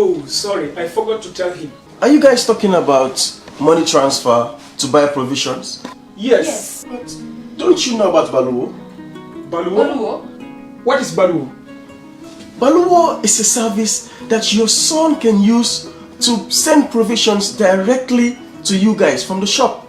Oh, sorry, I forgot to tell him. Are you guys talking about money transfer to buy provisions? Yes. But don't you know about Baluwo? Baluwo? What is Baluwo? Baluwo is a service that your son can use to send provisions directly to you guys from the shop.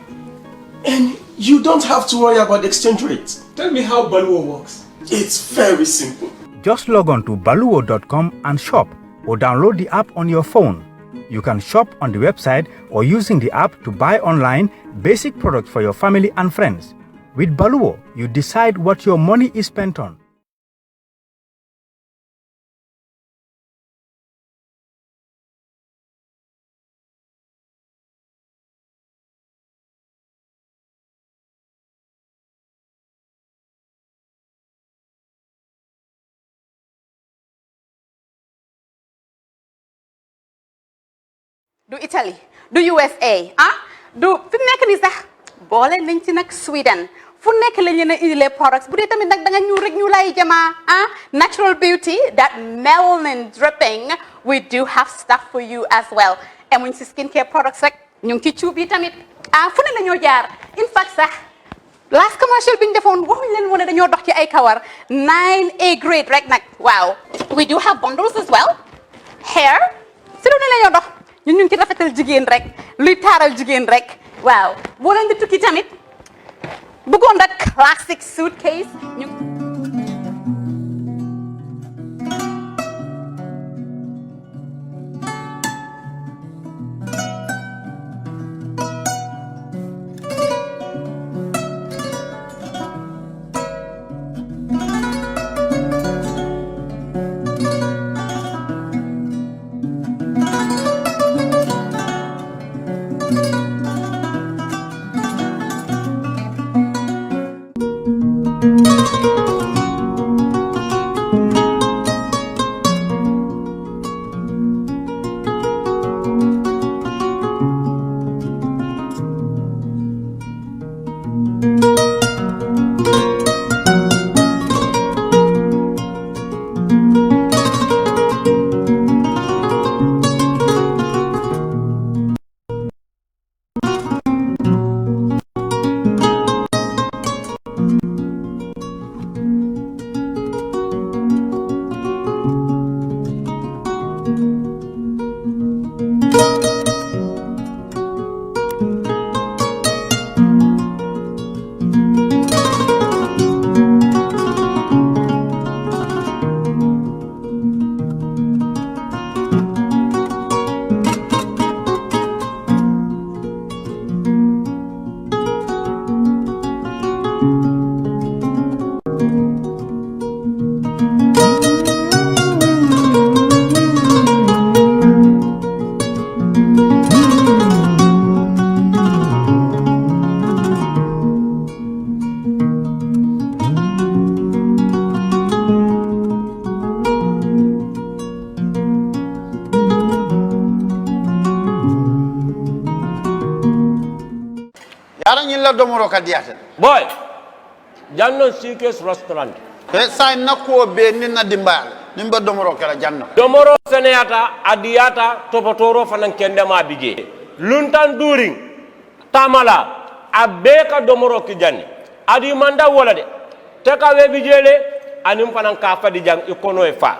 And you don't have to worry about the exchange rate. Tell me how Baluwo works. It's very simple. Just log on to baluwo.com and shop, or download the app on your phone. You can shop on the website or using the app to buy online basic products for your family and friends. With Baluwo, you decide what your money is spent on. Do Italy, do USA, do fi nek ni sax boole nañ ci nak Sweden fu nek la ñu indilé products bu dé tamit nak da nga ñu rek ñu lay jama natural beauty, that melanin dripping, we do have stuff for you as well. And when ci skincare products rek ñu ci ciub yi tamit fu ne la ñoo jaar. In fact sax last commercial biñ defoon waxuñ leen woné dañoo dox ci ay kawar 9A grade rek nak. Wow, we do have bundles as well. Hair ci lu ne la ñoo dox ñun ñu ngi ci rafetal jigéen rek luy taaral jigéen rek. Waaw boo leen di tukki tamit bëggoon rek classic suitcase ñu domoro kadiyata boy janno Secka's restaurant sign nako be ninna dimbal nimba domoro kala janno domoro seneyata adiyata topotoro fanan kendema bije luntan during tamala abeka domoro ki janni adi manda wala de teka we bijele anim fanan ka fadi jang ikono e fa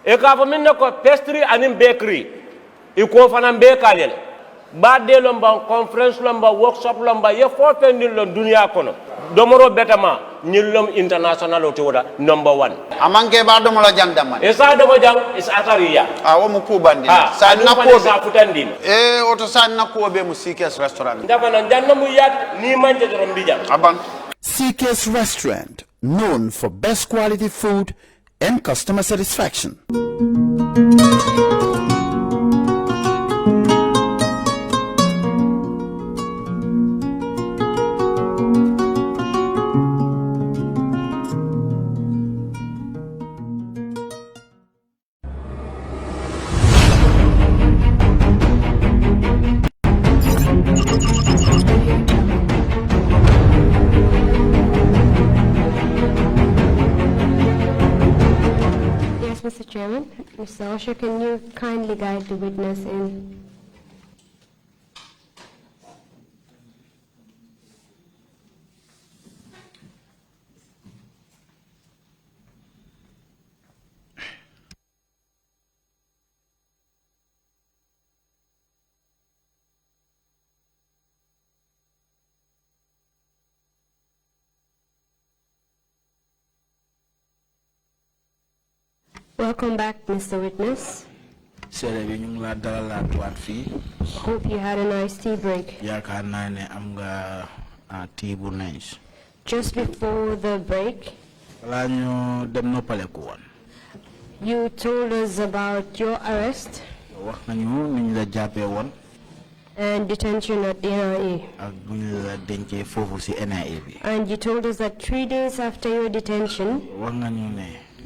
e ka fa minne ko pastry anim bakery iko fanan be kalele badde lomba conference lomba workshop lomba ye fo fendil lon dunia kono domoro betama nyillom international o toda number 1 amanke ba domola jandama e sa domo jang is atariya wo mu kubandi sa nako sa futandi oto sa nako be mu Secka's restaurant ndabana janno mu yat ni manje do mbijam aban Secka's restaurant, known for best quality food and customer satisfaction. Mr. Chairman, Mr. Osher, can you kindly guide the witness in? Welcome back, Mr. Witness. Hope you had a nice tea break. Just before the break, you told us about your arrest and detention at the NIA. And you told us that 3 days after your detention,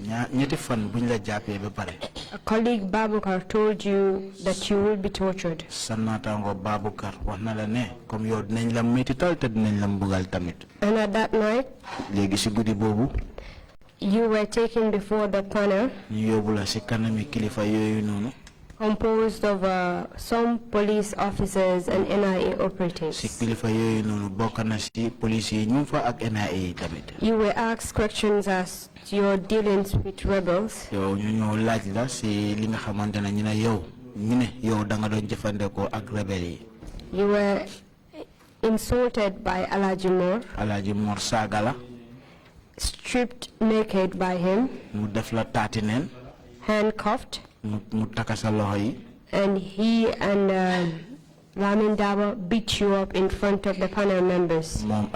a colleague Babukar told you that you will be tortured. And at that night, you were taken before the panel composed of some police officers and NIA operatives. You were asked questions as to your dealings with rebels. You were insulted by Alaji Moore, stripped naked by him, handcuffed, and he and Lamin Dabo beat you up in front of the panel members. And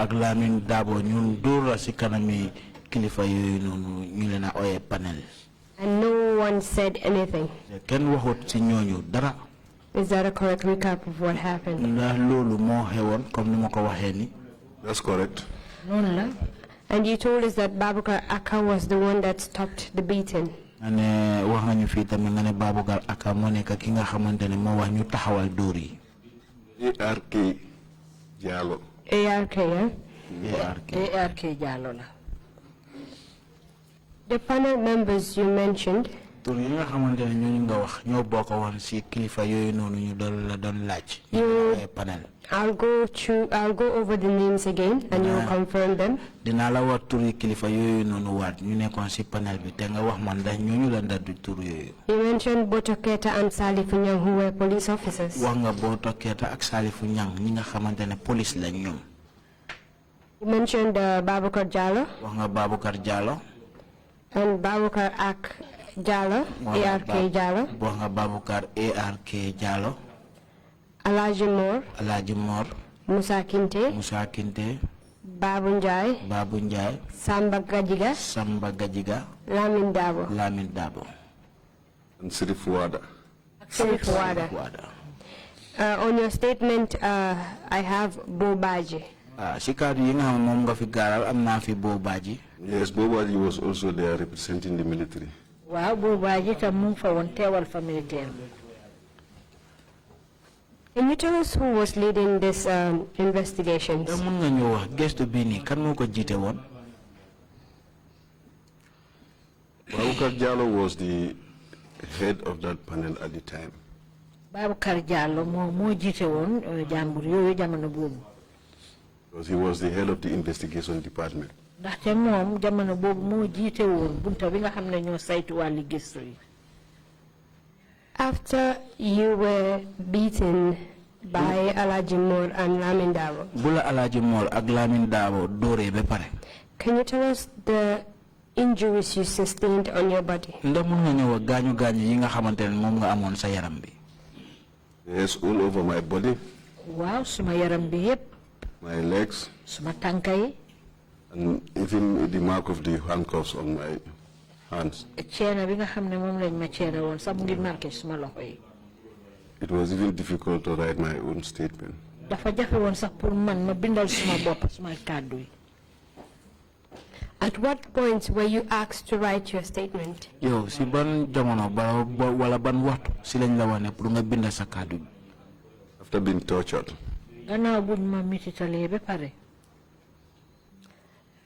no one said anything. Is that a correct recap of what happened? That's correct. And you told us that Babukar Aka was the one that stopped the beating. ARK Jalo. ARK, yeah? ARK Jalo. The panel members you mentioned, I'll go over the names again and you will confirm them. You mentioned Botoketa and Salifunyang, who were police officers. You mentioned Babukar Jalo and Babukar Ak Jalo, ARK Jalo. Alaji Moore, Musa Kinte, Babunjai, Samba Gajiga, Lamin Dabo. And Sirifuada. On your statement, I have Bobaji. Yes, Bobaji was also there representing the military. Wow, Bobaji can move for one table for military. Can you tell us who was leading this investigations? Babukar Jalo was the head of that panel at the time. Babukar Jalo mo jite won jambur yoyu jamono bobu. Because he was the head of the investigation department. Ndaxte mom jamono bobu mo jite won bunta bi nga xamne ñoo saytu wali gëstu yi. After you were beaten by Alaji Moore and Lamin Dabo, can you tell us the injuries you sustained on your body? Yes, all over my body. Wow, suma yaram bi yep. My legs. Suma tankay. And even the mark of the handcuffs on my hands. It was even difficult to write my own statement. At what point were you asked to write your statement? After being tortured.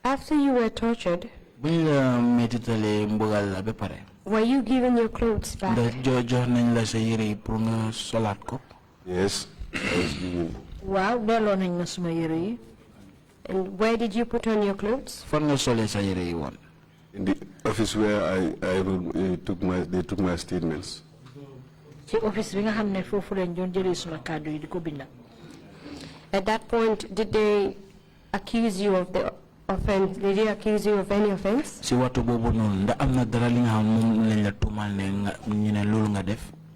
After you were tortured, Were you given your clothes back? Yes, I was given. Wow, delloo nañ ma suma yére yi. And where did you put on your clothes? In the office where they took my statements. Ci office bi nga xam ne foofu lañ doon jëlee suma kàddu yi di ko binda. At that point, did they accuse you of the offense? Did they accuse you of any offense?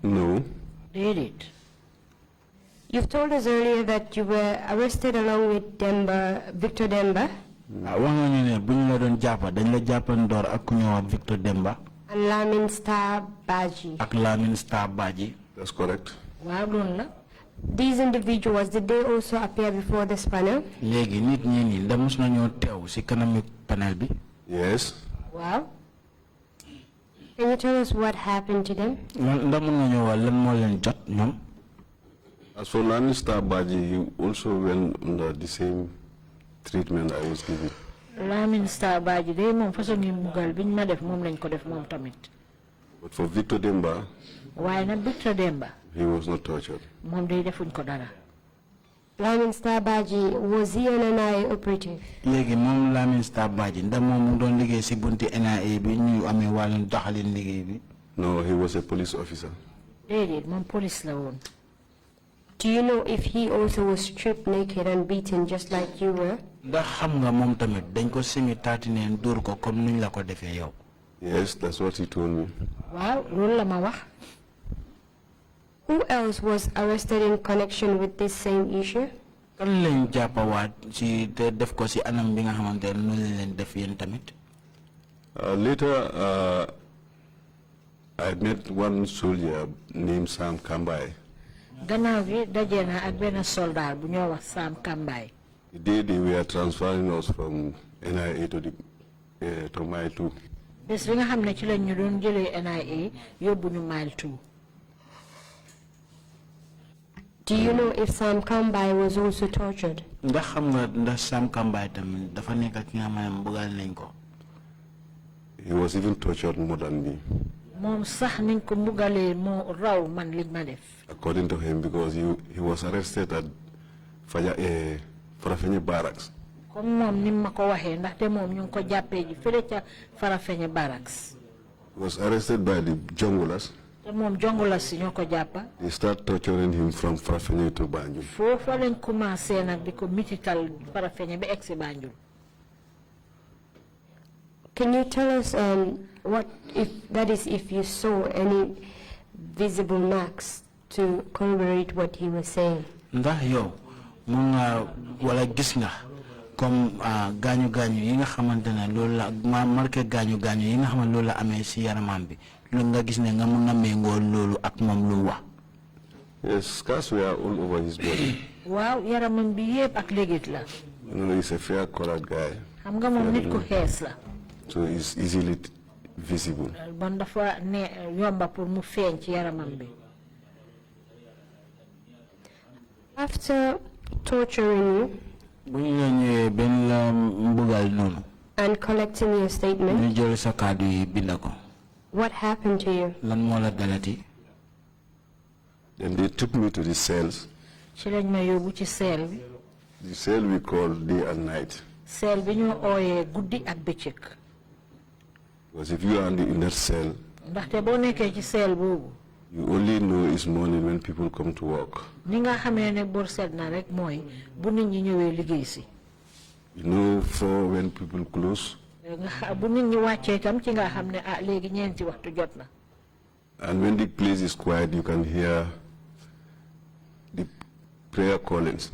No. Did it? You've told us earlier that you were arrested along with Victor Demba. And Lamin Star Baji. That's correct. Wow, these individuals, did they also appear before this panel? Yes. Wow. Can you tell us what happened to them? As for Lannister Baji, he also went under the same treatment I was given. Lamin Star Baji, they mom façon ni mugal biñ ma def mom lañ ko def mom tamit. But for Victor Demba, why not Victor Demba? He was not tortured. Mom day defuñ ko dara. Lamin Star Baji, was he an NIA operative? Legi mom Lamin Star Baji, nda mom doon liggéey ci bunti NIA bi ñu amé walun doxalin liggéey bi. No, he was a police officer. Déedéet, mom police la woon. Do you know if he also was stripped naked and beaten just like you were? Ndax xam nga mom tamit dañ ko simi taati neen dur ko comme nuñ la ko defee yow. Yes, that's what he told me. Waaw, loolu la ma wax. Who else was arrested in connection with this same issue? Kan lañ jàppawaat ci te def ko ci anam bi nga xamante ne noonu leen def yéen tamit. Later, I met one soldier named Sam Kambai. Gannaaw gi daje na ak benn soldat bu ñoo wax Sam Kambai. The day they were transferring us from NIA to Mile 2. Bés bi nga xam ne ci lañ ñu doon jëlee NIA yóbbu ñu Mile 2. Do you know if Sam Kambai was also tortured? Ndax xam nga ndax Sam Kambai tamit dafa nekk ki nga xam ne mbugal nañ ko. He was even tortured more than me. Moom sax niñ ko mbugalee moo raw man liñ ma def. According to him, because he was arrested at Farafenni barracks. Comme moom ni ma ko waxee ndaxte moom ñu ngi ko jàppee ji fële ca Farafenni barracks. He was arrested by the junglers. Te moom junglers si ñoo ko jàppa. They start torturing him from Farafenni to Banjul. Foofa lañ commencé nag di ko mitital Farafenni ba egsi Banjul. Can you tell us if you saw any visible marks to corroborate what he was saying? Ndax yow mu nga wala gis nga comme gaañu yi nga xamante ne loolu la marqué gaañu yi nga xamante loolu la amee si yaramam bi lu nga gis ne nga mun a méngoo loolu ak moom lu wax. Yes, scars were all over his body. Waaw yaramam bi yépp ak légit la. You know, he's a fair colored guy. Xam nga moom nit ku xees la. So it's easily visible. Bon dafa ne yomba pour mu feeñ ci yaramam bi. After torturing you and collecting your statement, what happened to you? Then they took me to the cells. The cell we call day and night. Because if you are in that cell, you only know it's morning when people come to work. You know, for when people close. And when the place is quiet, you can hear the prayer callings.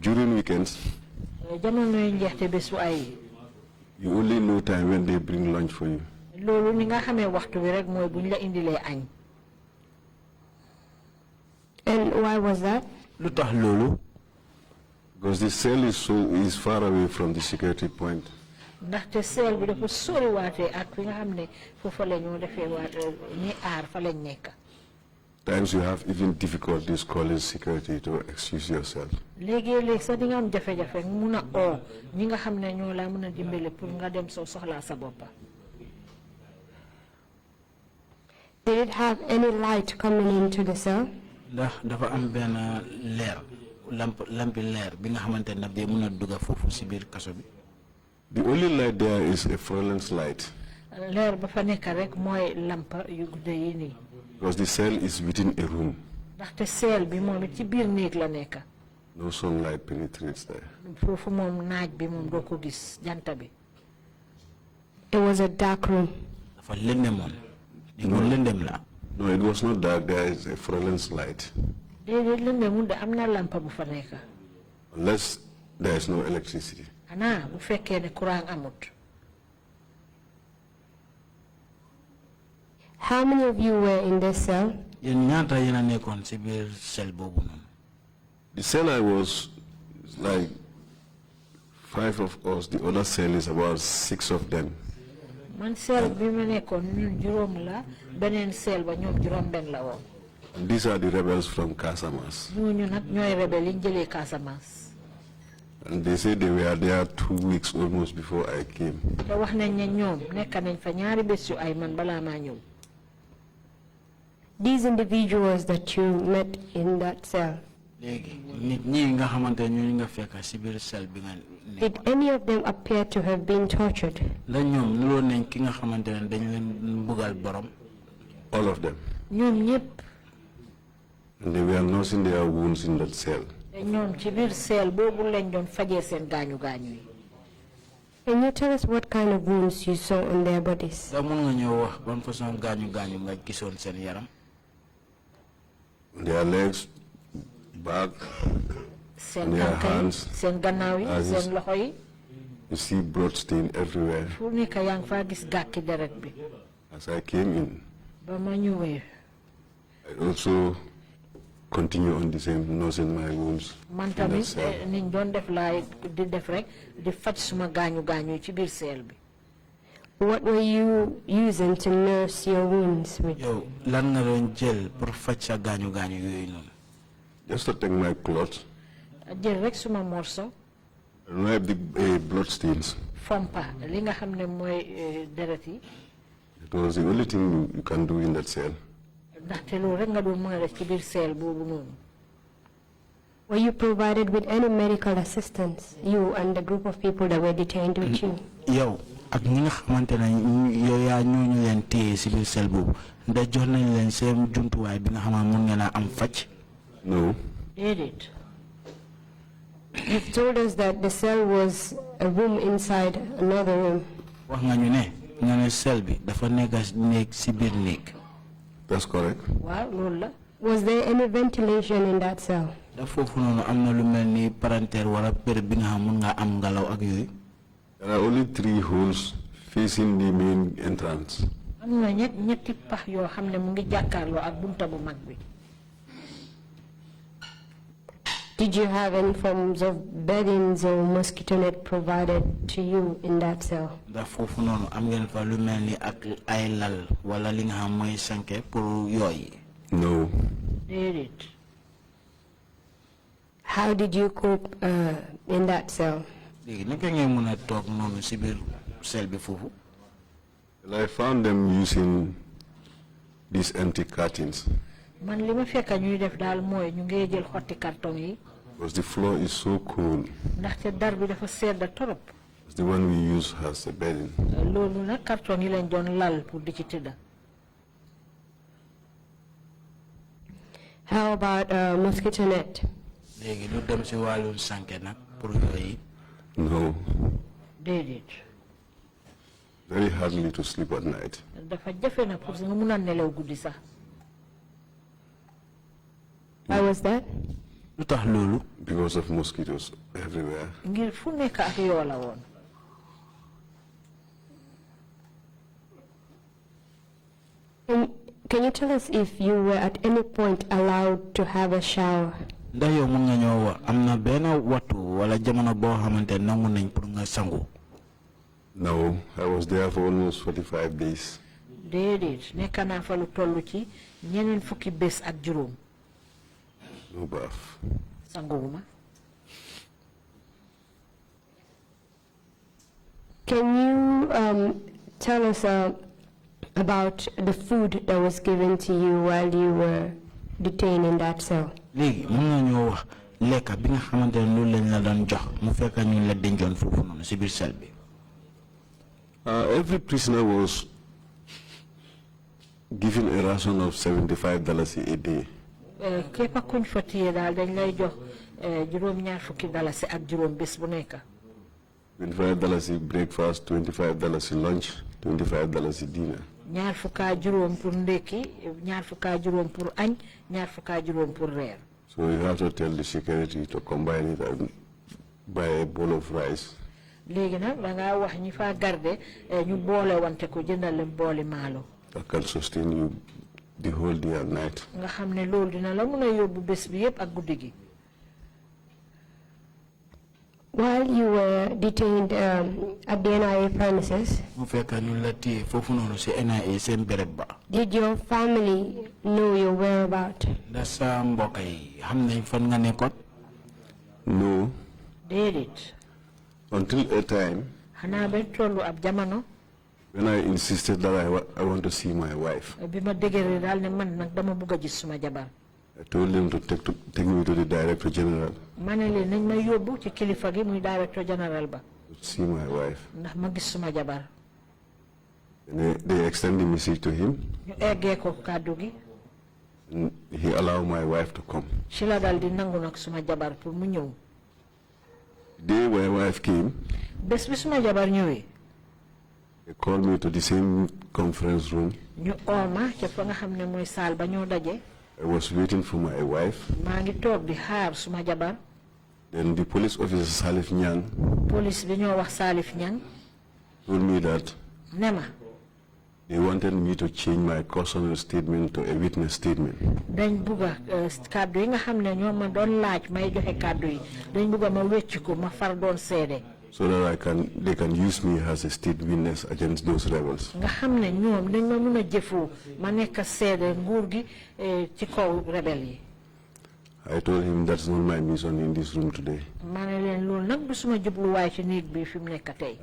During weekends, you only know time when they bring lunch for you. And why was that? Because the cell is far away from the security point. Times you have even difficulties calling security to excuse yourself. Léegi-léeg sax di nga am jafe-jafe mun a oo ñi nga xam ne ñoo la mën a dimbale pour nga dem soo soxlaa sa boppa. Did it have any light coming into the cell? ndax dafa am benn leer lampi leer bi nga xamante ne daf mën a dugg foofu si biir kaso bi. The only light there is a fluorescent light. Leer ba fa nekk rek mooy lampa yu gudde yi nii. Because the cell is within a room. ndaxte cell bi moom it ci biir néeg la nekk. No sunlight penetrates there. foofu moom naaj bi moom doo ko gis jant bi. It was a dark room. dafa lëndëmoon. lëndëm la. No, it was not dark. There is a fluorescent light. déedéet lëndëmul de am na lampa bu fa nekk. Unless there is no electricity. xanaa bu fekkee ne courant amut. How many of you were in this cell? yéen ñaata yéen a nekkoon si biir cell boobu noonu. The cell I was like 5 of us. The other cell is about 6 of them. man cell bi ma nekkoon ñun juróom la beneen cell ba ñoom juróom benn la woon. And these are the rebels from Casamas. ñooñu nag ñooy rebelle yi ñu jëlee Casamance. And they say they were there 2 weeks almost before I came. te wax nañ ne ñoom nekk nañ fa ñaari bés yu ay man balaa maa ñëw. These individuals that you met in that cell, léegi nit ñi nga xamante ne ñu nga fekk si biir cell bi nga. did any of them appear to have been tortured? la ñoom nuroo nañ ki nga xamante ne dañ leen mbugal borom. All of them. ñoom ñëpp. And they were nursing their wounds in that cell. te ñoom ci biir cell boobu lañ doon fajee seen gaañu gaañu yi. Can you tell us what kind of wounds you saw on their bodies? da mën nga ñëw wax ban façon gaañu gaañu nga gisoon seen yaram. Their legs, back, seen their tànk yi hands. seen gannaaw yi seen loxo yi. You see blood stain everywhere. fu nekk yaa ngi faa gis gàkki deret bi. As I came in, ba ma ñëwee. I also continue on the same nursing my wounds. man tamit niñ doon def laay di def rek di faj suma gaañu gaañu yi ci biir cell bi. What were you using to nurse your wounds with? yow lan nga doon jël pour faj sa gaañu gaañu yooyu noonu. Just to take my cloth jël rek suma morso. and wipe the blood stains. fompa li nga xam ne mooy deret yi. It was the only thing you can do in that cell. ndaxte loolu rek nga doon mën a def ci biir cell boobu noonu. Were you provided with any medical assistance, you and the group of people that were detained with you? yow ak ñi nga xamante ne yow yaa ñooñu leen téye si biir cell boobu ndax jox nañ leen seen jumtuwaay bi nga xam ne mun ngeen a am faj. No. déedéet. You've told us that the cell was a room inside another room. wax nga ñu ne nga ne cell bi dafa nekk néeg si biir néeg. That's correct. waaw loolu la. Was there any ventilation in that cell? da foofu noonu am na lu mel ni palanteer wala béréb bi nga xam mun nga am ngelaw ak yooyu. There are only 3 holes facing the main entrance. am na ñetti pax yoo xam ne mu ngi jàkkaarloo ak bunta bu mag bi. Did you have any forms of beddings or mosquito net provided to you in that cell? da foofu noonu am ngeen fa lu mel ni ak ay lal wala li nga xam mooy sanke pour yooyu. No. déedéet. How did you cope in that cell? léegi naka ngeen mën a toog noonu si biir cell bi foofu. Well, I found them using these empty curtains. man li ma fekk ñuy def daal mooy ñu ngi jël xotti carton yi. Because the floor is so cold. ndaxte dar bi dafa sedd torop. The one we use has a bedding. loolu nag carton yi lañ doon lal pour di ci tëdda. How about mosquito net? léegi lu dem si wàllum sanke nag pour yooyu. No. déedéet. Very hardly to sleep at night. dafa jafe na pour nga mun a nelaw guddi sax. Why was that? lu tax loolu. Because of mosquitoes everywhere. ngir fu nekk ak yoo la woon. Can you tell us if you were at any point allowed to have a shower? ndax yow mun nga ñëw wax am na benn wattu wala jamono boo xamante nangu nañ pour nga sangu. No, I was there for almost 45 days. déedéet nekk naa fa lu toll ci ñeneen fukki bés ak juróom. No bath. Sanguma. Can you tell us about the food that was given to you while you were detained in that cell? léegi mën nga ñoo wax lekka bi nga xamante ne loolu lañ la doon jox mu fekk ñu la dencoon foofu noonu si biir cell bi. Every prisoner was given a ration of $75 a day. képp kuñ fa téye daal dañ lay jox juróom ñaar fukki dalasi ak juróom bés bu nekk. $25 breakfast, $25 lunch, $25 dinner. ñaar fukka juróom pour ndekki ñaar fukka juróom pour añ ñaar fukka juróom pour reer. So you have to tell the security to combine it and buy a bowl of rice. léegi nag da ngaa wax ñi fa garde ñu boole wante ko jëndal leen booli maalo. That can sustain you the whole day and night. nga xam ne loolu dina la mën a yóbbu bés bi yépp ak guddi gi. While you were detained at the NIA premises, did your family know your whereabouts? No. Did it? Until a time when I insisted that I want to see my wife. I told them to take me to the Director General. To see my wife. And they extend the message to him. And he allowed my wife to come. The day my wife came, they called me to the same conference room. I was waiting for my wife. Then the police officer Salif Nyang told me that they wanted me to change my cautionary statement to a witness statement. So that they can use me as a state witness against those rebels. I told him that's not my mission in this room today.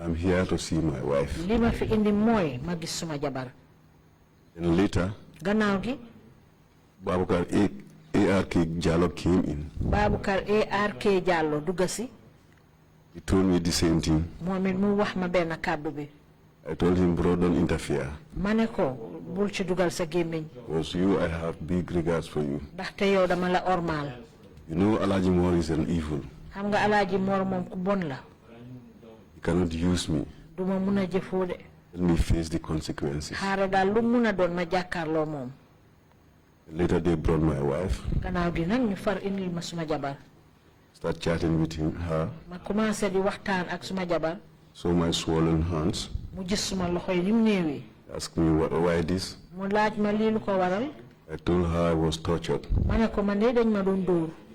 I'm here to see my wife. And later, Babukar ARK Jallo came in. He told me the same thing. I told him, bro, don't interfere. Because you, I have big regards for you. You know Alaji Moore is an evil. He cannot use me. Let me face the consequences. Later they brought my wife. Start chatting with her. So my swollen hands. Asked me why this. I told her I was tortured.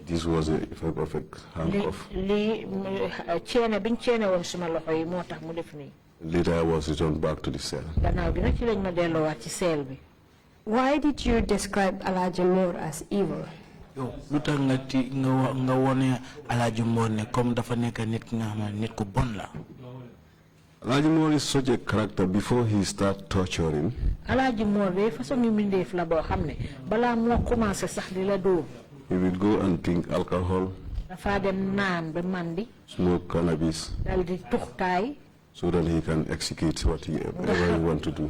This was a perfect handcuff. Later I was returned back to the cell. Why did you describe Alaji Moore as evil? Alaji Moore is such a character. Before he start torturing, he will go and drink alcohol, smoke cannabis, so that he can execute whatever he want to do.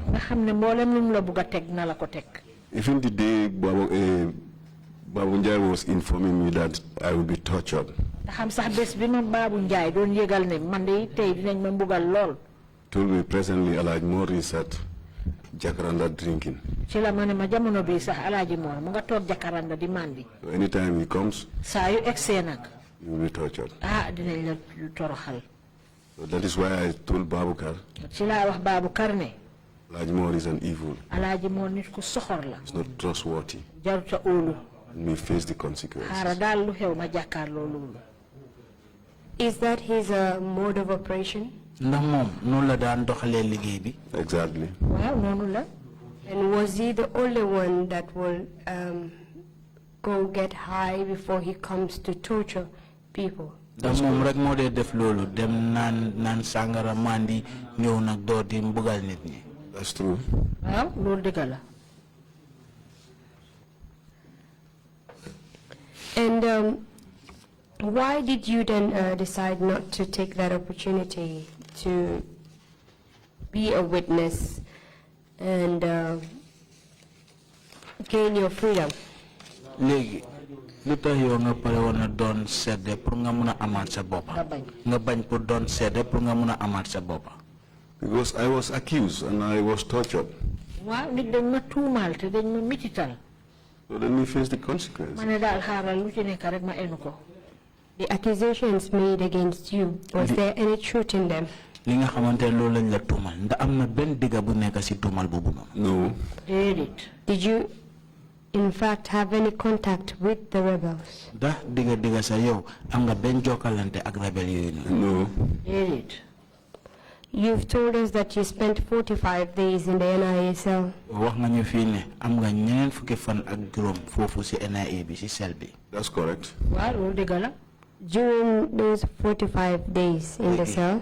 Even the day Babunjai was informing me that I will be tortured, told me presently Alaji Moore is at Jacaranda drinking. So anytime he comes, he will be tortured. So that is why I told Babukar, Alaji Moore is an evil. It's not trustworthy. And we face the consequences. Is that his mode of operation? Exactly. And was he the only one that will go get high before he comes to torture people? That's mom rek mo de def lolu dem nan sangara mandi ñew nak do di mbugal nit ñi. That's true. Waaw lolu deug la. And why did you then decide not to take that opportunity to be a witness and gain your freedom? Legi lutax yo nga paré wona don sédé pour nga mëna amat sa bop nga bañ pour don sédé pour nga mëna amat sa bop Because I was accused and I was tortured. Waaw nit dañ ma tuumal te dañ ma mitital. So let me face the consequences. Mané dal xaaral lu ci nekk rek ma enu ko. The accusations made against you, was there any truth in them? Li nga xamantene loolu lañ la tuumal nda am na benn diga bu nekk ci tuumal boobu noonu. No. Did you in fact have any contact with the rebels? Da diga sa yow am nga benn jokkalante ak rebel yooyu noonu. No. You've told us that you spent 45 days in the NIA cell. Wax nga ñu fi ne am nga ñeneen fukki fan ak juroom fofu ci NIA bi ci cell bi. That's correct. Waaw loolu deug la. During those 45 days in the cell,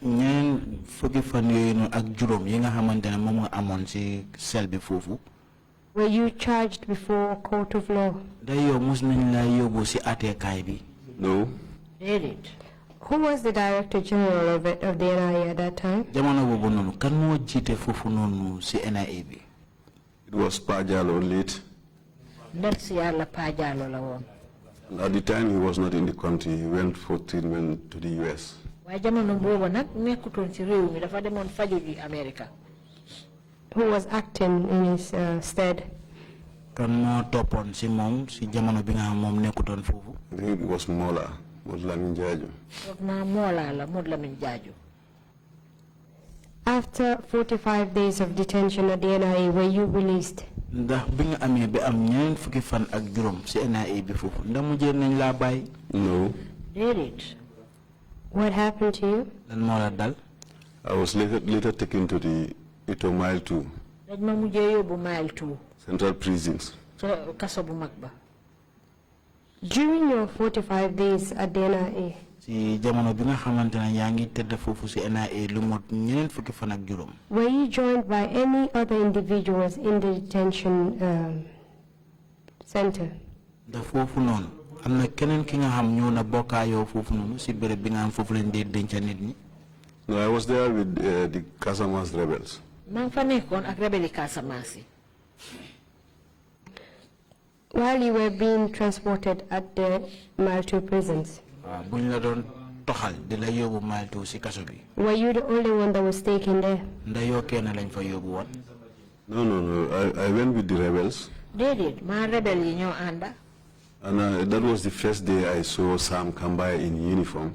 ñeneen fukki fan yooyu noonu ak juroom yi nga xamantene moom nga amoon ci cell bi fofu. Were you charged before a court of law? Da yow mus nañ la yóbbu ci àtteekaay bi. No. Who was the Director General of the NIA at that time? Jamono boobu noonu kan moo jiite foofu noonu ci NIA bi. It was Pajalo late. Ndem si yàlla Pajalo la woon. At the time he was not in the country, he went for treatment to the US. Waaye jamono boobu nag nekkutoon ci réew mi dafa demoon faju ji America. Who was acting in his stead? Kan moo toppoon ci moom ci jamono bi nga xam moom nekkutoon foofu. I think it was Mola. After 45 days of detention at the NIA, were you released? Ndax bi nga amee ba am ñeneen fukki fan ak juróom ci NIA bi foofu ndax mujjee nañ laa bàyyi. No. What happened to you? Lan moo la dal. I was later taken to the Ito Mile 2. Dañ ma mujjee yóbbu Mile 2. Central prisons. Kaso bu mag ba. During your 45 days at the NIA, ci jamono bi nga xamantene yaa ngi tëdd foofu ci NIA lu mot ñeneen fukki fan ak juróom. Were you joined by any other individuals in the detention center? Da foofu noonu am na keneen ki nga xam ñëw na bokkaayoo foofu noonu ci béréb bi nga xam foofu lañ dee denc nit ñi. No, I was there with the Casamance rebels. maa ngi fa nekkoon ak rebeli Casamance. While you were being transported at the Mile 2 prisons, were you the only one that was taken there? No, I went with the rebels. And that was the first day I saw Sam Kambai in uniform.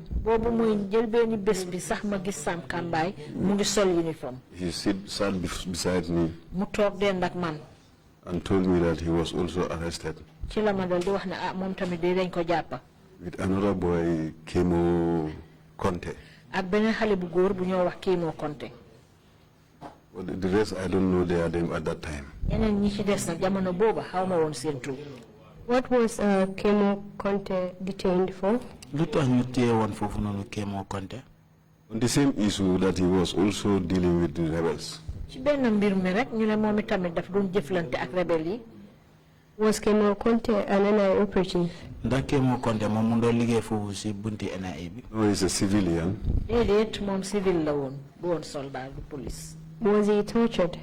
He sat beside me and told me that he was also arrested with another boy, Kemo Conte. But the rest I don't know they are them at that time. What was Kemo Conte detained for? On the same issue that he was also dealing with the rebels. Was Kemo Conte an NIA operative? No, he's a civilian. Was he tortured?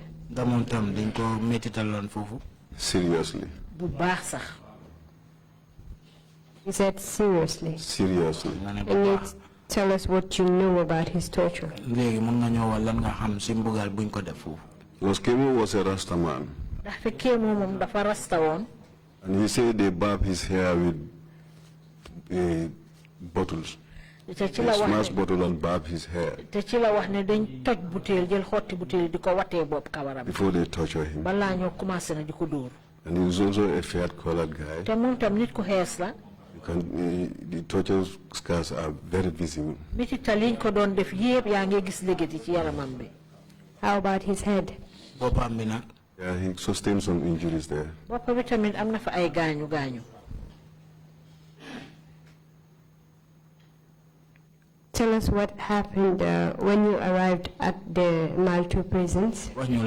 Seriously. He said seriously. Seriously. And you tell us what you know about his torture. Because Kemo was a Rasta man. And he said they barb his hair with bottles. They smash bottle and barb his hair before they torture him. And he was also a fair-colored guy. The torture scars are very visible. How about his head? The Yeah, he sustained some injuries there. Boppa bi tamit am na fa ay gaañu gaañu. Tell us what happened when you arrived at the Maltu prisons. We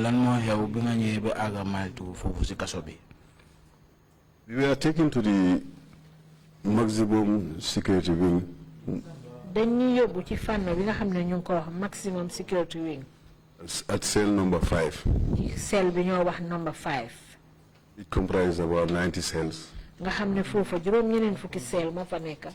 were taken to the maximum security wing. Maximum security wing. At cell number 5. Cell bi ñoo wax number 5. It comprised about 90 cells. Nga xamne fofu juroom ñeneen fukki cell mo fa nekk.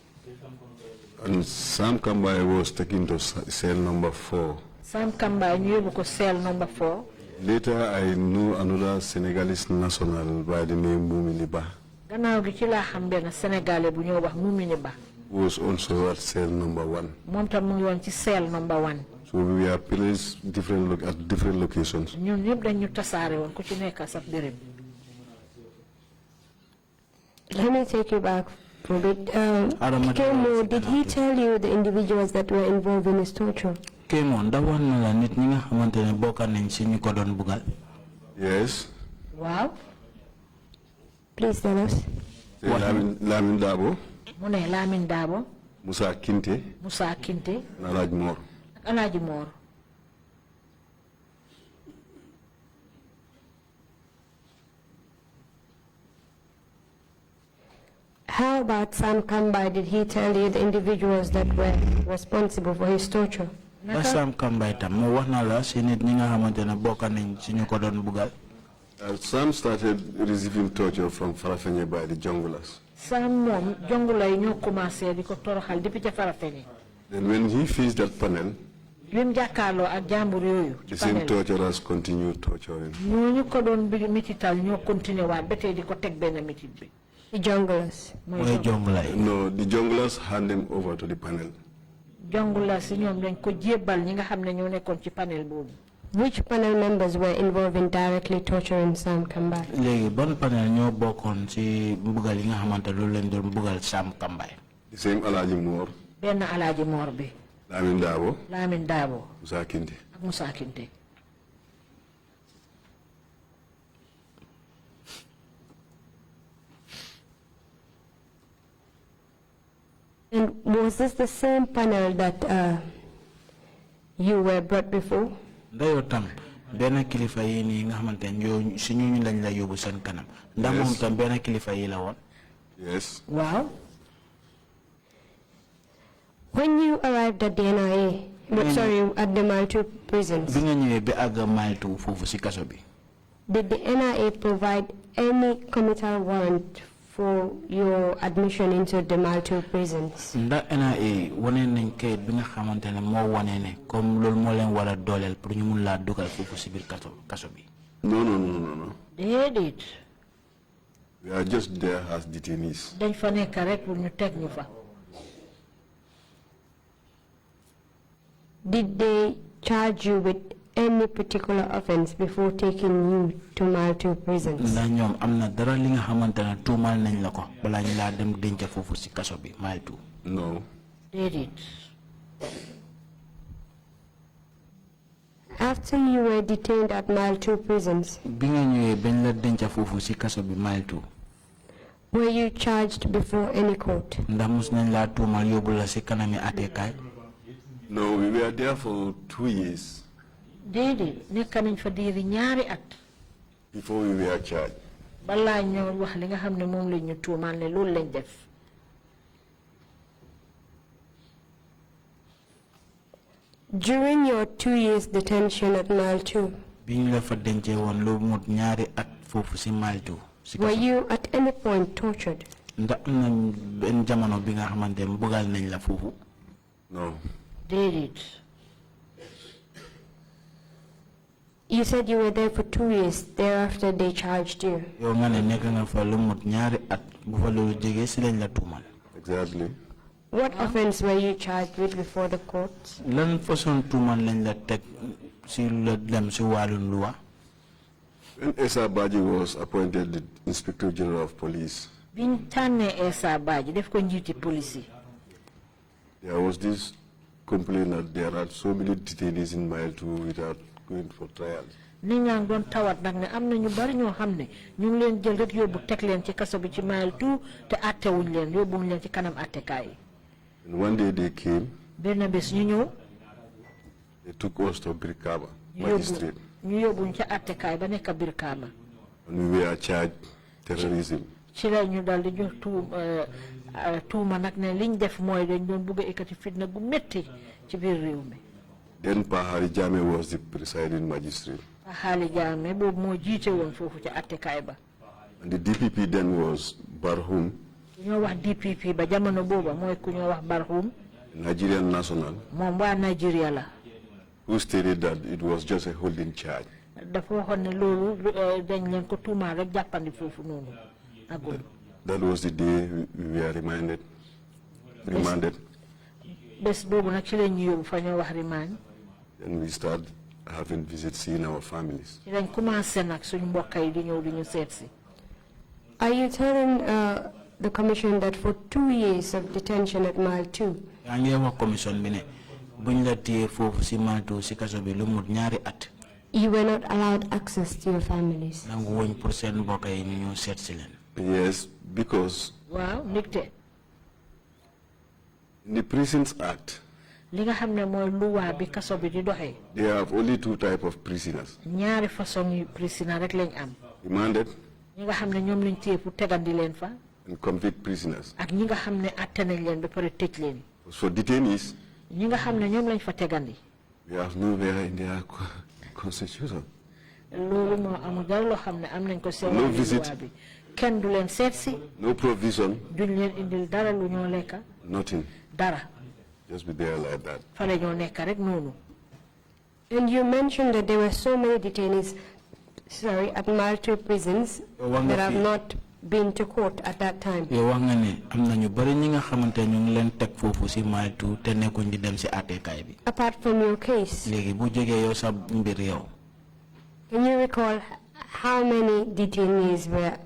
And Sam Kambai was taken to cell number 4. Sam Kambai ñu yóbbu ko cell number 4. Later I knew another Senegalese national by the name Mumini Ba. Gannaaw gi ci laa xam benn Sénégalais bu ñoo wax Mumini Ba. Who was also at cell number 1. Moom tam mu ngi woon ci cell number 1. So we were placed at different locations. Ñun ñëpp dañ ñu tasaare woon ku ci nekk sa béréb. Let me take you back for a bit. Kemo, did he tell you the individuals that were involved in his torture? Kemo, da wan na la nit ñi nga xamantene bokka nañ ci ñu ko doon bugal. Yes. Wow. Please tell us. Lamin Dabo. Mu ne Lamin Dabo. Musa Kinte. Musa Kinte. Alhaji Mor. Alhaji Mor. How about Sam Kambai? Did he tell you the individuals that were responsible for his torture? Sam Kambai tam mo wax na la ci nit ñi nga xamantene bokka nañ ci ñu ko doon bugal. Sam started receiving torture from Farafenye by the junglers. Sam mom jongulay ñoo commencé di ko toroxal depuis ca Farafenye. Then when he faced that panel, lim jàkkaarloo ak jàmbur yooyu the same torturers continued torturing. ñooñu ko doon mitital ñoo continué waat ba tey di ko teg benn mitit bi. The junglers. No, the junglers hand them over to the panel. Junglers ñoom dañ ko jébal ñi nga xam ne ñoo nekkoon ci panel boobu. Which panel members were involved in directly torturing Sam Kambai? Léegi ban panel ñoo bokkoon ci bugal yi nga xamante loolu leen doon bugal Sam Kambai? The same Alhaji Mor. benn Alhaji Mor bi. Lamin Dabo. Lamin Dabo. Musa Kinte. Ak Musa Kinte. And was this the same panel that you were brought before? Dayo tam benn kilifa yi ni nga xamante ñoo si ñu lañ la yóbbu seen kanam. Ndax moom tam benn kilifa yi la woon. Yes. Wow. When you arrived at the NIA, at the Maltu prisons, bi nga ñëwee ba àgg Maltu foofu si kaso bi. Did the NIA provide any committal warrant for your admission into the Maltu prisons? Ndax NIA wane nañ kayit bi nga xamante ne moo wane ne comme loolu moo leen war a dooleel pour ñu mun laa dugal foofu si biir kaso bi. No. They did. We are just there as detainees. Dañ fa nekk rek pour ñu teg ñu fa. Did they charge you with any particular offense before taking you to Maltu prisons? Ndax ñoom am na dara li nga xamante ne tuumal nañ la ko balaa ñu laa dem denc foofu si kaso bi Maltu. No. They did. After you were detained at Maltu prisons, bi nga ñëwee bañ la denc foofu si kaso bi Maltu. Were you charged before any court? Ndax mus nañ laa tuumal yóbbu la si kanami àttekaay. No, we were there for 2 years. Déedéet nekk nañ fa diiri ñaari at. Before we were charged. Balaa ñoo wax li nga xam ne moom lañ ñu tuumal ne loolu lañ def. During your 2 years detention at Maltu, biñ la fa dencee woon lu mot ñaari at foofu si Maltu. Were you at any point tortured? Ndax am na benn jamono bi nga xamante ne bugal nañ la foofu. No. Déedéet. You said you were there for 2 years. Thereafter, they charged you. Yow nga ne nekk nga fa lu mot ñaari at bu fa loolu jege si lañ la tuumal. Exactly. What offense were you charged with before the court? Lan façon tuumal lañ la teg si la dem si wàllum luwa. When Esa Baji was appointed the Inspector General of Police, biñ tànnee Esa Baji def ko njiiti police. There was this complaint that there are so many detainees in Maltu without going for trials. nit ñaa ngi doon tawat nag ne am na ñu bari ñoo xam ne ñu ngi leen jël rek yóbbu teg leen ci kaso bi ci Mile 2 te attewuñ leen yóbbuwuñ leen ci kanam attekaay yi. And one day they came. benn bés ñu ñëw. They took us to Brikama magistrate. ñu yóbbuñ ca attekaay ba nekk Brikama. And we were charged terrorism. ci la ñu dal di jox tuuma nag ne liñ def mooy dañ doon bëgg a ekkati fitna gu métti ci biir réew mi. Then Pahari Jame was the presiding magistrate. Pahari Jame boobu moo jiite woon foofu ca attekaay ba. And the DPP then was Barhum. ku ñoo wax DPP ba jamono booba mooy ku ñoo wax Barhum. Nigerian national. moom waa Nigeria la. Who stated that it was just a holding charge. dafa waxoon ne loolu dañ leen ko tuumaal rek jàppandi foofu noonu agul. That was the day we were remanded. bés boobu nag ci la ñu yóbbu fa ñoo wax remand. Then we start having visits, seeing our families. ci lañ commencé nag suñu mbokk yi di ñëw di ñu seet si. Are you telling the commission that for 2 years of detention at Mile 2? yaa ngi wax commission bi ne buñ la téye foofu si Mile 2 si kaso bi lu mut ñaari at. You were not allowed access to your families. nangu woñ pour seen mbokk yi ñu ñëw seet si leen. Yes, because waaw ndigte. in the Prisons Act, li nga xam ne mooy luwaa bi kaso bi di doxee. they have only 2 types of prisoners. ñaari façon yu prisoner rek lañ am. Remanded. ñi nga xam ne ñoom lañ téye pour tegandi leen fa. And convict prisoners. ak ñi nga xam ne atte nañ leen ba pare tëj leen. For detainees, ñi nga xam ne ñoom lañ fa tegandi. we have nowhere in their constitution. loolu moo amul dara loo xam ne am nañ ko seen. No visit. luwaa bi kenn du leen seet si. No provision. duñ leen indil dara lu ñoo lekka. Nothing. dara. Just be there like that. fa la ñoo nekk rek noonu. And you mentioned that there were so many detainees, at Mile 2 prisons that have not been to court at that time. yow wax nga ne am na ñu bari ñi nga xamante ñu ngi leen teg foofu si Mile 2 te nekkuñ di dem si àttekaay bi. Apart from your case. léegi bu jógee yow sa mbir yow. Can you recall how many detainees were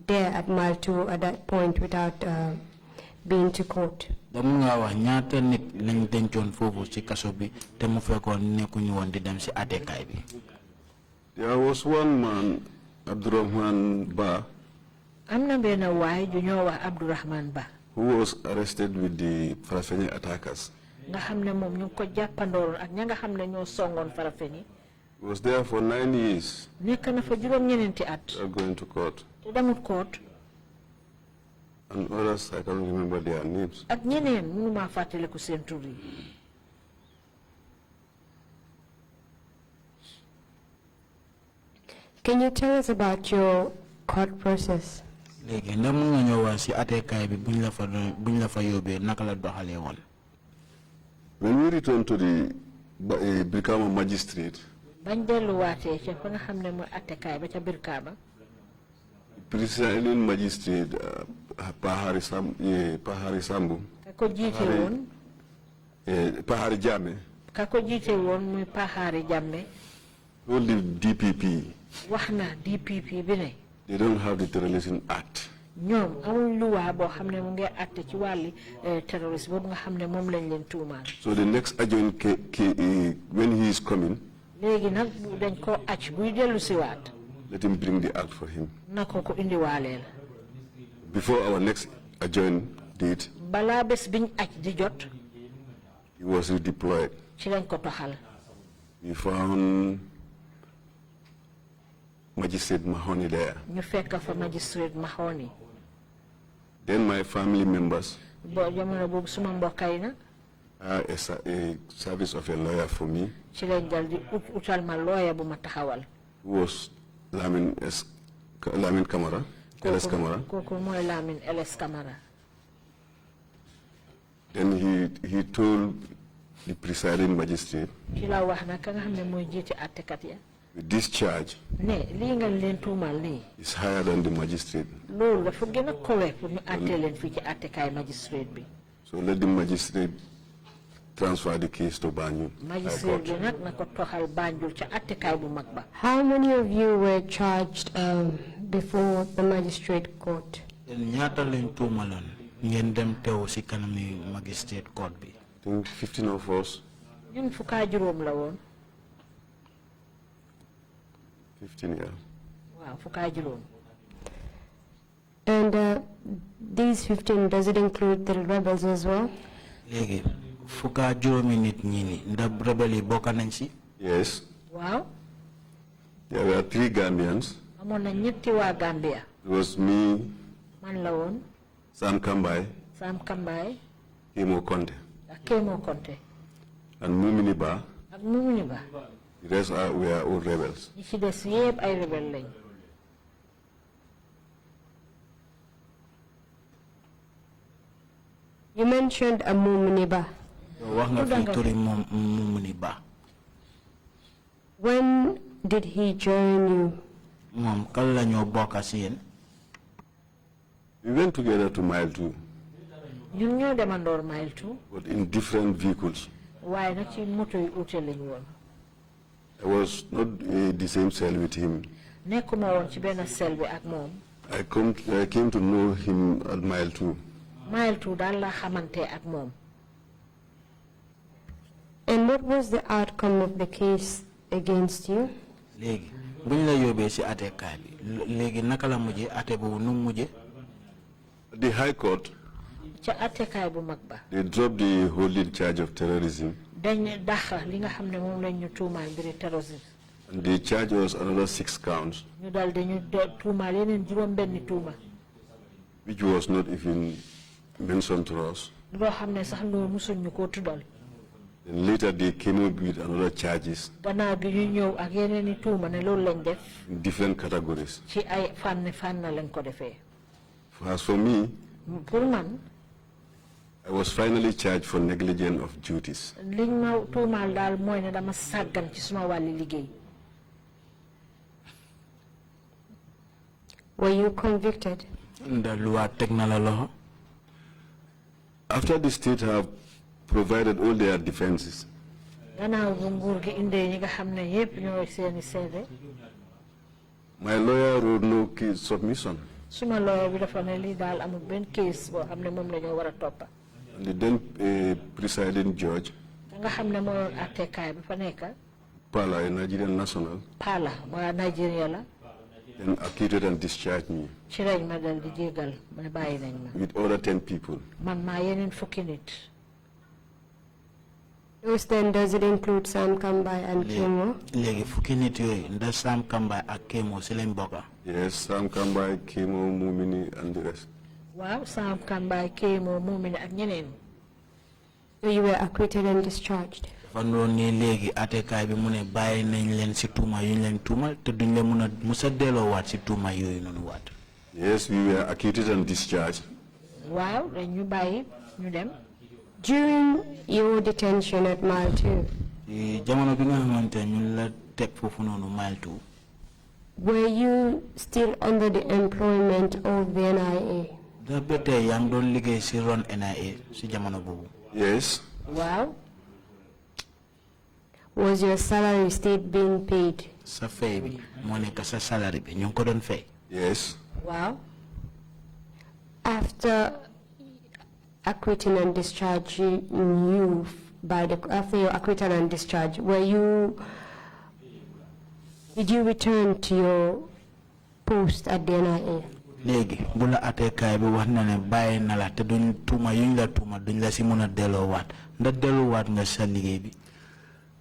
there at Mile 2 at that point without being to court? dama nga wax ñaata nit lañ dencoon foofu si kaso bi te mu fekkoon nekkuñu woon di dem si àttekaay bi. There was one man, Abdurrahman Ba. am na benn waay ju ñoo wax Abdurrahman Ba. Who was arrested with the Farafenni attackers. nga xam ne moom ñu ngi ko jàppandooroon ak ña nga xam ne ñoo songoon Farafenni. He was there for 9 years. nekk na fa juróom-ñeneenti at. Going to court. te demut court. And others, I can't remember their names. ak ñeneen mënuma fàttaliku seen tur yi. Can you tell us about your court process? léegi ndax mën nga ñëw wax si àttekaay bi buñ la fa yóbbee naka la doxalee woon. When we returned to the Brikama magistrate, bañ delluwaatee ca fa nga xam ne mooy attekaay ba ca Brikama. presiding magistrate Pahari Sambu. ka ko jiite woon. Pahari Jame. ka ko jiite woon muy Pahari Jame. Told the DPP. wax na DPP bi ne. They don't have the Terrorism Act. ñoom amul luwaa boo xam ne mu ngi àtte ci wàlli terroriste boobu nga xam ne moom lañ leen tuumaal. So the next adjoint when he is coming. léegi nag dañ ko acc buy dellu siwaat. Let him bring the act for him. na ko indiwaaleel. Before our next adjoint date. balaa bés biñ acc di jot. He was redeployed. ci lañ ko toxal. We found Magistrate Mahoney there. ñu fekk fa Magistrate Mahoney. Then my family members. bo jamono boobu suma mbokkay na. A service of a lawyer for me. ci lañ dal di utal ma lawyer bu ma taxawal. Who was Lamin Camara. LS Camara. kooku mooy Lamin LS Camara. Then he told the presiding magistrate. ci la wax na ka nga xam ne mooy jiite àttekat ya. This charge is higher than the magistrate. So let the magistrate transfer the case to Banjul. How many of you were charged before the magistrate court? Magistrate court. I think 15 of us. 15 years. Wow, fuka juroom. And these 15, does it include the rebels as well? Legi fuka juromi nit ñi nda rebel yi bokka nañ ci? Yes. Wow. There were 3 Gambians. Amon na ñetti wa Gambia. It was me, Man la won. Sam Kambai, Kemo Conte, and Mumini Ba. Ak Mumini Ba. The rest were all rebels. Ñi ci dess yépp ay rebel lañ. You mentioned a Mumuniba. When did he join you? We went together to Mile 2. Ñun ñoo demandor Mile 2. But in different vehicles. Waaye nag ci moto yu ute lañ woon. I was not the same cell with him. Nekkuma woon ci benn cell bi ak moom. I came to know him at Mile 2. Mile 2 daal la xamante ak moom. And what was the outcome of the case against you? Léegi buñ la yóbbee ci àttekaay bi léegi naka la mujjee àtte boobu nu mujjee? The High Court. Ca àttekaay bu mag ba. They dropped the holding charge of terrorism. Dañ daxa li nga xam ne moom lañ ñu tuumaal mbiri terrorisme. And they charged us another 6 counts. Ñu dal dañu tuumaal yeneen juróom-benni tuuma. Which was not even mentioned to us. Loo xam ne sax loolu musuñ ñu koo tuddal. And later they came up with another charges. Gannaaw bi ñu ñëw ak yeneen i tuuma ne loolu lañ def. In different categories. Ci ay fànn lañ ko defee. As for me, pour man, I was finally charged for negligence of duties. liñ ma tuumaal daal mooy ne dama sàggan ci suma wàlli liggéey. Were you convicted? After the state have provided all their defenses, Gannaaw bu nguur gi indee ñi nga xam ne yépp ñooy seeni seede. my lawyer wrote no case submission. Suma lawyer bi dafa ne lii daal amul benn case boo xam ne moom la ñoo war a toppa. And the then presiding judge, nga xam ne moo attekaay bi fa nekk. Pala, a Nigerian national, Pala waa Nigeria la. then acquitted and discharged me Ci lañ ma dal di jégal ma ne bàyyi nañ ma. with other 10 people. Man maa yeneen fukki nit. Those then, does it include Sam Kambai and Kemo? Léegi fukki nit yooyu ndax Sam Kambai ak Kemo si lañ bokka? Yes, Sam Kambai, Kemo, Mumini, and the rest. Waaw Sam Kambai Kemo Mumini ak ñeneen. So you were acquitted and discharged? Fandoon ni léegi àttekaay bi mu ne bàyyi nañ leen si tuuma yuñ leen tuumal te duñ leen mun a musa delloo waat si tuuma yooyu noonu waat. Yes, we were acquitted and discharged. Waaw dañ ñu bàyyi ñu dem. During your detention at Mile 2, jamono bi nga xamante ñu la teg foofu noonu Mile 2. were you still under the employment of the NIA? Da ba tey yaa ngi doon liggéey si ron NIA si jamono boobu. Yes. Waaw. Was your salary still being paid? Sa fay bi moo nekk sa salary bi ñu ngi ko doon fay. Yes. Wow. After acquitting and discharge after your acquittal and discharge, did you return to your post at the NIA? Léegi bu la àttekaay bi wax na ne bàyyi na la te duñ tuuma yuñ la tuuma duñ la si mun a delloowaat ndax delloowaat nga sa liggéey bi.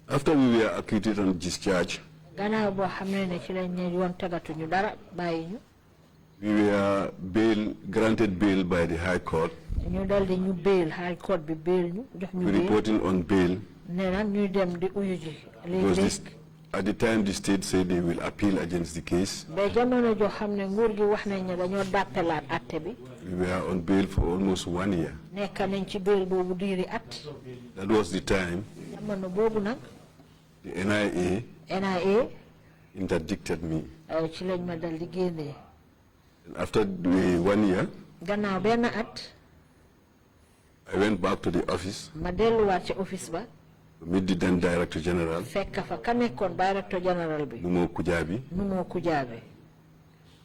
After we were acquitted and discharged, Gannaaw boo xam ne ci lañ ne yoon tegatuñu dara bàyyi ñu. we were granted bail by the High Court. Ñu dal di ñu bail High Court bi bail ñu jox ñu We bail. reporting on bail. Nee na ñuy dem di uyu ji. Because at the time the state said they will appeal against the case. Ba jamono joo xam ne nguur gi wax nañ ne dañoo dàppelaat atte bi. We were on bail for almost 1 year. Nekk nañ ci bail boobu diiri at. That was the time Jamono boobu nag. the NIA interdicted me. Ci lañ ma dal di génnee. And after 1 year, Gannaaw benn at. I went back to the office Ma delluwaat ci office ba. to meet the then Director General, Fekk fa ka nekkoon Director General bi. Numo Kujabi, Numo Kujabi.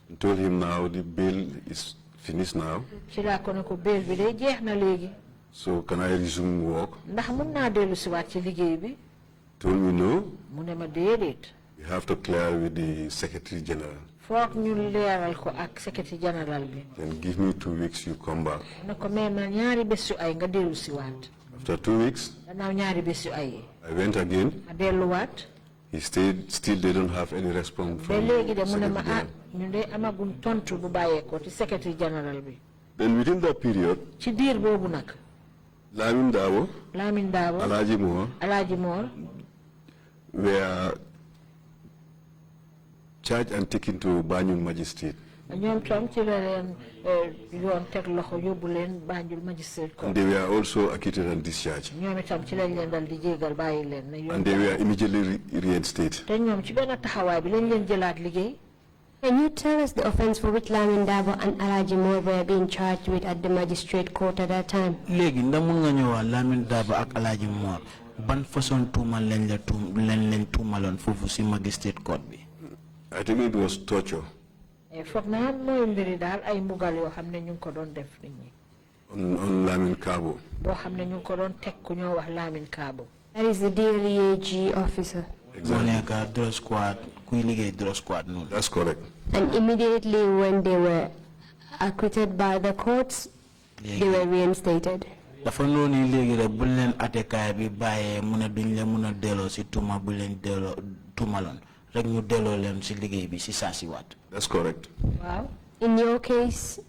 and told him now the bail is finished now. Ci laa ko ne ko bail bi day jeex na léegi. So can I resume work? Ndax mën naa dellu si waat ci liggéey bi. Told me no. Mu ne ma déedéet. We have to clear with the Secretary General. Foog ñu leeral ko ak Secretary General bi. Then give me 2 weeks, you come back. Ne ko mais ma ñaari bés yu ay nga dellu si waat. After 2 weeks, Gannaaw ñaari bés yu ay. I went again. Ma delluwaat. He stayed, still they don't have any response Ba from léegi de mu ne Secretary ma General. ñu de amaguñ tontu bu bàyyeekoo ci Secretary General bi. Then within that period, Ci diir boobu nag. Lamin Dabo, Lamin Dabo, Alaji Moore, Alaaji Moor were charged and taken to Banjul Magistrate. ñoom tam ci la leen yoon teg loxo yóbbu leen Banjul Magistrate Court. And they were also acquitted and discharged. ñoom itam ci lañ leen dal di jégal bàyyi leen ne yoon. And they were immediately reinstated. te ñoom ci benn taxawaay bi lañ leen jëlaat liggéey. Can you tell us the offense for which Lamin Dabo and Alhaji Moore were being charged with at the magistrate court at that time? Léegi ndax mun nga ñëwaat Lamin Dabo ak Alhaji Moore ban façon tuumal lañ leen tuumaloon foofu si magistrate court bi. I think it was torture. foog naa mooy mbiri daal ay mbugal yoo xam ne ñu ngi ko doon def nit ñi. On Lamin Kabo. boo xam ne ñu ngi ko doon teg ku ñoo wax Lamin Kabo. That is the DLEAG officer. Exactly. That's correct. And immediately when they were acquitted by the courts, they were reinstated. Dafa noonu léegi rek bu leen attekaay bi bàyyee mu ne duñ leen mun a delloo si tuuma bu leen delloo tuumaloon rek ñu delloo leen si liggéey bi si saa si waat. That's correct. Wow. In your case,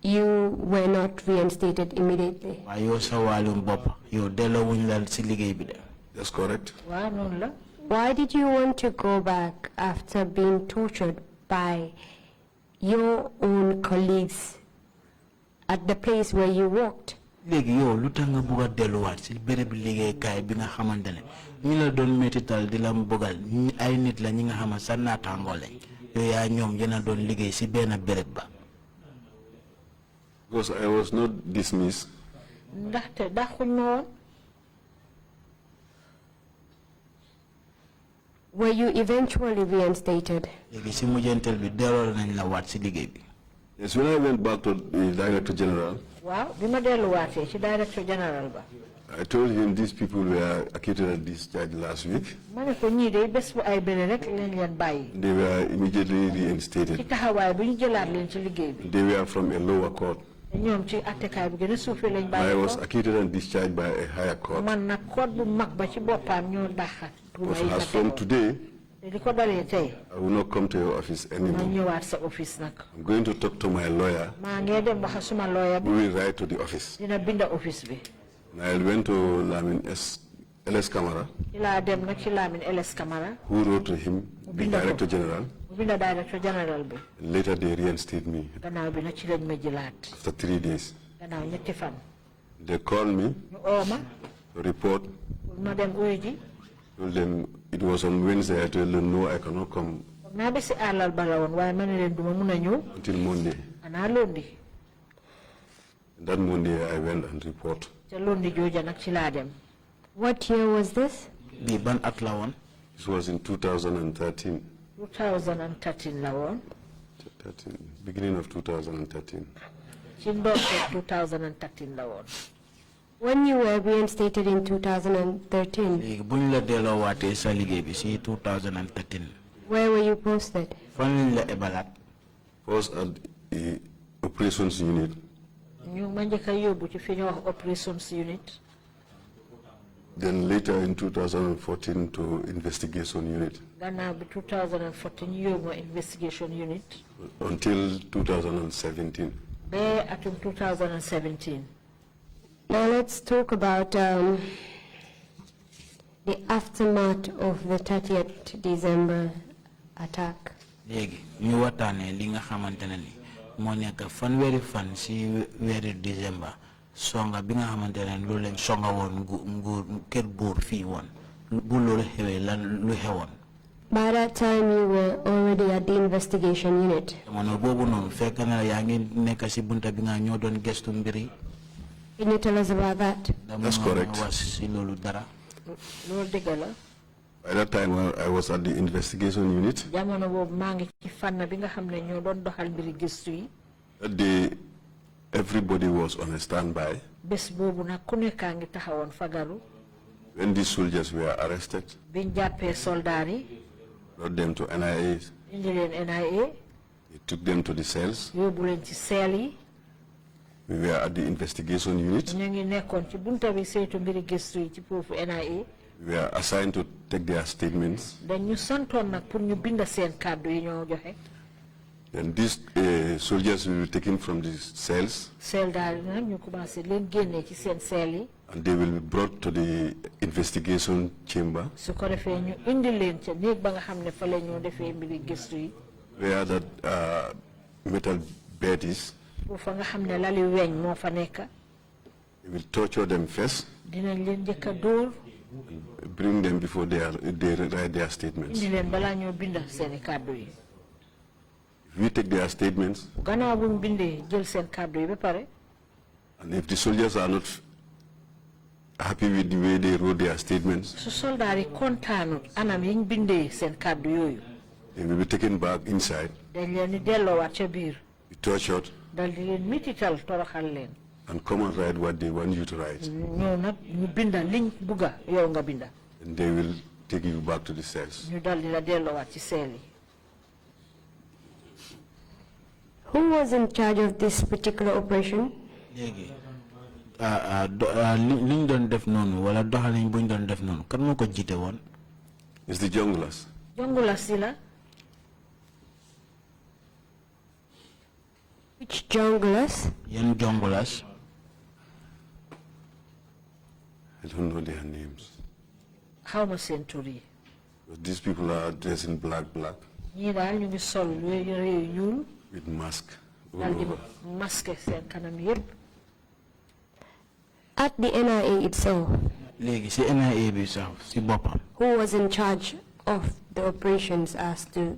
you were not reinstated immediately. waaye yow sa wàllum bopp yow delloo wuñ la si liggéey bi de. That's correct. waaw noonu la. Why did you want to go back after being tortured by your own colleagues at the place where you worked? léegi yow lu tax nga bëgg a delluwaat si béréb liggéeykaay bi nga xamante ne ñi la doon métital di la bëggal ay nit la ñi nga xama sa naataangoo lañ yow yaa ñoom yéen a doon liggéey si benn béréb ba. Because I was not dismissed. ndaxte daxuñ ma woon. Were you eventually reinstated? léegi si mujjantel bi delloo nañ la waat si liggéey bi. Yes, when I went back to the Director General, waaw bi ma delluwaatee ci Director General ba. I told him these people were acquitted and discharged last week. ma ne ko ñii de bés bu ay bële rek lañ leen bàyyi. They were immediately ci reinstated. taxawaay bu ñu jëlaat leen ci liggéey bi. They were from a lower court. ñoom ci attekaay bi gën a suufee lañ I bàyyi was ko. acquitted and discharged by a higher court. man nag court bu mag ba ci boppam ñoo daxat. Because as from today, li ko dalee tey. I will not come to your office ma anymore. ñëwaat sa office nag. I'm going to talk to my lawyer, maa ngee dem wax suma lawyer bi. who will write to the office. dina binda office bi. And I went to Lamin LS Camara, ci laa dem nag ci Lamin LS Camara. who wrote to him, the Director General. mu binda Director General bi. Later they reinstated me gannaaw bi nag ci lañ ma jëlaat. after 3 days. gannaaw ñetti fan. They called me ñu oo ma. to report. pour ma dem uyu ji. Told them it was on Wednesday. I told them no, I cannot come naa ba si àllal ba la woon waaye ma ne leen duma mun a ñëw. until Monday. xanaa lundi. That Monday I went and report. te lundi jooja nag ci laa dem. What year was this? bii ban at la woon. This was in 2013. 2013 la woon. Beginning of 2013. ci ndorte 2013 la woon. When you were reinstated in 2013, léegi bu ñu la delloo waatee sa liggéey bi si 2013. where were you posted? fan lañ la ebalaat. First at the operations unit. ñu ma njëkk a yóbbu ci fi ñu wax operations unit. Then later in 2014 to investigation unit. gannaaw bi 2014 ñu yóbbu ma investigation unit. Until 2017. ba atum 2017. Now let's talk about the aftermath of the 30th December attack. léegi ñu waxtaanee li nga xamante ne ni moo nekk fanweeri fan si weeri décembre songa bi nga xamante ne loolu lañ songa woon nguur kër buur fii woon bu loolu xewee lan lu xewoon. By that time you were already at the investigation unit. jamono boobu noonu fekk na yaa ngi nekk si bunta bi nga ñoo doon gestu mbir yi. Can you tell us about that? That's correct. loolu dëgg la. By that time I was at the investigation unit. jamono boobu maa ngi ci fànn bi nga xam ne ñoo doon doxal mbiri gëstu yi. That day everybody was on a standby. bés boobu nag ku nekkaa ngi taxawoon fagaru. When these soldiers were arrested. biñ jàppee soldaar yi. brought them to NIA. indi leen NIA. He took them to the cells. yóbbu leen ci cell yi. We were at the investigation unit. ñu ngi nekkoon ci bunta bi saytu mbiri gëstu yi ci foofu NIA. We were assigned to take their statements. dañu santoon nag pour ñu bind seen kàddu yi ñoo joxe. And these soldiers will be taken from the cells. Cell daal nag ñu commencé leen génnee ci seen cell yi. And they will be brought to the investigation chamber. su ko defee ñu indi leen ca néeg ba nga xam ne fa la ñoo defee mbiri gëstu yi. Where that metal bed is. foofa nga xam ne lali weñ moo fa nekk. They will torture them first. dinañ leen njëkk a dóor. Bring them before they write their statements. indi leen balaa ñoo bind seeni kàddu yi. If we take their statements, gannaaw buñ bindee jël seen kàddu yi ba pare. and if the soldiers are not happy with the way they wrote their statements, su soldaar yi kontaanut anam yiñ bindee seen kàddu yooyu. they will be taken back inside, dañ leen di delloowaat ca biir. be tortured, dal di leen mitital toroxal leen. and come and write what they want you to write. ñoo nag ñu binda liñ bugga yow nga binda. And they will take you back to the cells. ñu dal di la delloowaat ci seel yi. Who was in charge of this particular operation? léegi liñ doon def noonu wala doxalin buñ doon def noonu kan moo ko jiite woon. It's the junglers. Junglers yi la. Which junglers? Yan junglers. I don't know their names. How much century? But these people are dressed in black. ñii daal ñu ngi sol yére yu ñuul. With mask all dal di over. masque seen kanam yépp. At the NIA itself. léegi si NIA bi sax si boppam. Who was in charge of the operations as to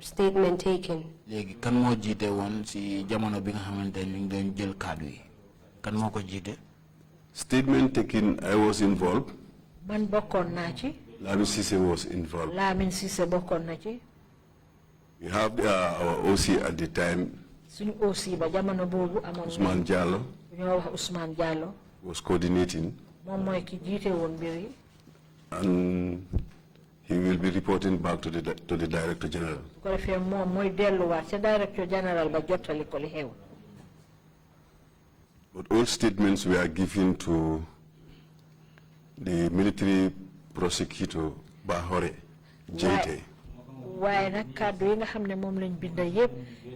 statement taken? léegi kan moo jiite woon si jamono bi nga xamante ni ñu ngi doon jël kàddu yi kan moo ko jiite. Statement taken, I was involved. man bokkoon naa ci. Lamin Sise was involved. Lamin Sise bokkoon na ci. We have our OC at the time, suñu OC ba jamono boobu amoon. Ousmane Diallo, ñoo wax Ousmane Diallo. was coordinating. moom mooy ki jiite woon mbir yi. And he will be reporting back to the Director General. su ko defee moom mooy delluwaat ca Director General ba jottali ko li xew. But all statements were given to the military prosecutor Bahore JT. waaye nag kàddu yi nga xam ne moom lañ binda yépp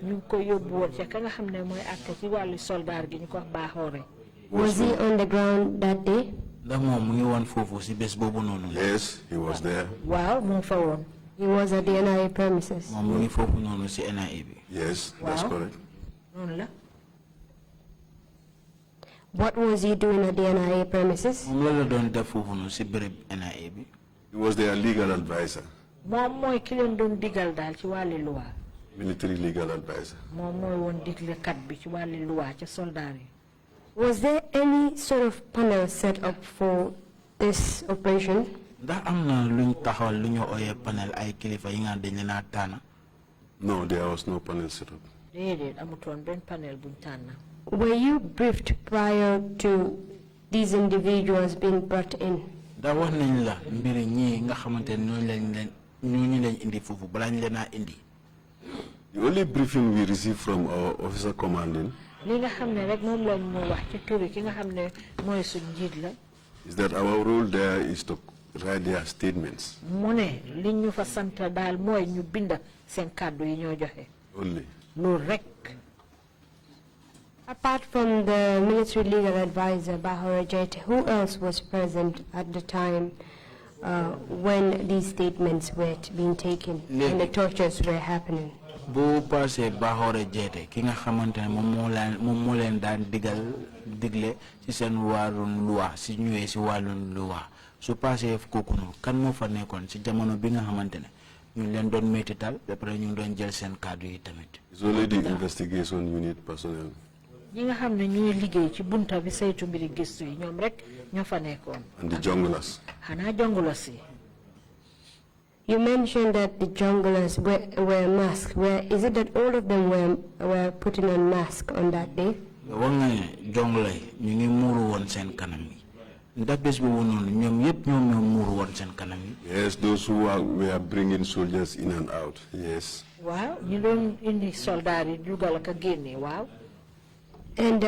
ñu ngi ko yóbbu woon ca ka nga xam ne mooy àtte ci wàllu soldaar gi ñu ko wax Bahore. Was he on the ground that day? ndax moom mu ngi woon foofu si bés boobu noonu. Yes, he was there. waaw mu ngi fa woon. He was at the NIA premises. moom mu ngi foofu noonu si NIA bi. Yes, that's correct. noonu la. What was he doing at the NIA premises? moom la doon def foofu noonu si béréb NIA bi. He was their legal advisor. moom mooy ki leen doon digal daal ci wàllu loi. Military legal advisor. moom mooy woon diglekat bi ci wàllu loi ca soldaar yi. Was there any sort of panel set up for this operation? ndax am na luñ taxawal lu ñu ooyee panel ay kilifa yi nga dañ leen a tànn. No, there was no panel set up. déedéet amutoon benn panel buñ tànn. Were you briefed prior to these individuals being brought in? ndax wax nañ la mbiri ñii nga xamante ne ñooñu leen indi foofu balaa ñu leen a indi. The only briefing we received from our officer commanding li nga xam ne rek moom lañ mu wax ci turi ki nga xam ne mooy suñ njiit la. is that our role there is to write their statements. mu ne li ñu fa sant daal mooy ñu binda seen kàddu yi ñoo joxe. Only. loolu rek. Apart from the military legal advisor Bahore Jete, who else was present at the time when these statements were being taken and the tortures were happening? bu passé Bahore Jete ki nga xamante ne moom moo leen daan digle ci seen wàllum loi si ñëwee si wàllum loi su passé kooku noonu kan moo fa nekkoon si jamono bi nga xamante ne ñu leen doon métital ba pare ñu doon jël seen kàddu yi tamit. It's only the investigation unit personnel. ñi nga xam ne ñuy liggéey ci bunta bi saytu mbiri gëstu yi ñoom rek ñoo fa nekkoon. And the junglers. xanaa junglers yi. You mentioned that the junglers were masked. Is it that all of them were putting on masks on that day? wax nga ne jonglay ñu ngi muuru woon seen kanam yi Yes, those who were bringing soldiers in and out. Yes. Wow, you don't in the soldari dugal ka génné wow. And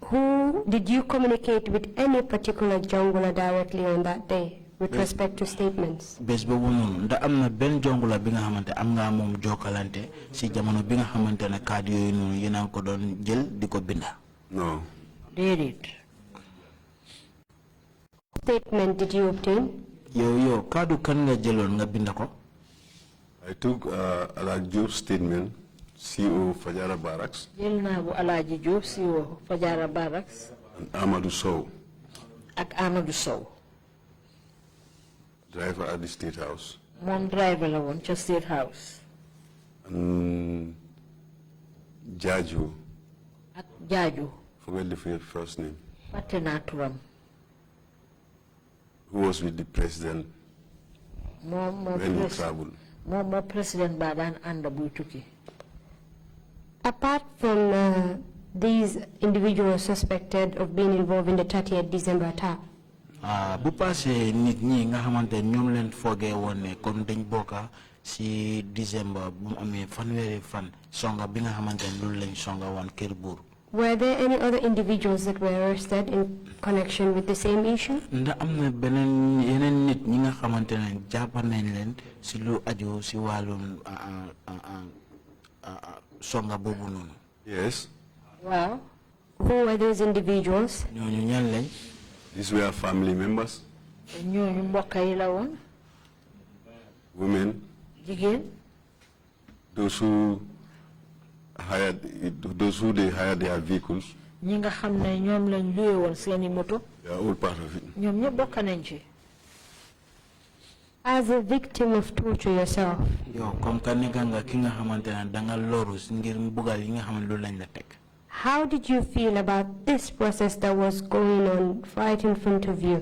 who did you communicate with any particular jungler directly on that day with respect to statements? Bes bobu non da amna ben jongula bi nga xamante am nga mom jokalante ci jamono bi nga xamante ne kàddu yoy non yena ko don jël diko binda. No. Did it? Statement did you obtain? Yo kàddu kan nga jëlon nga binda ko? I took Alhaji Diop statement, CEO Fajara Barracks. Jelna bu Alhaji Diop CEO Fajara Barracks. And Amadou Sow. Ak Amadou Sow. Driver at the State House. Mom driver la won ci State House. And Jaju. Ak Jaju. Forget the first name. Patena turam. Who was with the president when he traveled. Mom president badan anda buy tukki. Apart from these individuals suspected of being involved in the 30th December attack, bu passé nit ñi nga xamante ñoom leen foogee woon ne kon dañ bokka si December bu mu amee fanweeri fan songa bi nga xamante loolu lañ songa woon Kër Buur. Were there any other individuals that were arrested in connection with the same issue? Ndax am na beneen yeneen nit ñi nga xamante ne jàpp nañ leen si lu aju si wàllum songa boobu noonu. Yes. Wow. Who were those individuals? ñooñu ñan lañ? These were family members. Ñooñu mbokk yi la woon. Women. Jigéen. Those who they hired their vehicles. Ñi nga xam ne ñoom lañ luye woon seeni moto. They are all part of it. ñoom ñëpp bokk nañ ci. As a victim of torture yourself. Yo comme ka nekk nga ki nga xamante ne danga loru ngir mbugal yi nga xam ne loolu lañ la teg. How did you feel about this process that was going on right in front of you?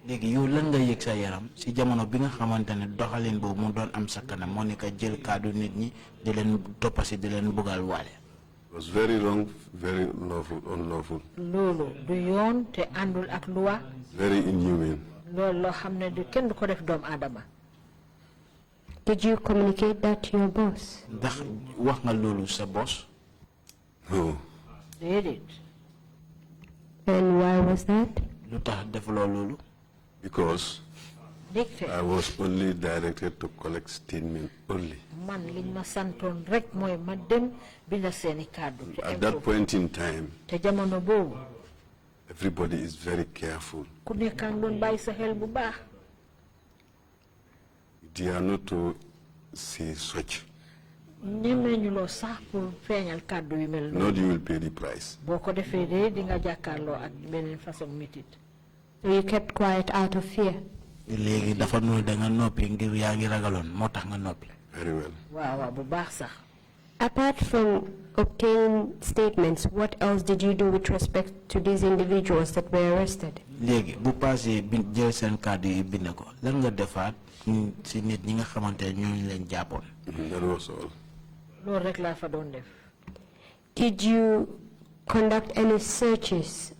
Léegi yow lan nga yëg sa yaram si jamono bi nga xamante ne doxalin boobu mu doon am sa kanam moo nekk jël kàddu nit ñi di leen toppasi di leen bugal waale. It was very wrong, very unlawful. Loolu du yoon te àndul ak loi. Very inhumane. Loolu loo xam ne du kenn du ko def doomu aadama. Did you communicate that to your boss? Ndax wax nga loolu sa boss? No. Did it? And why was that? Lu tax defuloo loolu? Because I was only directed to collect statement only. Man liñ ma santoon rek mooy ma dem binda seeni kàddu. At that point in time, te jamono boobu. everybody is very careful. Ku nekkaan doon bàyyi sa xel bu baax. They are not to say such. ñemeñu loo sax pour feeñal kàddu yu mel Not you will pay the price. boo ko defee de di nga jàkkaarloo ak beneen façon métit. So you kept quiet out of fear? Léegi dafa noonu da nga noppi ngir yaa ngi ragaloon moo tax nga noppi. Very well. waaw bu baax sax. Apart from obtaining statements, what else did you do with respect to these individuals that were arrested? Léegi bu passé jël seen kàddu yi bind ko lan nga defaat si nit ñi nga xamante ne ñooñu leen jàppoon. That was all. loolu rek laa fa doon def. Did you conduct any searches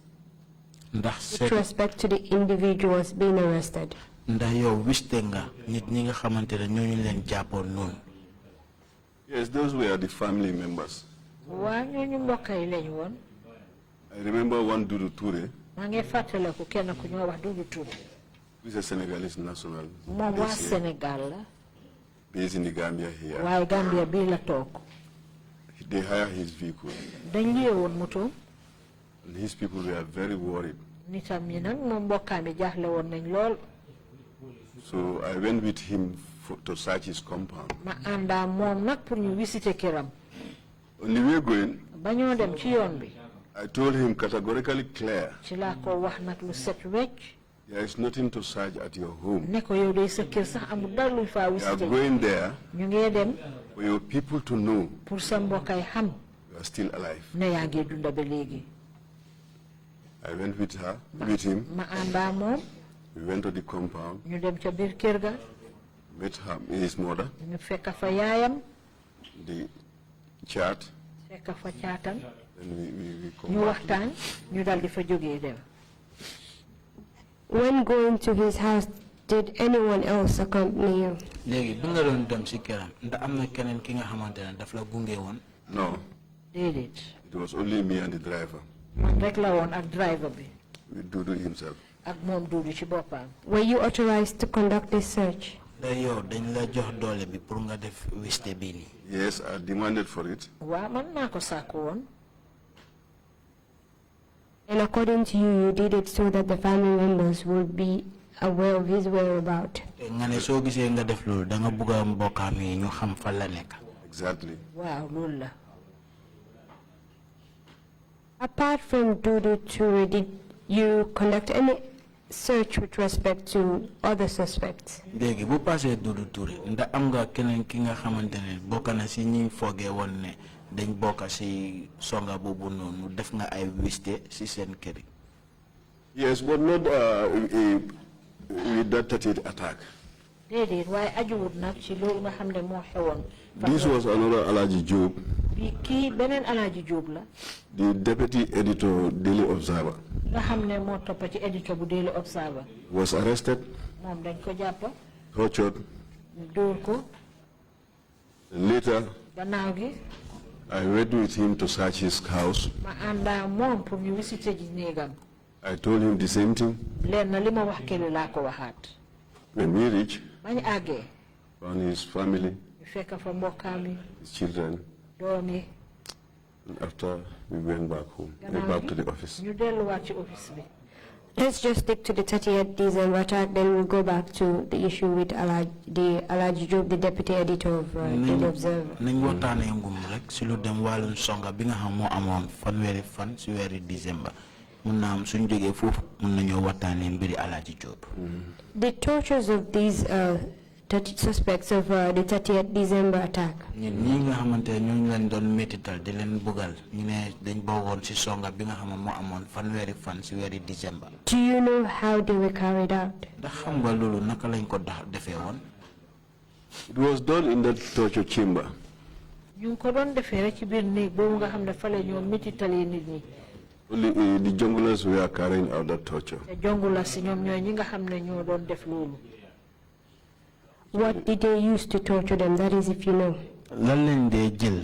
with respect to the individuals being arrested? Ndax yow wiste nga nit ñi nga xamante ne ñooñu leen jàppoon noonu. Yes, those were the family members. waa ñooñu mbokk yi lañ woon. I remember one Dudu Touré. maa ngi fàttaliku kenn ku ñoo wax Dudu Touré. Who is a Senegalese national. moom waa Sénégal la. Based in the Gambia here. waaye Gambia bii la toog. They hire his vehicle. dañ liyee woon moto. And his people were very worried. nitam ñi nag moom mbokkaam yi jaaxle woon nañ lool. So I went with him to search his compound. ma àndaa moom nag pour ñu visiter këram. On the way going, ba ñoo dem ci yoon bi. I told him categorically clear. ci laa ko wax nag lu set wecc. There is nothing to search at your home. ne ko yow day sa kër sax amul dara luñ faa You are visiter. going there ñu ngee dem. for your people to know pour sa mbokkay xam. you are still alive. ne yaa ngi dunda ba léegi. I went with him. ma àndaa moom. We went to the compound. ñu dem ca biir kër ga. Met his mother. ñu fekk fa yaayam. The chat. fekk fa caatam. Then we come ñu back. waxtaan ñu dal di fa jógee dem. When going to his house, did anyone else accompany you? Léegi bi nga doon dem ci këram ndax am na keneen ki nga xamante ne daf la gunge woon. No. Did it? It was only me and the driver. Man rek la woon ak driver bi. With Dudu himself. Ak moom Dudu ci boppam. Were you authorized to conduct this search? Yow dañ la jox doole bi pour nga def wiste bi ni. Yes, I demanded for it. Waaw man naa ko sàkku woon. And according to you, you did it so that the family members would be aware of his whereabouts. Nga ne soo gisee nga def loolu da nga bëgg a mbokkaam yi ñu xam fan la nekk. Exactly. Waaw loolu la. Apart from Dudu Toure, did you conduct any search with respect to other suspects? Léegi bu passé Dudu Toure ndax am nga keneen ki nga xamante ne bokk na si ñi foogee woon ne dañ bokk si songa boobu noonu def nga ay wiste si seen kër yi. Yes, but not with that 30th attack. Déedéet waaye ajuwut nag ci loolu nga xam ne moo xewoon. This was another Alaji Job. Bi kii beneen Alaji Job la. The deputy editor, Daily Observer. Nga xam ne moo topp ci editor bu Daily Observer. Was arrested. Moom dañ ko jàpp. Tortured. Dóor ko. Later. Gannaaw gi. I went with him to search his house. Ma àndaa moom pour ñu visiter ji néegam. I told him the same thing. Leen na li ma wax kële laa ko waxaat. When we reached, bañ àggee. found his family. ñu fekk fa mbokkaam yi. His children. Doom yi. And after we went back home, back to the office. ñu delluwaat ci office bi. Let's just stick to the 30th December attack, then we'll go back to the issue with Alaji Job, the deputy editor of the Observer. Nañ waxtaanee ngum rek si lu dem wàllum songa bi nga xam moo amoon fanweeri fan si weeri December. Mun naa am suñu jógee foofu mun nañoo waxtaanee mbiri Alaji Job. The tortures of these 30 suspects of the 30th December attack. ñi nga xamante ne ñooñu leen doon métital di leen bugal ñu ne dañ bokkoon si songa bi nga xam moo amoon fanweeri fan si weeri December. Do you know how they were carried out? ndax xam nga loolu naka lañ ko defee woon. It was done in that torture chamber. ñu ngi ko doon defee rek ci biir néeg boobu nga xam ne fa la ñoo métitalee nit ñi. Only the junglers were carrying out that torture. te jongulas si ñoom ñooy ñi nga xam ne ñoo doon def loolu. What did they use to torture them? That is, if you know. lan lañ dee jël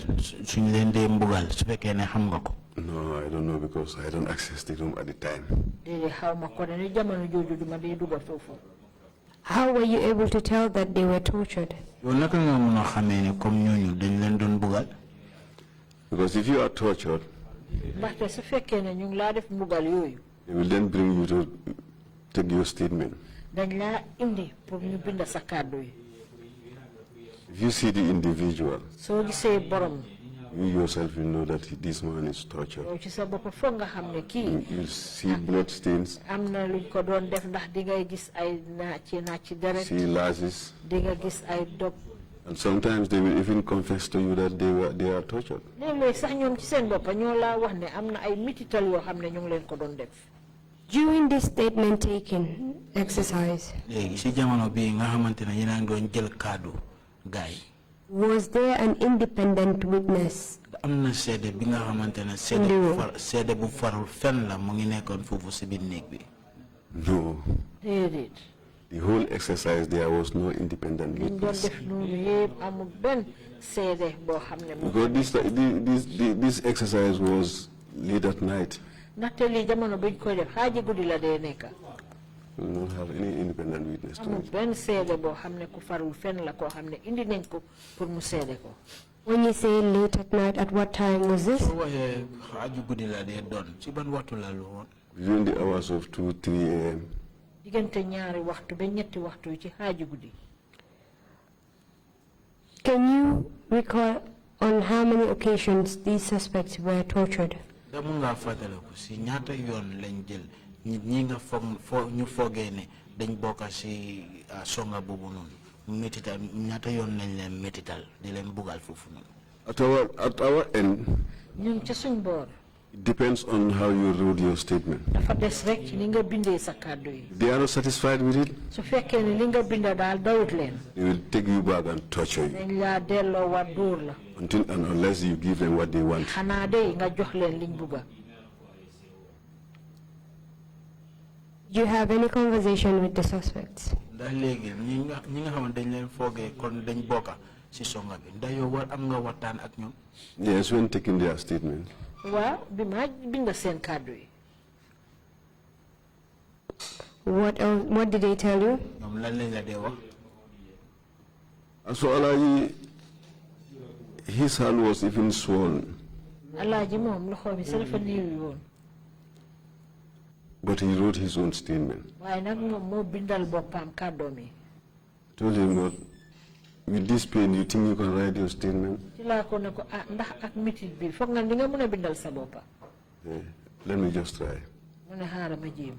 suñ leen dee mbugal su fekkee ne xam nga ko. No, I don't know because I don't access the room at the time. déedéet xaw ma ko ne jamono jooju duma dee dugga foofu. How were you able to tell that they were tortured? yow naka nga mën a xamee ne comme ñooñu dañ leen doon mbugal. Because if you are tortured, ndaxte su fekkee ne ñu ngi laa def mbugal yooyu. they will then bring you to take your statement. dañ laa indi pour ñu bind sa kàddu yi. If you see the individual, soo gisee borom. you yourself will know that this man is tortured. yow ci sa bopp foog nga xam ne kii. You'll see blood stains. am na luñ ko doon def ndax di ngay gis ay naaj deret. See lashes. di nga gis ay dog. And sometimes they will even confess to you that they are tortured. léeg-léeg sax ñoom ci seen bopp ñoo laa wax ne am na ay mitital yoo xam ne ñu ngi leen ko doon def. During this statement taking exercise, léegi si jamono bii nga xamante ne yéen a ngi doon jël kaddu gaay. was there an independent witness? am na seede bi nga xamante ne seede bu farul fenn la mu ngi nekkoon foofu si biir néeg bi. No. déedéet. The whole exercise there was no independent liñ doon witness. def noonu yëpp amul benn seede boo xam ne. Because this exercise was late at night. ndaxte lii jamono biñ koy def xaaji guddi la dee nekk. We will not have any independent witness to amul it. benn seede boo xam ne ku farul fenn la koo xam ne indi nañ ko pour mu seede ko. When you say late at night, at what time was this? soo waxee xaaju guddi la dee doon si ban waxtu la lu woon. Between the hours of 2, 3 a.m. diggante ñaari waxtu ba ñetti waxtu ci xaaji guddi. Can you recall on how many occasions these suspects were tortured? dama nga fàttaliku si ñaata yoon lañ jël nit ñi nga ñu foogee ne dañ bokk si songa boobu noonu métital ñaata yoon lañ leen métital di leen bugal foofu noonu. At our end, ñun ca suñ boor. it depends on how you wrote your statement. dafa des rek ci ni nga bindee sa kàddu yi. If they are not satisfied with it, su fekkee ne li nga binda daal dawut leen. they will take you back and torture you dañ laa delloo war dóor la. until and unless you give them what they want. xanaa de nga jox leen liñ bugga. Did you have any conversation with the suspects? ndax léegi ñi nga xam dañ leen foogee kon dañ bokka si songa bi ndax yow war am nga waxtaan ak ñoom. Yes, when taking their statement. Waaw bi ma binda seen kàddu yi. What did they tell you? ñoom lan lañ la dee wax. So Alaji, his hand was even swollen. Alaaji moom loxo bi sa dafa néew yoon. But he wrote his own statement. waaye nag moom moo bindal boppam kàddoom yi. Told him, "But with this pain, you think you can write your statement?" ci laa ko ne ko ndax ak mitit bi foog nga di nga mën a bindal sa boppa. Let me just try. mu ne xaaral ma jéem.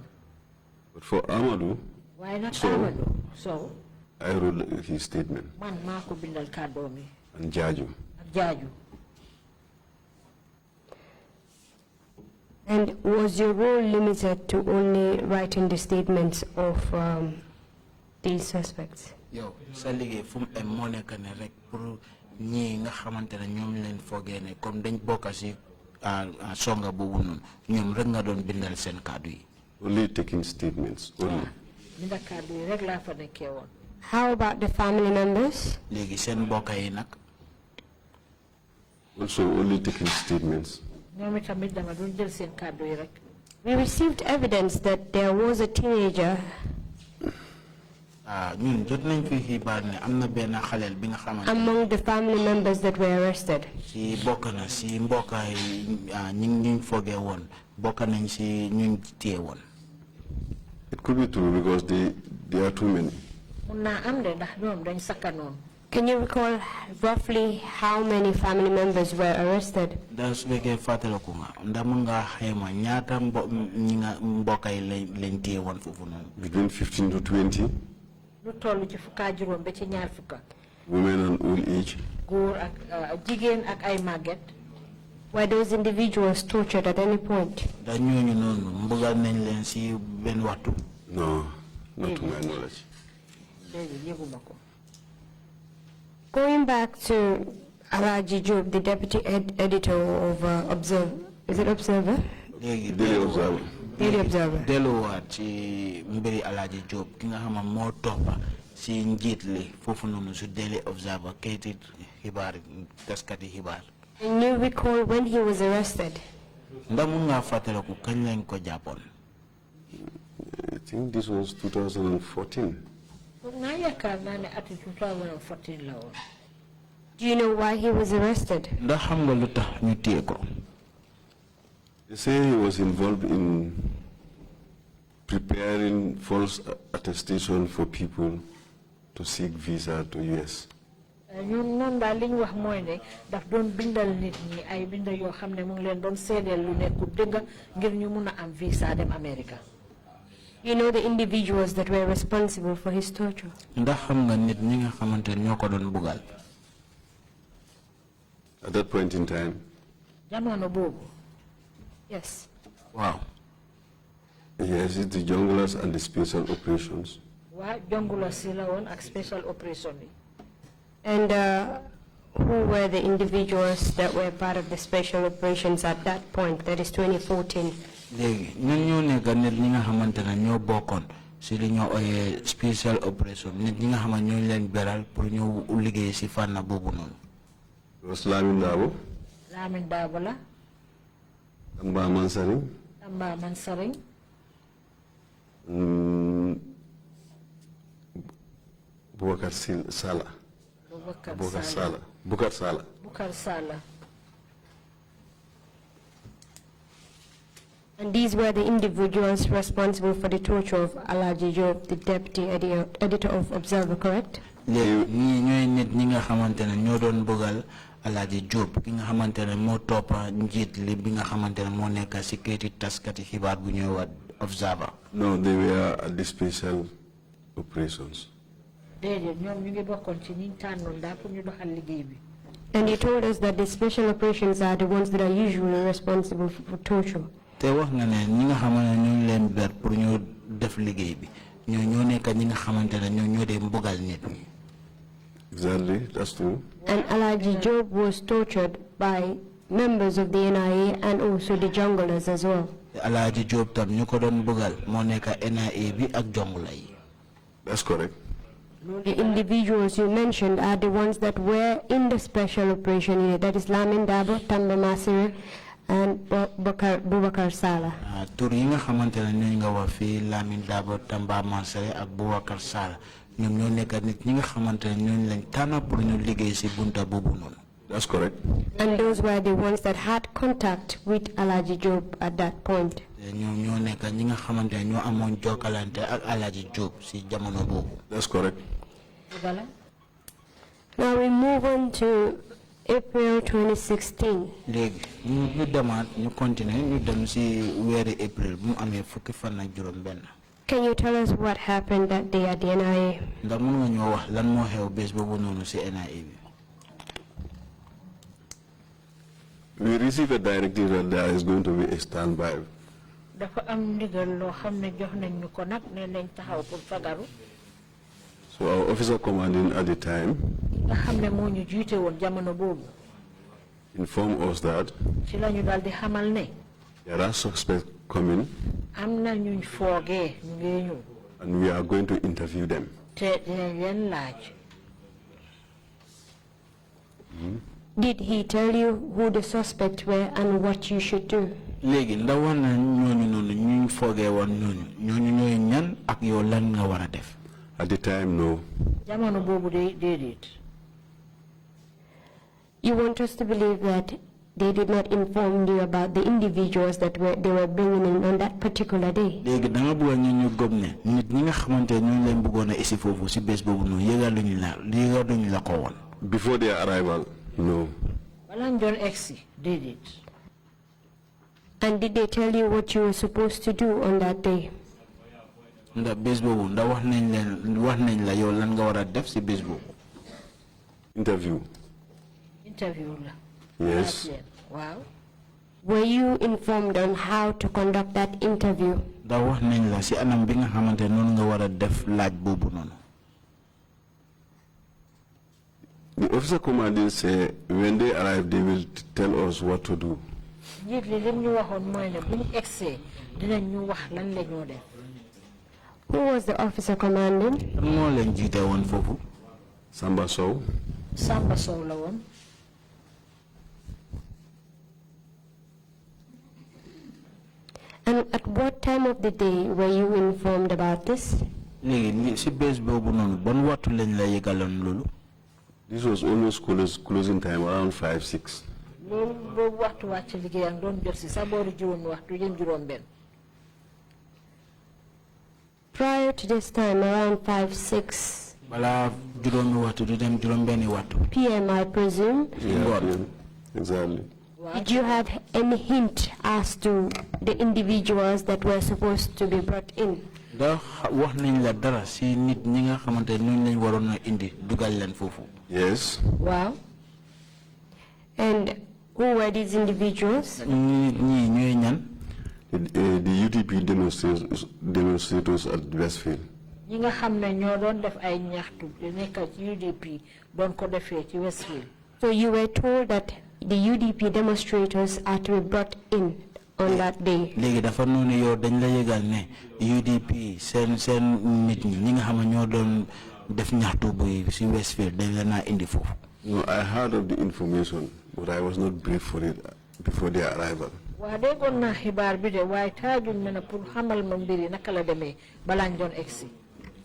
But for Amadou, waaye nag Amadou Sow. I wrote his statement. man maa ko bindal kàddoom yi. And Jaju. ak Jaaju. And was your role limited to only writing the statements of these suspects? Yo, sa liggéey fu mu em moo nekk ne rek pour ñii nga xamante ne ñoom leen foogee ne comme dañ bokka si songa boobu noonu ñoom rek nga doon bindal seen kàddu yi. Only taking statements. Only. binda kàddu yi rek laa fa nekkee woon. How about the family members? léegi seen mbokka yi nag. Also only taking statements. ñoom itamit dama doon jël seen kàddu yi rek. We received evidence that there was a teenager. ñun jot nañ fi xibaar ne am na benn xaleel bi nga xamante among the family members that were arrested. si bokk na si mbokka yi ñu foogee woon bokk nañ si ñu téye woon. It could be true because there are too many. mun naa am de ndax ñoom dañ sakkanoon. Can you recall roughly how many family members were arrested? That's fekkee fàttaliku nga ndax mun nga xayma ñaata ñi nga mbokka yi lañ téye woon foofu noonu. Between 15 to 20. lu toll ci fukka juróom ba ci ñaar fukka. Women and old age. góor ak jigéen ak ay màgget. Were those individuals tortured at any point? da ñooñu noonu mbugal nañ leen si benn waxtu. No, not to my knowledge. léegi yëguma ko. Going back to Alaji Job, the deputy editor of Observer, is it Observer? Daily Observer. Daily Observer. delluwaat ci mbiri Alaji Job ki nga xam moo toppa si njiit li foofu noonu su Daily Observer kayiti xibaar taskati xibaar. Can you recall when he was arrested? ndax mun nga fàttaliku kañ lañ ko jàppoon. I think this was 2014. foog naa yaakaar naa ne ati 2014 la woon. Do you know why he was arrested? ndax xam nga lu tax ñu téye ko. They say he was involved in preparing false attestation for people to seek visa to US. ñun noonu daal li ñu wax mooy ne daf doon bindal nit ñi ay bindal yoo xam ne mu ngi leen doon seedeel lu nekkul dëgg ngir ñu mun a am visa dem America. You know the individuals that were responsible for his torture? ndax xam nga nit ñi nga xamante ne ñoo ko doon bugal. At that point in time. jamono boobu. Yes. Wow. Yes, it's the junglers and the special operations. waa jongula si la woon ak special operation yi. And who were the individuals that were part of the special operations at that point, that is 2014? léegi ñun ñoo nekk nit ñi nga xamante ne ñoo bokkoon si li ñoo ooyee special operation nit ñi nga xam ne ñoo leen beral pour ñu liggéey si fànn boobu noonu. was Lamin Dabo. Lamin Dabo la. Tamba Mansaring. Tamba Mansaring. Bukar Sala. Bukar Sala. Bukar Sala. Bukar Sala. And these were the individuals responsible for the torture of Alaji Job, the deputy editor of Observer, correct? léegi ñii ñooy nit ñi nga xamante ne ñoo doon bëggal Alaji Job ki nga xamante ne moo toppa njiit li bi nga xamante ne moo nekk si kayiti taskati xibaar bu ñuy wax Observer. No, they were at the special operations. déedéet ñoom ñu ngi bokkoon ci ñi tànnoon daal pour ñu doxal liggéey bi. And you told us that the special operations are the ones that are usually responsible for torture. te wax nga ne ñi nga xamante ne ñoo leen ber pour ñu def liggéey bi ñoo nekk ñi nga xamante ne ñoo dee mbugal nit ñi. Exactly, that's true. And Alaji Job was tortured by members of the NIA and also the junglers as well. Alaaji Job tam ñu ko doon bëggal moo nekk NIA bi ak Jongula yi. That's correct. The individuals you mentioned are the ones that were in the special operation unit. That is Lamin Dabo, Tamba Masire, and Bubakar Sala. Tur yi nga xamantene ñu nga wax fi Lamin Dabo, Tamba Masire ak Bubakar Sala. Ñoom ñoo nekk nit ñi nga xamantene ñu lañ tànn pour ñu liggéey ci bunta boobu noonu. That's correct. And those were the ones that had contact with Alaji Job at that point. ñoom ñoo nekk ñi nga xamantene ñoo amoon jokkalante ak Alaji Job ci jamono boobu. That's correct. Now we move on to April 2016. léegi ñu demaat ñu continuer ñu dem ci weeri April bu mu amee fukki fan ak juróom benn. Can you tell us what happened that day at the NIA? ndax mën nga ñoo wax lan moo xew bés boobu noonu ci NIA bi. We received a directive that there is going to be a standby. dafa am ndigal loo xam ne jox nañ ñu ko nag ne nañ taxaw pour fagaru. So our officer commanding at the time nga xam ne moo ñu jiite woon jamono boobu. informed us that ci la ñu daal di xamal ne. there are suspects coming am na ñuñ foogee ñu ngi ñëw. and we are going to interview them. te dinañ leen laaj. Did he tell you who the suspects were and what you should do? léegi ndax wax na ñooñu noonu ñu foogee woon ñooñu ñooy ñan ak yow lan nga war a def. At the time, no. jamono boobu de déedéet. You want us to believe that they did not inform you about the individuals that they were bringing in on that particular day? léegi da nga bëgg ñu gëm ne nit ñi nga xamante ñooñu leen bëggoon a isi foofu si bés boobu noonu yëgaluñu la ko woon. Before their arrival, no. wala ñu doon egsi déedéet. And did they tell you what you were supposed to do on that day? ndax bés boobu ndax wax nañ la yow lan nga war a def si bés boobu. Interview. Interview la. Yes. Wow. Were you informed on how to conduct that interview? ndax wax nañ la si anam bi nga xamante noonu nga war a def laaj boobu noonu. The officer commanding said when they arrive they will tell us what to do. njiit li lim ñu waxoon mooy ne bu ñu egsee dinañ ñu wax lan la ñoo def. Who was the officer commanding? moo leen jiite woon foofu. Samba Sow. Samba Sow la woon. And at what time of the day were you informed about this? léegi si bés boobu noonu ban waxtu lañ la yëgaloon loolu. This was almost closing time around 5-6. loolu boobu waxtu wàcc liggéeyam doon jot si sa boori juróomi waxtu jëm juróom benn. Prior to this time, around 5-6 balaa juróomi waxtu du dem juróom benni waxtu. p.m. I presume. Yeah, exactly. Did you have any hint as to the individuals that were supposed to be brought in? ndax wax nañ la dara si nit ñi nga xamante ñooñu lañ waroon a indi dugal leen foofu. Yes. Wow. And who were these individuals? ñii ñooy ñan. The UDP demonstrators at Westfield. ñi nga xam ne ñoo doon def ay ñaxtu di nekk ci UDP doon ko defee ci Westfield. So you were told that the UDP demonstrators are to be brought in on that day. léegi dafa noonu yow dañ la yëgal ne UDP seen nit ñi nga xam ne ñoo doon def ñaxtu bu si Westfield dañ la naa indi foofu. No, I heard of the information, but I was not briefed for it before their arrival. waa déggoon naa xibaar bi de waaye taajuñ ma ne pour xamal ma mbiri naka la demee balaa ñu doon egsi.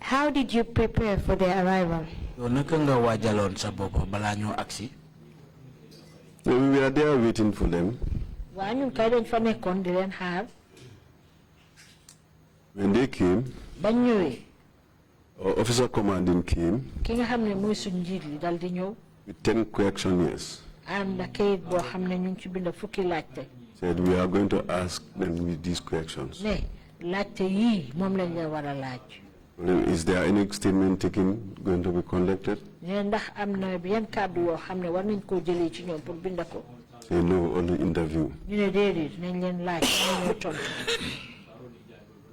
How did you prepare for their arrival? yow naka nga waajaloon sa bopp balaa ñoo agsi. No, we were there waiting for them. waa ñun kay dañ fa nekkoon di leen xaar. When they came, bañ ñëwee. our officer commanding came ki nga xam ne mooy suñ njiit li dal di ñëw. with 10 questionnaires. ànd ak kayit boo xam ne ñu ngi ci bind fukki laajte. Said we are going to ask them with these questions. ne laajte yii moom lañ leen war a laaj. Is there any statement taken going to be conducted? ne ndax am na yenn kàddu yoo xam ne war nañ koo jëlee ci ñoom pour bind ko. Say no, only interview. ñu ne déedéet nañ leen laaj ñu ñoo tontu.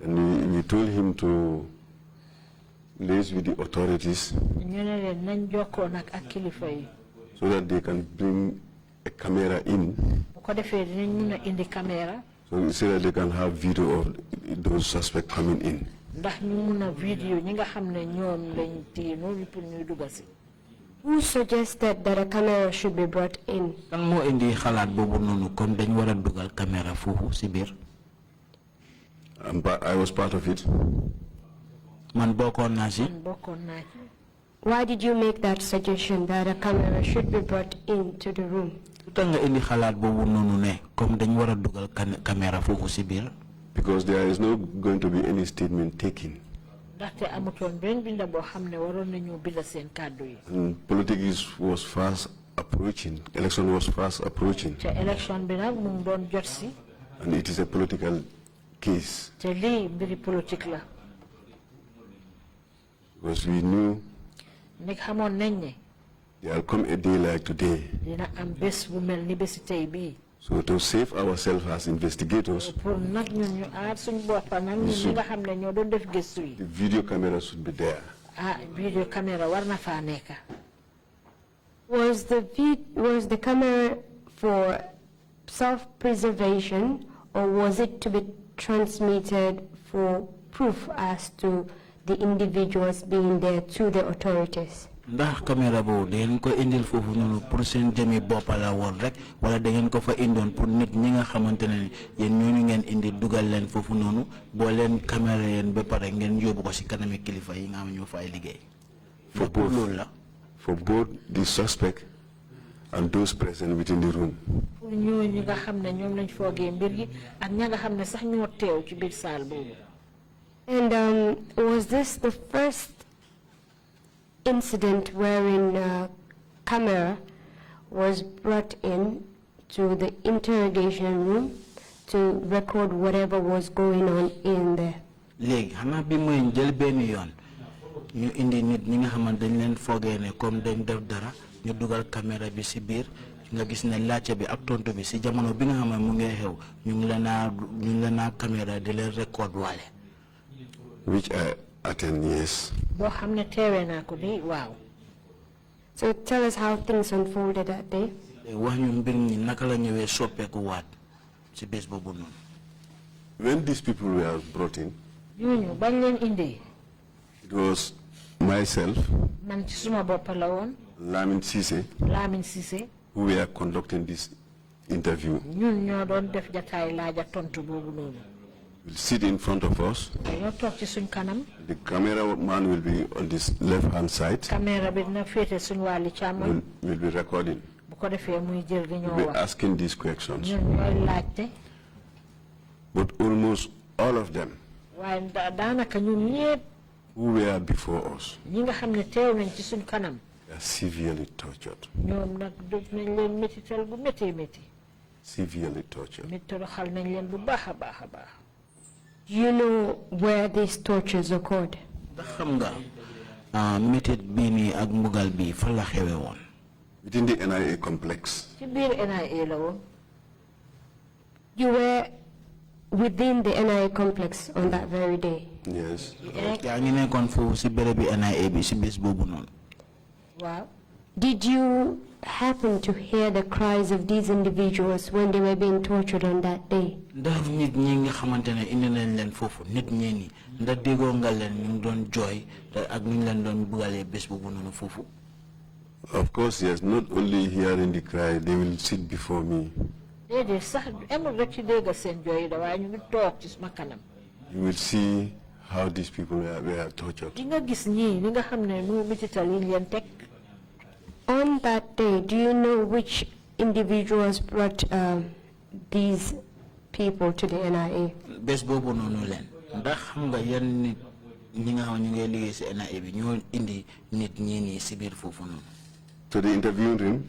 And we told him to liaise with the authorities ñu ne leen nañ jokkoo nag ak kilifa yi. so that they can bring a camera in bu ko defee dinañ mun a indi caméra. So you say that they can have video of those suspects coming in. Video Who suggested that a camera should be brought in? I was part of it. Why did you make that suggestion that a camera should be brought into the room? Because there is not going to be any statement taken. And politics was fast approaching. Election was fast approaching. And it is a political case. Because we knew there will come a day like today. So to save ourselves as investigators, the video camera should be there. Was the camera for self-preservation, or was it to be transmitted for proof as to the individuals being there to the authorities? Ndax caméra bo den ko indil fofu nonu pour sen jëmi bopala won rek wala da ngeen ko fa indon pour nit ñi nga xamantene yeen ñooñu ngeen indi dugal leen fofu nonu bo leen caméra yeen ba paré ngeen yobu ko ci kanami kilifa yi nga am ñu fay liggéey for both the suspect and those present within the room. ñooñu nga xamne ñoom lañ foggé mbir gi ak ña nga xamne sax ñoo teew ci biir saal bobu. And was this the first incident wherein a camera was brought in to the interrogation room to record whatever was going on in there? Léegi xana bi moy jël ben yoon ñu indi nit ñi nga xamante dañ leen foggé né comme dañ def dara ñu dugal caméra bi ci biir nga gis né laacc bi ak tontu bi ci jamono bi nga xam mu ngi xew ñu leena caméra di leen record walé. Which I attend, yes. So tell us how things unfolded that day. When these people were brought in, it was myself, Lamin Sise, who were conducting this interview. Will sit in front of us. The cameraman will be on this left-hand side. Will be recording. We'll be asking these questions. But almost all of them who were before us are severely tortured. Severely tortured. Do you know where these tortures occurred? Within the NIA complex. You were within the NIA complex on that very day? Yes. Wow. Did you happen to hear the cries of these individuals when they were being tortured on that day? Of course, yes. Not only hearing the cry, they will sit before me. You will see how these people were tortured. On that day, do you know which individuals brought these people to the NIA? To the interviewing room?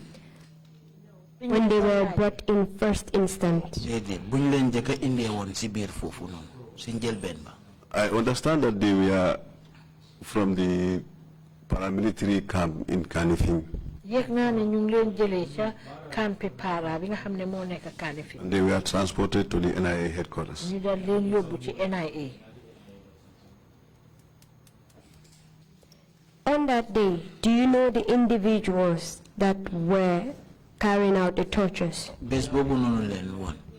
When they were brought in first instance? I understand that they were from the paramilitary camp in Kanifing. And they were transported to the NIA headquarters. On that day, do you know the individuals that were carrying out the tortures?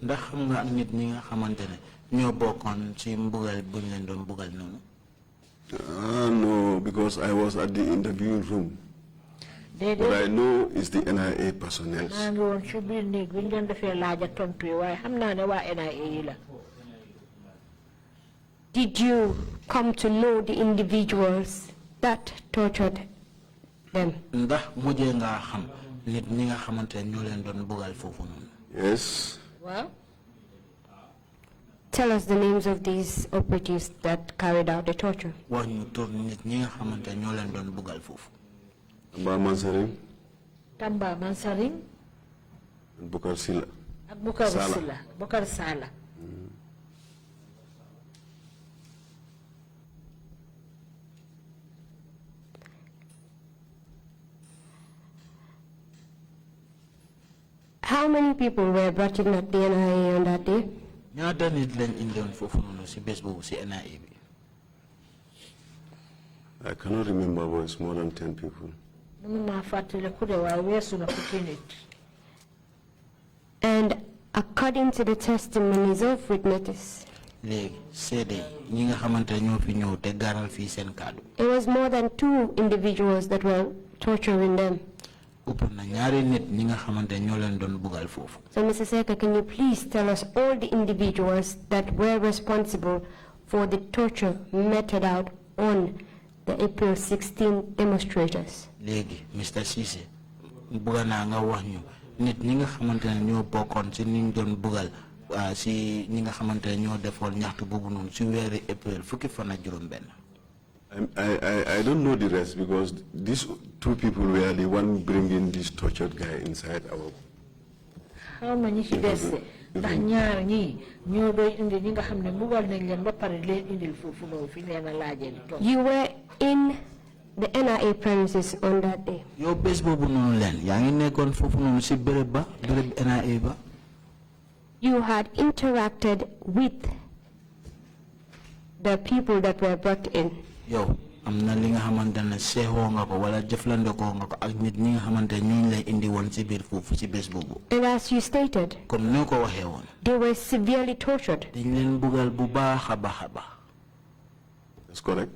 ndax xam nga nit ñi nga xamantene ñoo bokkon ci mbugal buñ leen doon bugal noonu? No, because I was at the interview room. But I know it's the NIA personnel. Did you come to know the individuals that tortured them? Yes. Well, tell us the names of these operatives that carried out the torture. Tamba Mansaring. And Bukar Sila. Bukar Sala. How many people were brought in at the NIA on that day? I cannot remember, but it's more than 10 people. And according to the testimonies of witnesses, it was more than 2 individuals that were torturing them. So, Mr. Secka, can you please tell us all the individuals that were responsible for the torture meted out on the April 16 demonstrators? Mr. Sise, bugana nga wax ñu nit ñi nga xamantene ñoo bokkon ci niñ doon bugal ci ñi nga xamantene ñoo defoon ñaxtu bobu non ci wéru April fukki fan ak juroom ben. I don't know the rest because these 2 people were the one bringing this tortured guy inside our. How many ci dessé ndax ñaar ñi ñoo doy indi ñi nga xamne bugal nañ leen ba paré leen indil fofu no fi leena laajé. You were in the NIA premises on that day. Yo bes bobu non len yaangi nekkon fofu non ci bereb ba bereb NIA ba. You had interacted with the people that were brought in. Yo amna li nga xamantene seho nga ko wala jëflande ko nga ko ak nit ñi nga xamantene ñoo lay indi won ci bir fofu ci bes bobu. And as you stated, comme noko waxé won, they were severely tortured. Dañ leen bugal bu baaxa baaxa ba. That's correct.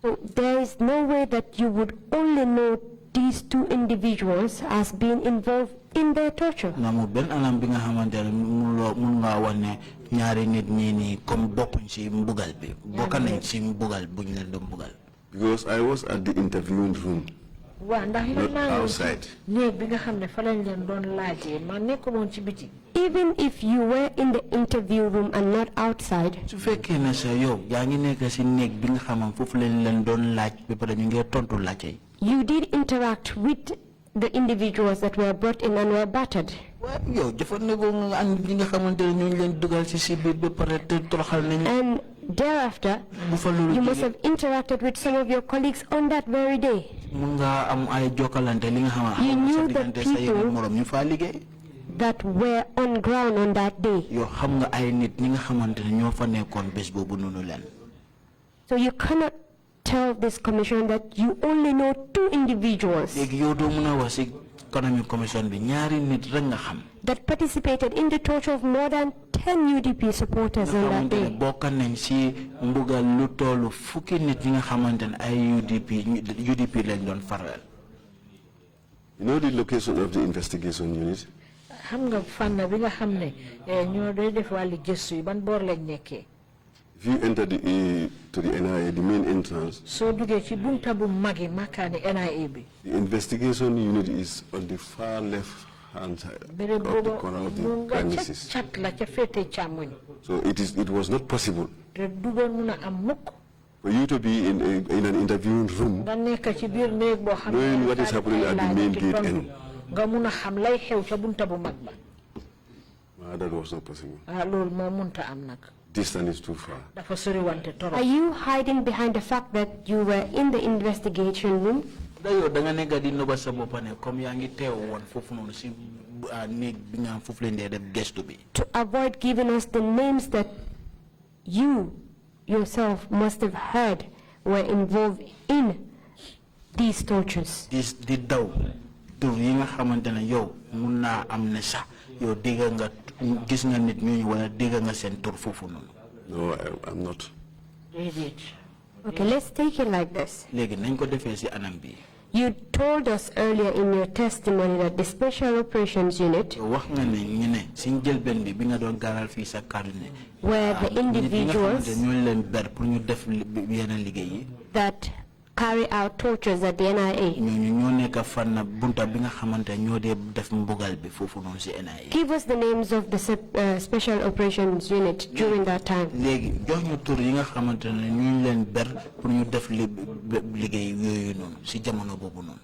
So there is no way that you would only know these 2 individuals as being involved in their torture. Namu ben anam bi nga xamantene mun nga wone ñaari nit ñi ni comme bokkuñ ci mbugal bi bokka nañ ci mbugal buñ leen do mbugal. Because I was at the interviewing room. Not outside. Even if you were in the interview room and not outside, you did interact with the individuals that were brought in and were battered. And thereafter, you must have interacted with some of your colleagues on that very day. You knew the people that were on ground on that day. So you cannot tell this commission that you only know 2 individuals that participated in the torture of more than 10 UDP supporters on that day. You know the location of the investigation unit? If you enter to the NIA, the main entrance, the investigation unit is on the far left-hand side of the corner of the premises. So it was not possible for you to be in an interviewing room, knowing what is happening at the main gate end. That was not possible. Distance is too far. Are you hiding behind the fact that you were in the investigation room? To avoid giving us the names that you yourself must have heard were involved in these tortures. tur yi nga xamantene yow mun naa am ne sax yow dégg nga gis nga nit ñooñu wala dégg nga seen tur foofu noonu. No, I'm not. Okay, let's take it like this. léegi nañ ko defee si anam bi. You told us earlier in your testimony that the Special Operations Unit wax nga ne ñu ne suñ jël benn bi nga doon gaaral fii sa kàddu ne. where the individuals ñooñu leen ber pour ñu def yeneen liggéey yi. that carry out tortures at the NIA. ñoo nekk fan bunta bi nga xamante ñoo dee def mbugal bi foofu noonu si NIA. Give us the names of the Special Operations Unit during that time. léegi jox ñu tur yi nga xamante ne ñu leen ber pour ñu def liggéey yooyu noonu si jamono boobu noonu.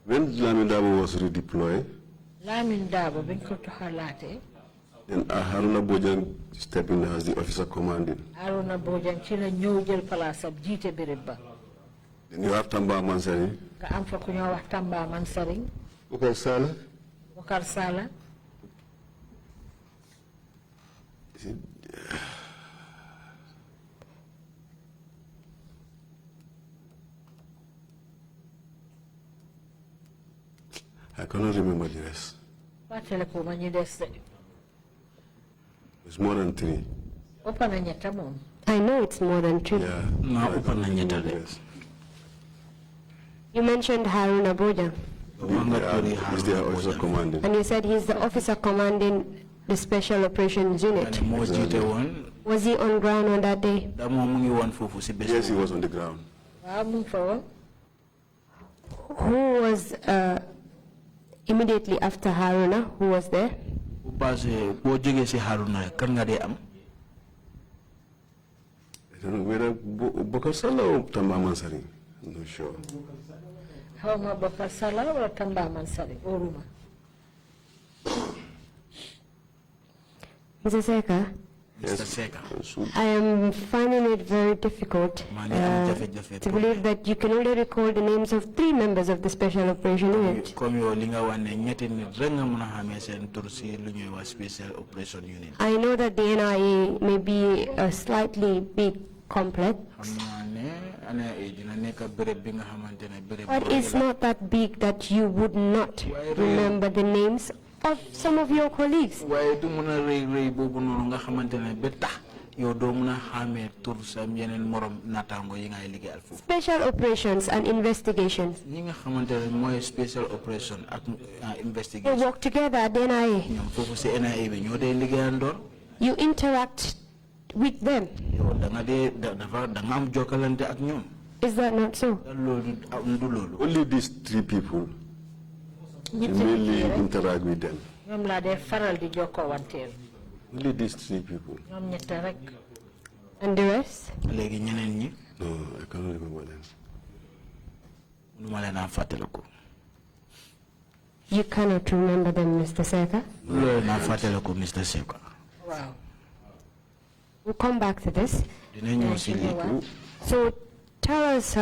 When Lamin Dabo was redeployed, Lamin Dabo bañ ko toxalaatee. Then Haruna Bojang stepped in as the officer commanding. Haruna Bojang ci la ñëw jël place ab jiite béréb ba. Then you have Tamba Mansari. Nga am fa ku ñoo wax Tamba Mansari. Bukar Sala. Bukar Sala. I cannot remember the rest. Fàttale ko ma ñu des. It's more than 3. I know it's more than 3. Yeah. You mentioned Haruna Bojang. He's the officer commanding. And you said he's the officer commanding the Special Operations Unit. Was he on ground on that day? Yes, he was on the ground. Who was immediately after Haruna? Who was there? I don't know whether Bukar Sala or Tamba Mansari. I'm not sure. How much Bukar Sala or Tamba Mansari? Oruma. Mr. Secka, Yes. I am finding it very difficult to believe that you can only recall the names of 3 members of the Special Operation Unit. I know that the NIA may be a slightly big complex, but it's not that big that you would not remember the names of some of your colleagues. Special operations and investigations. Special operation investigation. They work together at the NIA. You interact with them. Is that not so? Only these 3 people. You really interact with them. Only these 3 people. And the rest? No, I cannot remember them. You cannot remember them, Mr. Secka? Mr. Secka. Wow. We'll come back to this. So tell us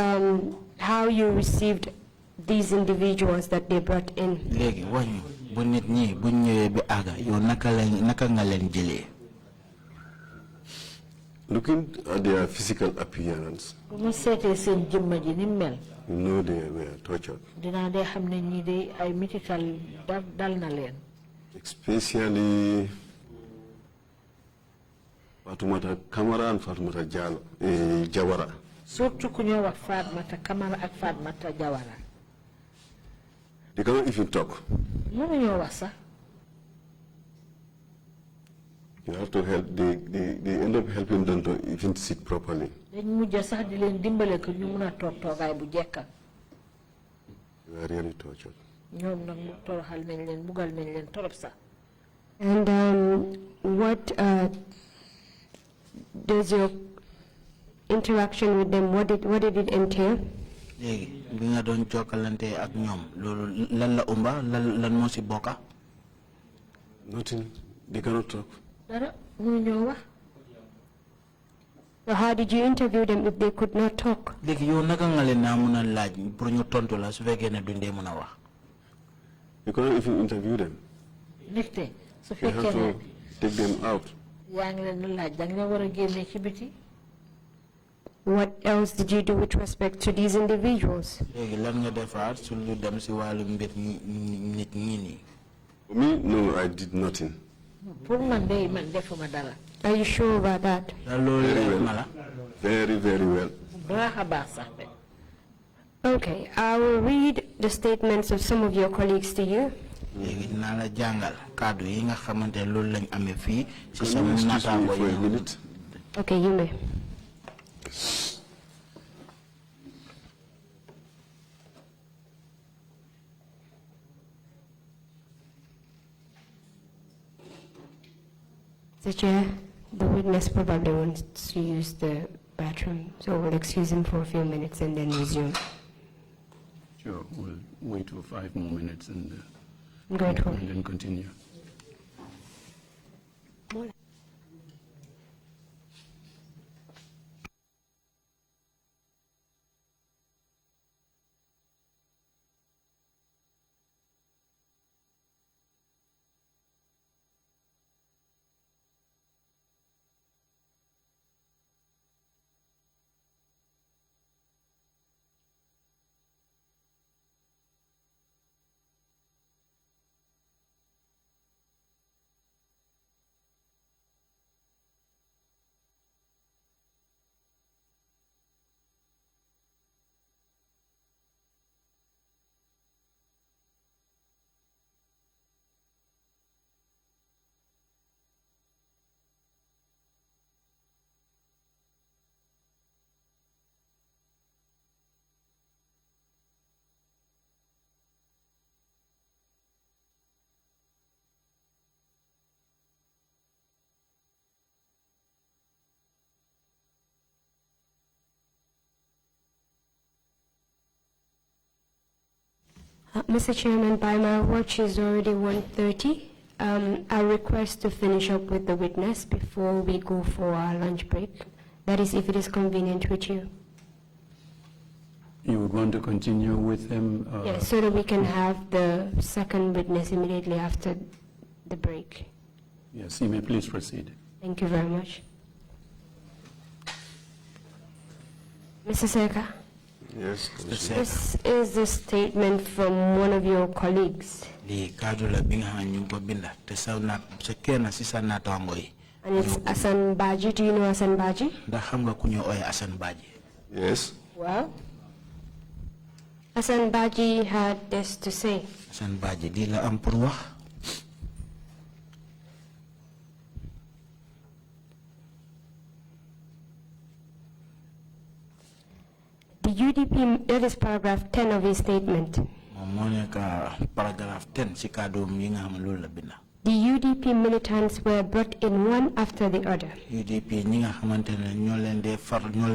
how you received these individuals that they brought in. Looking at their physical appearance, you know they were tortured. Especially Fatoumata Kamara and Fatoumata Jawara. Surtout kunyo Fatoumata Kamara and Fatoumata Jawara. They cannot even talk. You have to help. They end up helping them to even sit properly. They were really tortured. And what does your interaction with them, what did it entail? Nothing. They cannot talk. So how did you interview them if they could not talk? You cannot even interview them. You have to take them out. What else did you do with respect to these individuals? For me, no, I did nothing. Are you sure about that? Very well. Very, very well. Okay, I will read the statements of some of your colleagues to you. Can you excuse me for a minute? Okay, you may. Mr. Chair, the witness probably wants to use the bathroom, so we'll excuse him for a few minutes and then resume. Sure, we'll wait for 5 more minutes and then continue. Mr. Chairman, by my watch is already 1:30. I request to finish up with the witness before we go for our lunch break. That is, if it is convenient with you. You would want to continue with him? Yes, so that we can have the second witness immediately after the break. Yes, you may please proceed. Thank you very much. Mr. Secka? Yes. This is the statement from one of your colleagues. And it's Asan Baji. Do you know Asan Baji? Yes. Well, Asan Baji had this to say. Asan Baji di la am pour wax. The UDP, that is paragraph 10 of his statement. Paragraph 10 si kadum yi nga xam loolu la binda. The UDP militants were brought in one after the other. UDP ñi nga xamantene ñoo leen dé faral ñu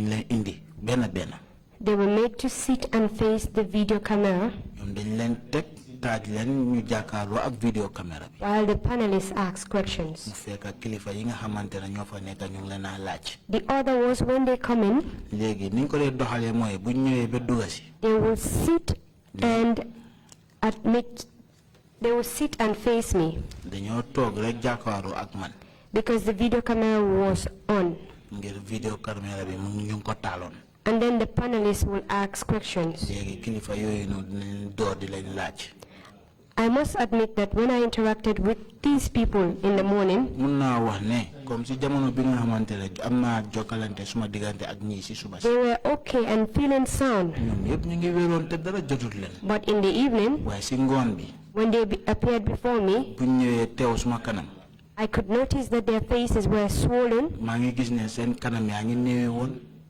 leen indi benn benn. They were made to sit and face the video camera. Ñoom dañ leen tek taaj leen ñu jàkkaarloo ak video camera bi. While the panelists asked questions. Mu fekk kilifa yi nga xamantene ñoo fa nekk ñu leen na laaj. The other was when they come in. Léegi niñ ko dé doxalee mooy bu ñëwee ba dugg si. They will sit and admit. They will sit and face me. Dañoo toog rek jàkkaarloo ak man. Because the video camera was on. Ngir video camera bi mu ñu ko taaloon. And then the panelists will ask questions. Léegi kilifa yooyu noonu dinañ door di leen laaj. I must admit that when I interacted with these people in the morning, they were okay and feeling sound. But in the evening, when they appeared before me, I could notice that their faces were swollen,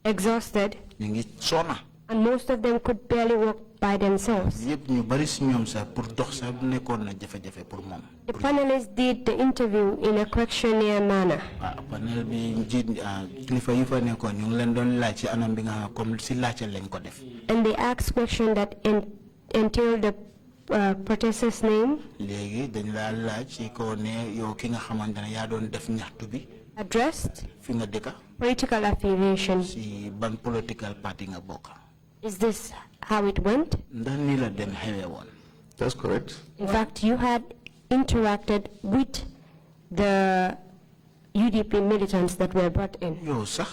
exhausted, and most of them could barely walk by themselves. The panelists did the interview in a questionnaire manner. And they asked questions that entailed the protesters' name, addressed, political affiliation. Is this how it went? That's correct. In fact, you had interacted with the UDP militants that were brought in. Yo sax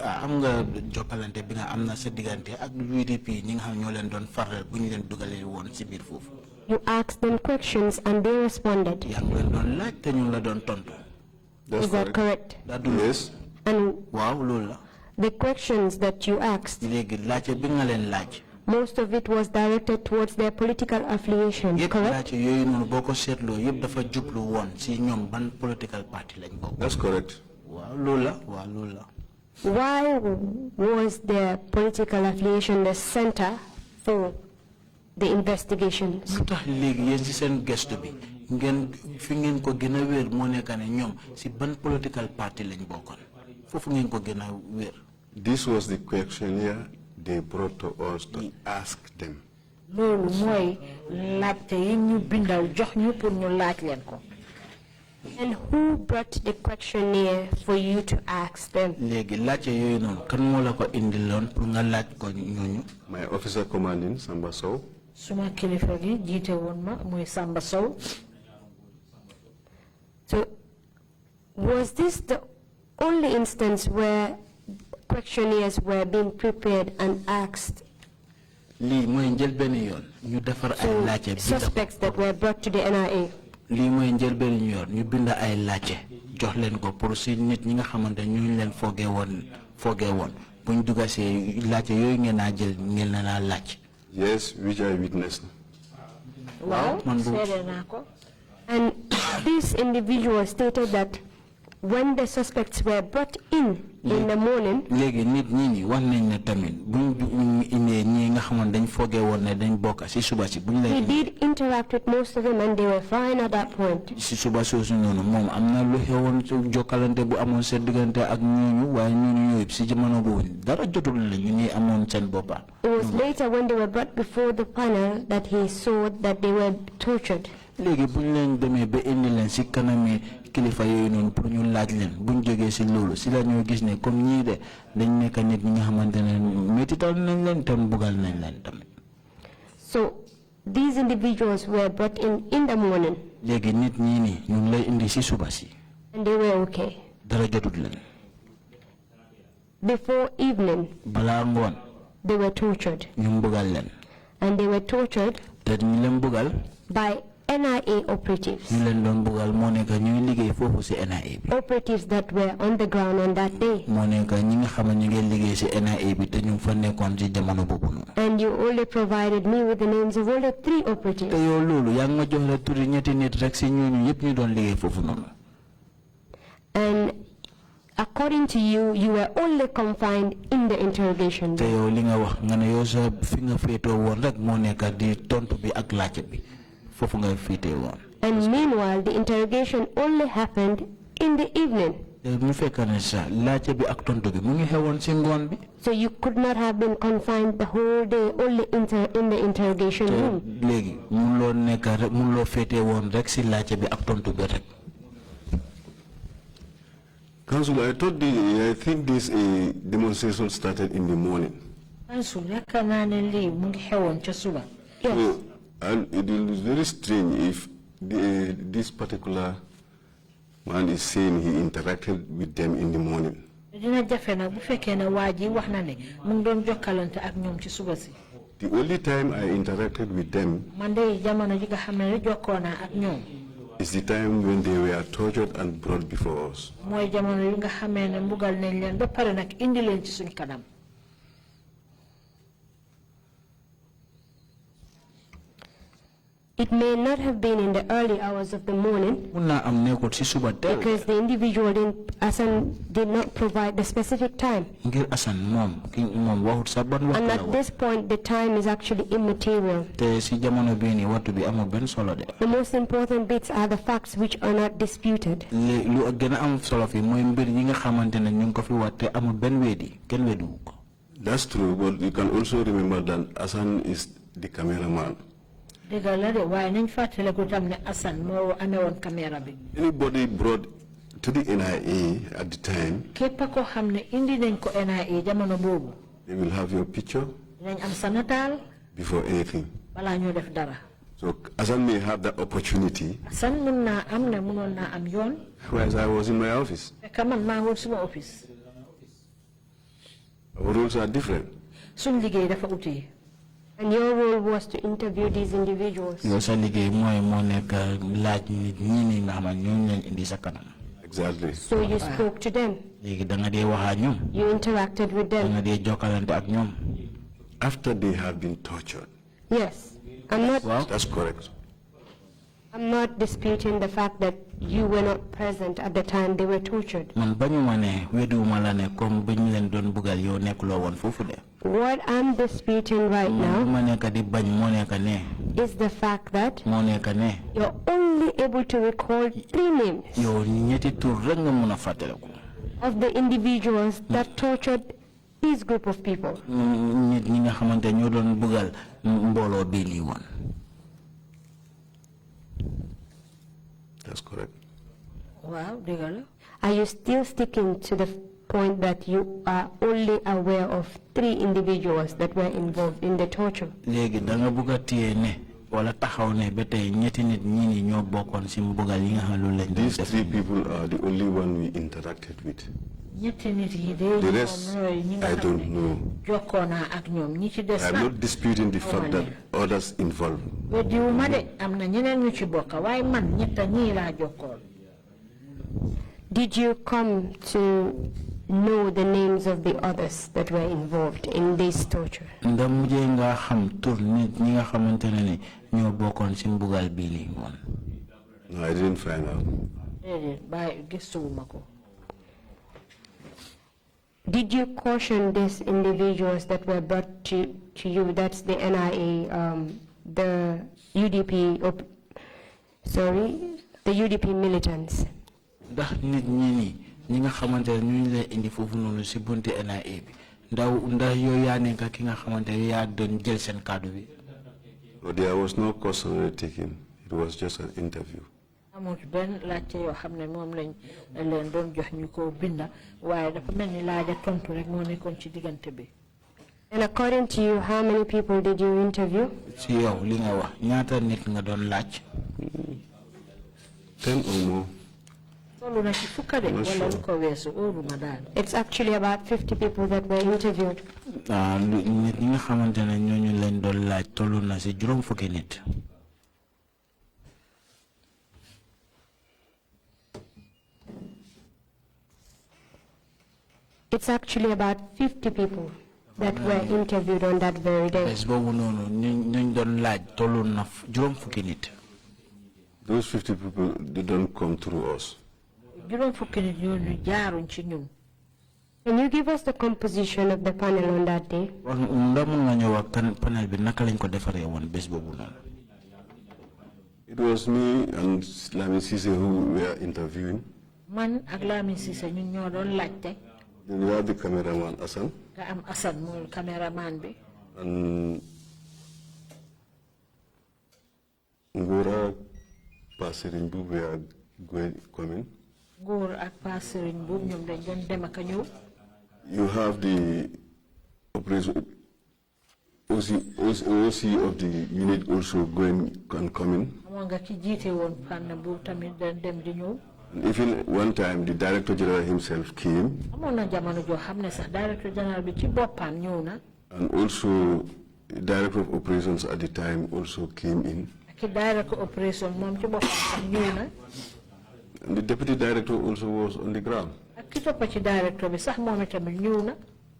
am nga jokkalante bi nga am na sa digante ak UDP ñi nga xam ñoo leen doon faral bu ñu leen dugalee woon ci biir foofu. You asked them questions and they responded. Yaa ngi leen doon laaj te ñu la doon tontu. Is that correct? Yes. And waaw loolu la. the questions that you asked, léegi laajte bi nga leen laaj. most of it was directed towards their political affiliation, correct? Political party. That's correct. Why was their political affiliation the center for the investigations? This was the questionnaire they brought to us to ask them. And who brought the questionnaire for you to ask them? My officer commanding, Samba Sow. So, was this the only instance where questionnaires were being prepared and asked? Suspects that were brought to the NIA. Yes, which I witnessed. Wow. And this individual stated that when the suspects were brought in the morning, he did interact with most of them and they were fine at that point. It was later when they were brought before the panel that he saw that they were tortured. Kilifa yoy non pour ñu laaj leen buñ joggé ci lolu ci la ñoo gis né comme ñi dé dañ nekk nit ñi nga xamantene métital nañ leen tam bugal nañ leen tamit. So these individuals were brought in the morning. Légui nit ñi ni ñu lay indi ci suba ci. And they were okay. Dara jotut leen. Before evening, bala ngon, they were tortured. Ñu bugal leen. And they were tortured by NIA operatives. Operatives that were on the ground on that day. And you only provided me with the names of all the 3 operatives. And according to you, you were only confined in the interrogation room. And meanwhile, the interrogation only happened in the evening. So you could not have been confined the whole day only in the interrogation room. Council, I think this demonstration started in the morning. Yes. And it is very strange if this particular man is saying he interacted with them in the morning. The only time I interacted with them is the time when they were tortured and brought before us. It may not have been in the early hours of the morning because the individual did not provide the specific time. And at this point, the time is actually immaterial. The most important bits are the facts which are not disputed. That's true, but you can also remember that Asan is the cameraman. Anybody brought to the NIA at the time, they will have your picture before anything. So Asan may have that opportunity. Whereas I was in my office. Our rules are different. And your role was to interview these individuals. Exactly. So you spoke to them. You interacted with them. After they have been tortured. Yes. That's correct. I'm not disputing the fact that you were not present at the time they were tortured. What I'm disputing right now is the fact that you're only able to recall 3 names of the individuals that tortured this group of people. That's correct. Wow, are you still sticking to the point that you are only aware of 3 individuals that were involved in the torture? These 3 people are the only one we interacted with. The rest, I don't know. I'm not disputing the fact that others involved. Did you come to know the names of the others that were involved in this torture? No, I didn't find out. Did you caution these individuals that were brought to you, that's the NIA, the UDP, the UDP militants? There was no caution taken. It was just an interview. And according to you, how many people did you interview? 10 or more. It's actually about 50 people that were interviewed. It's actually about 50 people that were interviewed on that very day. Those 50 people, they don't come through us. Can you give us the composition of the panel on that day? It was me and Lamin Sise who were interviewing. Man ak Lamin Sise ñun ñoo doon laajte. Then we have the cameraman Asan. Nga am Asan mooy cameraman bi. And Ngora Pasirin Bu were coming. Ngor ak Pasirin Bu ñoom dañ doon dem ak ñëw. You have the operation OC of the unit also going and coming. Nga ki jiite woon fànn bu tamit dañ dem di ñëw. And even one time the Director General himself came. Amoon na jamono joo xam ne sax Director General bi ci boppam ñëw na. And also the Director of Operations at the time also came in. Ki Director of Operations moom ci boppam sax ñëw na. And the Deputy Director also was on the ground. Ak ki topp ci Director bi sax moom tamit ñëw na.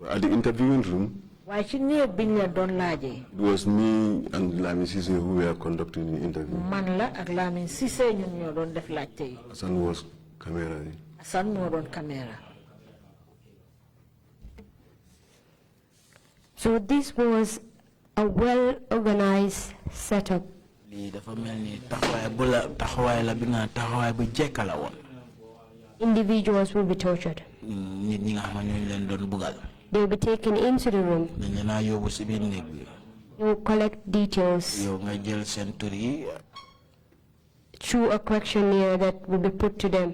At the interviewing room. Waaye ci néeg biñ leen doon laajee. It was me and Lamin Sise who were conducting the interview. Man la ak Lamin Sise ñun ñoo doon def laajte yi. Hassan was camera. Hassan moo doon caméra. So this was a well-organized setup. Individuals will be tortured. They will be taken into the room. You will collect details through a questionnaire that will be put to them.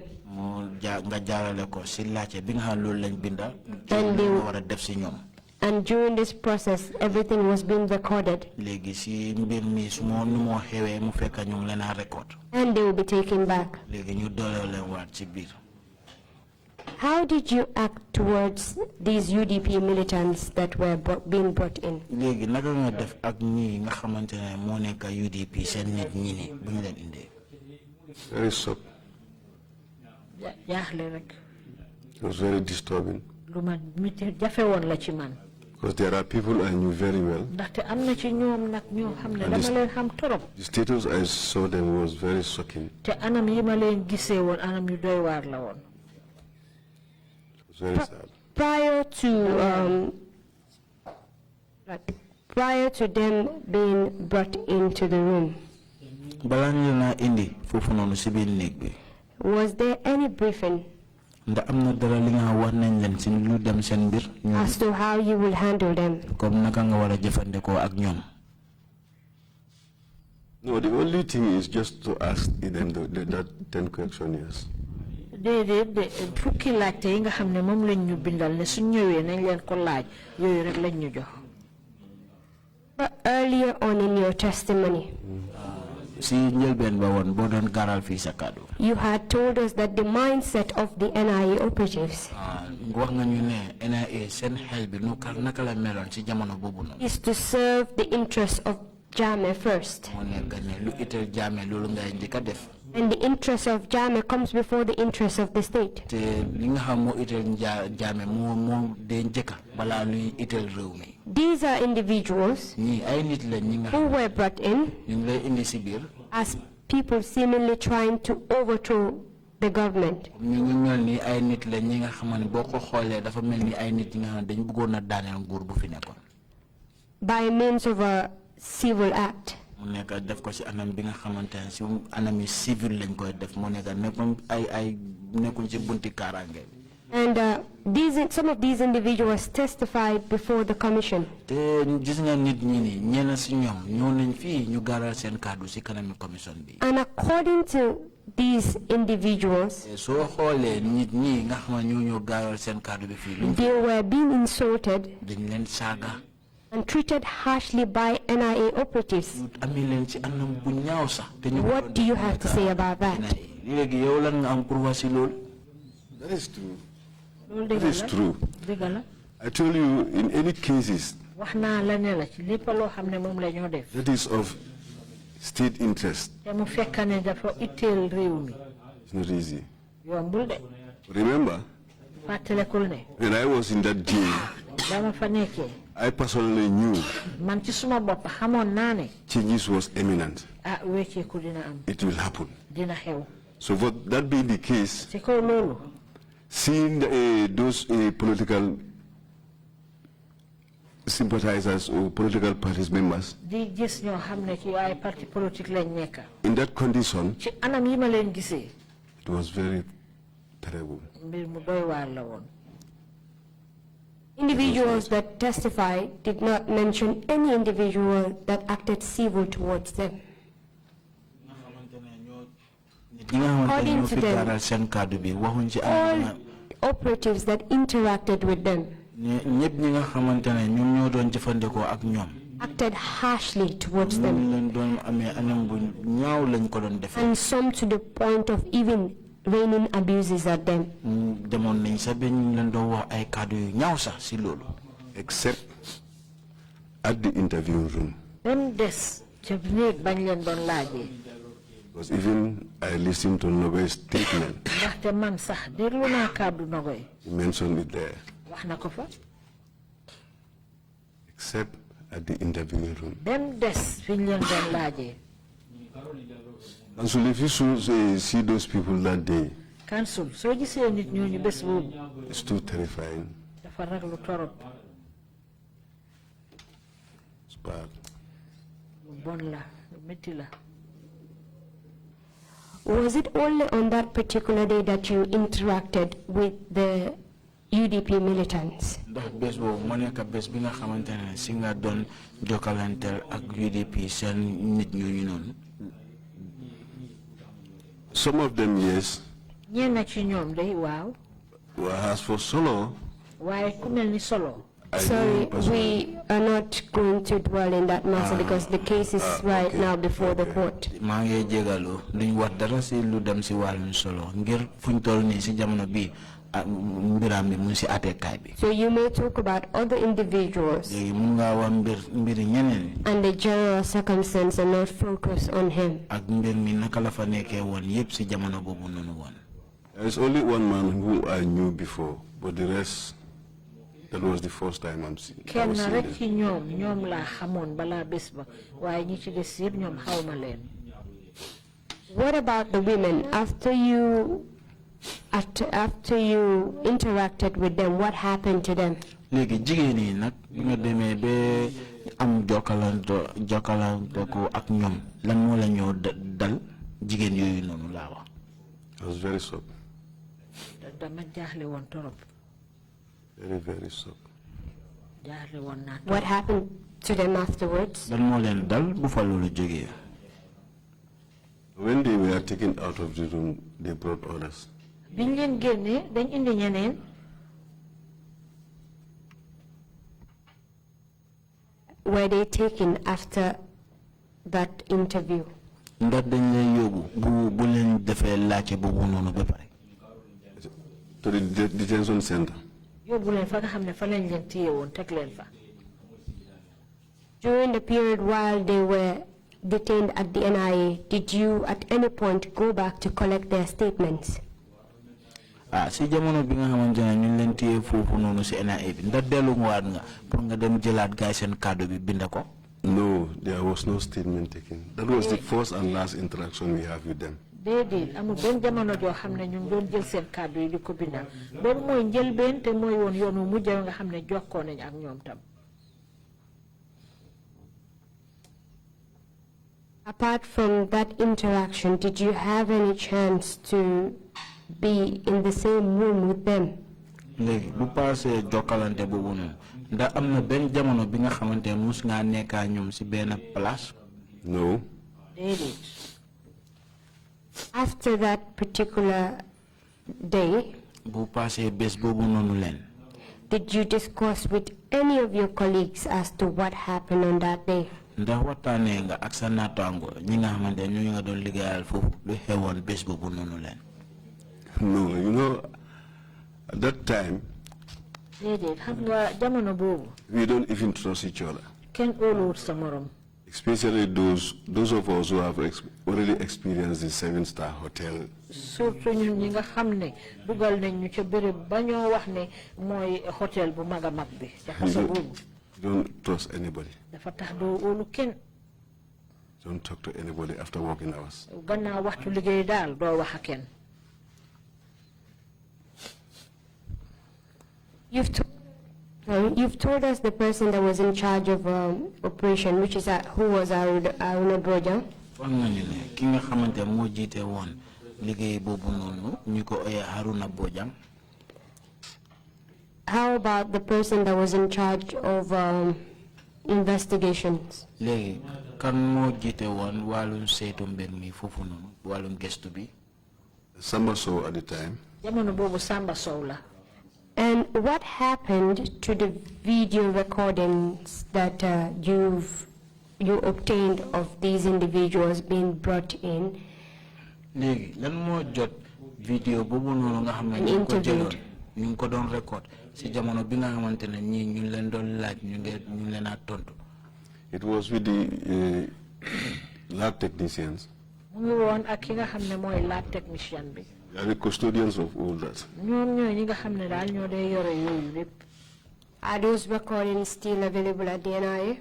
And during this process, everything was being recorded. And they will be taken back. How did you act towards these UDP militants that were being brought in? Very shocked. It was very disturbing. Because there are people I knew very well. The status I saw them was very shocking. It was very sad. Prior to them being brought into the room, was there any briefing as to how you will handle them? No, the only thing is just to ask them that 10 questions. But earlier on in your testimony, you had told us that the mindset of the NIA operatives is to serve the interests of Jame first. And the interest of Jame comes before the interest of the state. These are individuals who were brought in as people seemingly trying to overthrow the government. By means of a civil act. And some of these individuals testified before the commission. And according to these individuals, they were being insulted and treated harshly by NIA operatives. What do you have to say about that? That is true. That is true. I told you, in any cases that is of state interest, it's not easy. Remember, when I was in that jail, I personally knew changes was imminent. It will happen. So for that being the case, seeing those political sympathizers or political parties members in that condition, it was very terrible. Individuals that testified did not mention any individual that acted civil towards them. According to them, all operatives that interacted with them acted harshly towards them, and some to the point of even raining abuses at them. Except at the interview room. Because even I listened to Nogoy's statement. He mentioned it there. Except at the interview room. And so if you see those people that day, it's too terrifying. It's bad. Was it only on that particular day that you interacted with the UDP militants? Some of them, yes. Well, as for Solo, Sorry, we are not going to dwell in that matter because the case is right now before the court. Mange jegalo duñ wax dara ci lu dem ci walum solo ngir fuñ toll ni ci jamono bi mbiram bi mu ci até kay bi. So you may talk about other individuals mun nga wax mbir ñeneen and the general circumstance and not focus on him. Ak mbir mi naka la fa nekké won yépp ci jamono bobu nonu won. There is only one man who I knew before, but the rest, that was the first time I'm seeing. What about the women? After you interacted with them, what happened to them? Legi jigéen yi nak nga démé bé am jokkalanto ko ak ñom lan mo la ñoo dal jigéen yoyu nonu la wax. I was very shocked. Very, very shocked. What happened to them afterwards? When they were taken out of the room, they brought others. Were they taken after that interview? To the detention center. During the period while they were detained at the NIA, did you at any point go back to collect their statements? Si jamono bi nga xamantene ñu leen téye fofu nonu ci NIA bi ndax delu waat nga pour nga dem jëlaat gaay seen cadeau bi bind ko? No, there was no statement taken. That was the first and last interaction we have with them. Déedéet amul benn jamono joo xam ne ñu ngi doon jël seen kàddu yi di ko bindal boobu mooy njëlbeen te mooy woon yoon wu mujj nga xam ne jokkoo nañ ak ñoom tam. Apart from that interaction, did you have any chance to be in the same room with them? Léegi bu passé jokkalante boobu noonu ndax am na benn jamono bi nga xamante ne mus ngaa nekkaa ñoom si benn place? No. Déedéet. After that particular day, did you discuss with any of your colleagues as to what happened on that day? No, you know, at that time, we don't even trust each other. Especially those of us who have already experienced the 7-star hotel. Don't trust anybody. Don't talk to anybody after working hours. You've told us the person that was in charge of operation, which is who was Aruna Bojang. How about the person that was in charge of investigations? Samba Sow at the time. And what happened to the video recordings that you obtained of these individuals being brought in and interviewed? It was with the lab technicians. They are the custodians of all that. Are those recordings still available at the NIA?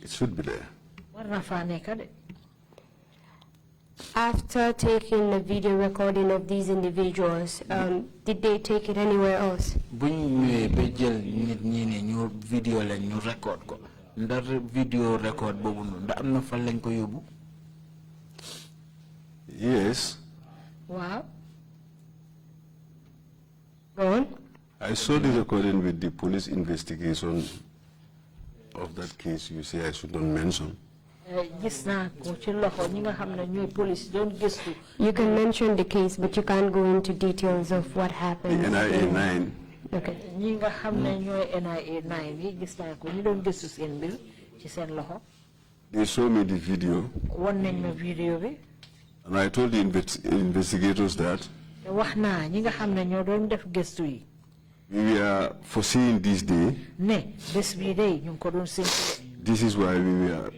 It should be there. After taking the video recording of these individuals, did they take it anywhere else? Video record Yes. Wow. Go on. I saw the recording with the police investigation of that case you say I should not mention. You can mention the case, but you can't go into details of what happened. The NIA 9. Okay. They showed me the video. And I told the investigators that we are foreseeing this day. This is why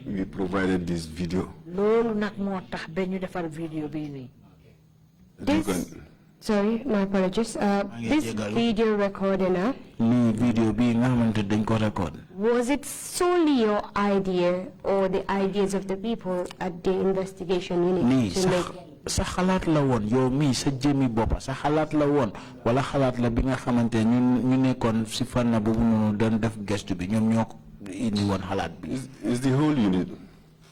we provided this video. Sorry, my apologies. This video recording, was it solely your idea or the ideas of the people at the investigation unit to make? Sa xalaat la woon yow mi sa jëmi boppa sa xalaat la woon wala xalaat la bi nga xamante ñu nekkoon si fànn boobu noonu doon def gestu bi ñoom ñoo indi woon xalaat bi. Is the whole unit.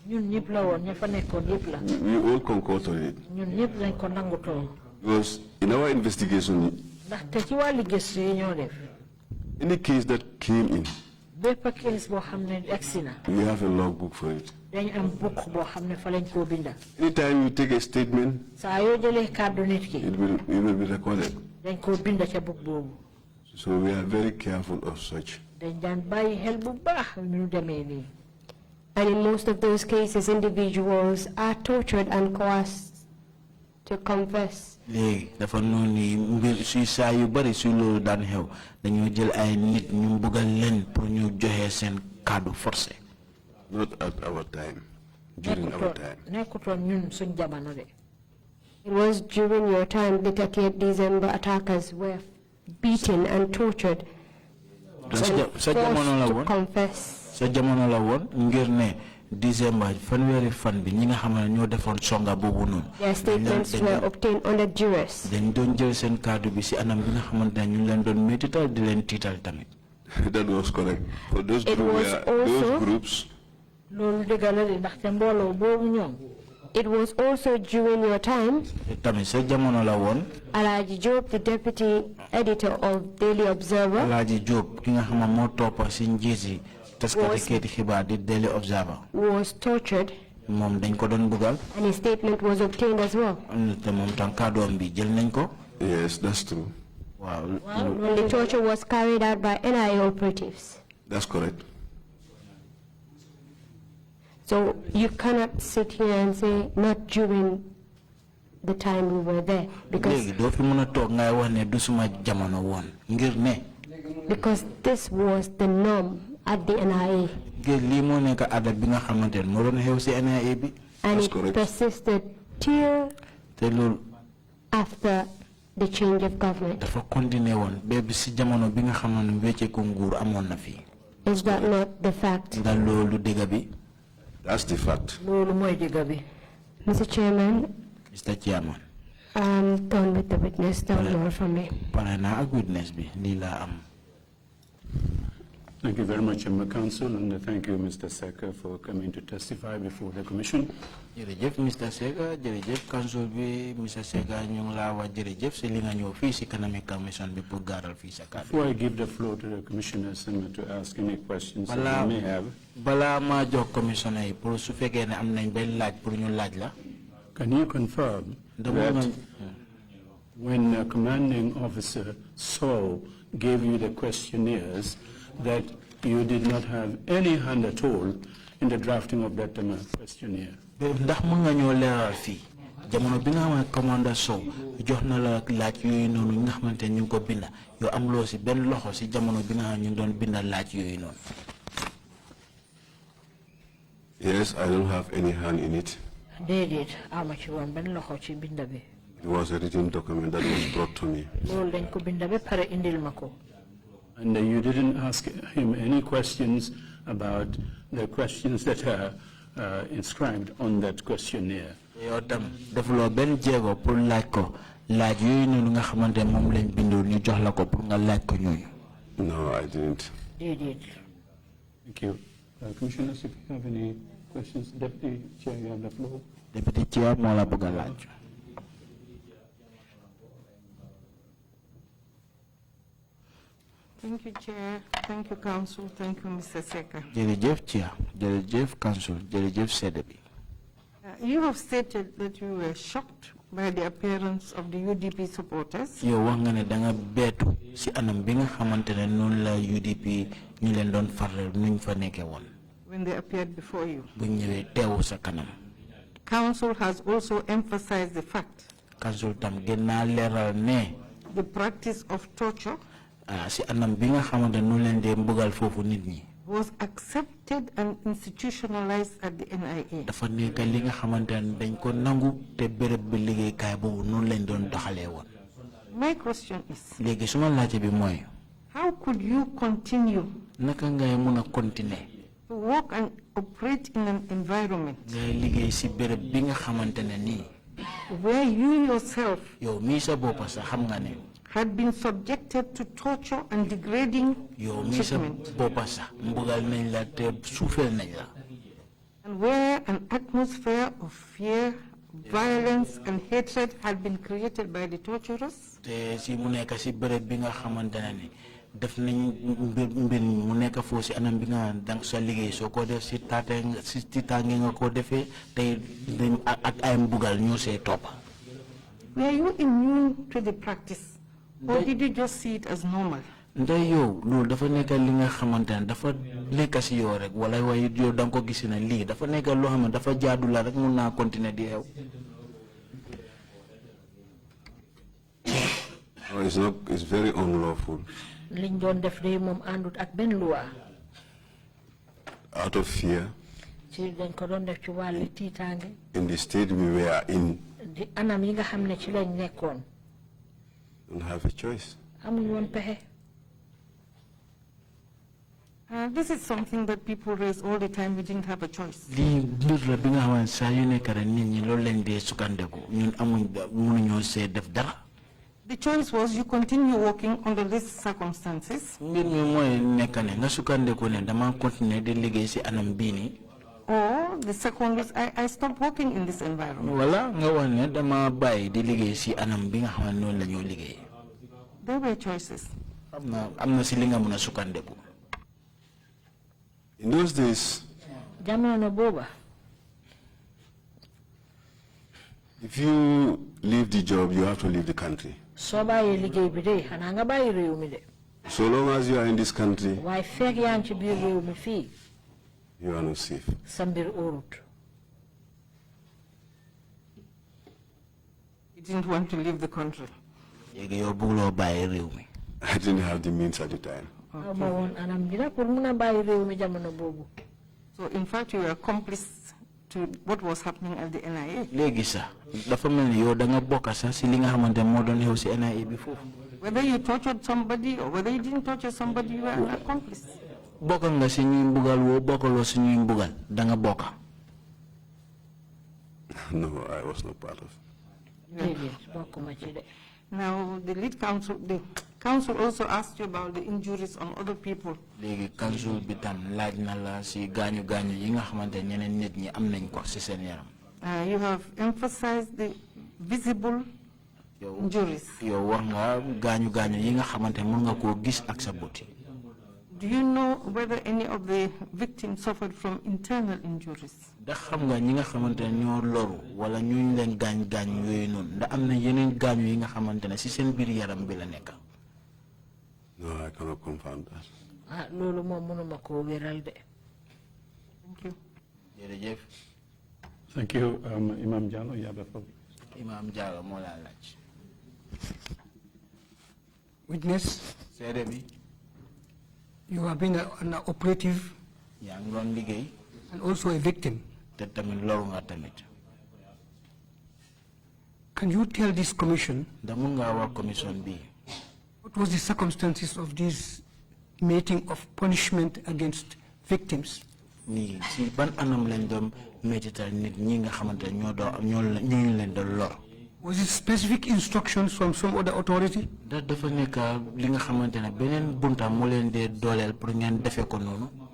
ñun ñëpp la woon ña fa nekkoon yëpp la. We all concord on it. ñun ñëpp lañ ko nangutoo. Because in our investigation, ndax te ci wàllu gëstu yi ñoo def. any case that came in, bépp case boo xam ne agsi na. we have a logbook for it. dañ am book boo xam ne fa lañ koo binda. Anytime you take a statement, saa yoo jëlee kàddu nit ki. it will be recorded. dañ koo binda ca book boobu. So we are very careful of such. dañ daan bàyyi xel bu baax ñu demee nii. And in most of those cases, individuals are tortured and coerced to confess. léegi dafa noonu mbir suy saa yu bari suy loolu daan xew dañoo jël ay nit ñu mbugal leen pour ñu joxe seen kàddu forcé. Not at our time. During our time. nekkutoon ñun suñ jamono de. It was during your time the 30th December attackers were beaten and tortured and forced to confess. Sa jamono la woon ngir ne December fanweeri fan bi ñi nga xam ne ñoo defoon songa boobu noonu. Their statements were obtained under duress. dañ doon jël seen kàddu bi si anam bi nga xamante ne ñu leen doon métital di leen tiital tamit. That was correct. For those groups. loolu dëgg la de ndaxte mbooloo boobu ñoom. It was also during your time. tamit sa jamono la woon. Alhaji Job, the deputy editor of Daily Observer. Alhaji Job ki nga xam ne moo toppa si njiiti taskati keeti xibaar di Daily Observer. Was tortured. moom dañ ko doon bugal. And his statement was obtained as well. te moom tam kàddoom bi jël nañ ko. Yes, that's true. Wow. When the torture was carried out by NIA operatives. That's correct. So you cannot sit here and say not during the time we were there because this was the norm at the NIA. And it persisted till after the change of government. Is that not the fact? That's the fact. Mr. Chairman. Mr. Chairman. I'm done with the witness. Don't more from me. Thank you very much, Counsel, and thank you, Mr. Secka, for coming to testify before the Commission. Mr. Secka, Counsel, Mr. Secka, Before I give the floor to the Commissioners and to ask any questions that they may have, can you confirm that when a commanding officer Saul gave you the questionnaires, that you did not have any hand at all in the drafting of that questionnaire? jamono bi nga xam ne commandant Sow jox na la laaj yooyu noonu nga xamante ñu ko binda yow am loo si benn loxo si jamono bi nga xam ñu doon binda laaj yooyu noonu. Yes, I don't have any hand in it. déedéet ama ci woon benn loxo ci binda bi. It was a written document that was brought to me. loolu dañ ko binda ba pare indil ma ko. And you didn't ask him any questions about the questions that are inscribed on that questionnaire? yow tam defuloo benn jéego pour laaj ko laaj yooyu noonu nga xamante moom lañ bindoon ñu jox la ko pour nga laaj ko ñooñu. No, I didn't. déedéet. Thank you. Commissioners, if you have any questions, Deputy Chair, you have the floor. Deputy Chair moo la bëgg a laaj. Thank you, Chair. Thank you, Council. Thank you, Mr. Secka. Jërëjëf Chair, jërëjëf Council, jërëjëf Sedebi. You have stated that you were shocked by the appearance of the UDP supporters. Yow wax nga ne da nga beetu si anam bi nga xamante ne noonu la UDP ñu leen doon faral nuñ fa nekkee woon. When they appeared before you. Bu ñëwee teewu sa kanam. Council has also emphasized the fact. Council tam gën naa leeral ne. The practice of torture. Si anam bi nga xamante nu leen dee mbugal foofu nit ñi. Was accepted and institutionalized at the NIA. Dafa nekk li nga xamante ne dañ ko nangu te béréb bi liggéeykaay boobu noonu lañ doon doxalee woon. My question is. Léegi suma laajte bi mooy. How could you continue. Naka ngay mun a continuer. To work and operate in an environment. Ngay liggéey si béréb bi nga xamante ne nii. Where you yourself. Yow mii sa bopp sax xam nga ne. Had been subjected to torture and degrading treatment. And where an atmosphere of fear, violence and hatred had been created by the torturers. Def nañ mbir mu nekk foo si anam bi nga dang sa liggéey soo ko def si tiitaange nga ko defee tey ak ay mbugal ñoo see toppa. Were you immune to the practice? Or did you just see it as normal? Ndey yow loolu dafa nekk li nga xamante ne dafa nekk si yow rek wala waaye yow da nga ko gis ne lii dafa nekk loo xam ne dafa jaadu la rek mun naa continuer di yow. It's very unlawful. Liñ doon def de moom àndut ak benn loi. Out of fear. Ci dañ ko doon def ci wàllu tiitaange. In the state we were in. Di anam yi nga xam ne ci lañ nekkoon. Don't have a choice. This is something that people raise all the time. We didn't have a choice. The choice was you continue working under these circumstances. Or the second is I stopped working in this environment. There were choices. In those days, if you leave the job, you have to leave the country. So long as you are in this country, you are not safe. You didn't want to leave the country. I didn't have the means at the time. So in fact you were accomplice to what was happening at the NIA. Whether you tortured somebody or whether you didn't torture somebody, you were an accomplice. No, I was not part of it. Now the council also asked you about the injuries on other people. You have emphasized the visible injuries. Do you know whether any of the victims suffered from internal injuries? No, I cannot confirm that. Thank you. Thank you, Imam Jallo. You have the floor. Imam Jallo, Witness, you have been an operative and also a victim. Can you tell this commission what was the circumstances of this meeting of punishment against victims? Was it specific instructions from some other authority?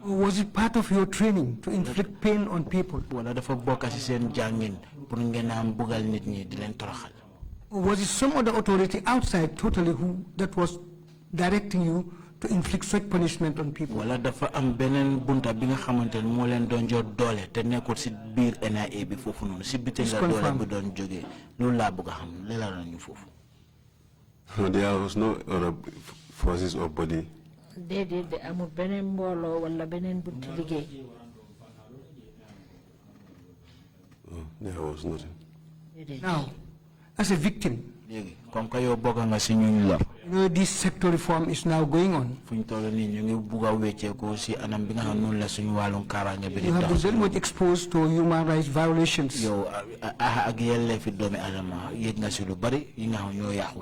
Or was it part of your training to inflict pain on people? Or was it some other authority outside totally that was directing you to inflict such punishment on people. Wala dafa am benen bunta bi nga xamantene mo len don jot doole te nekkul ci biir NIA bi fofu non ci bitel la doole bu don joge loolu la bëgg xam leela nañu fofu. There was no other forces or body. Déedéet de amul benen mbolo wala benen bunti liggéey. There was nothing. Now, as a victim, you know, this sector reform is now going on. You have been very much exposed to human rights violations. What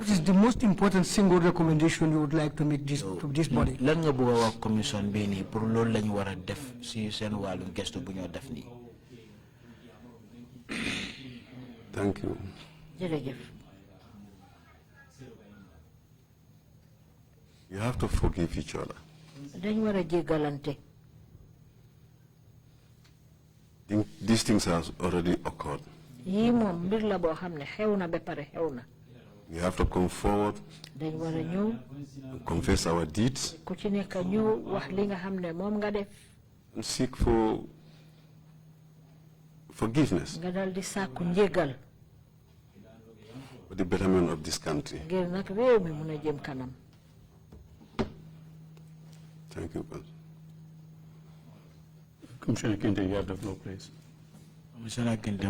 is the most important single recommendation you would like to make to this body? Thank you. You have to forgive each other. These things have already occurred. We have to come forward and confess our deeds and seek for forgiveness for the betterment of this country. Thank you, Pastor. Commissioner Kinte, you have the floor, please. Commissioner Kinte,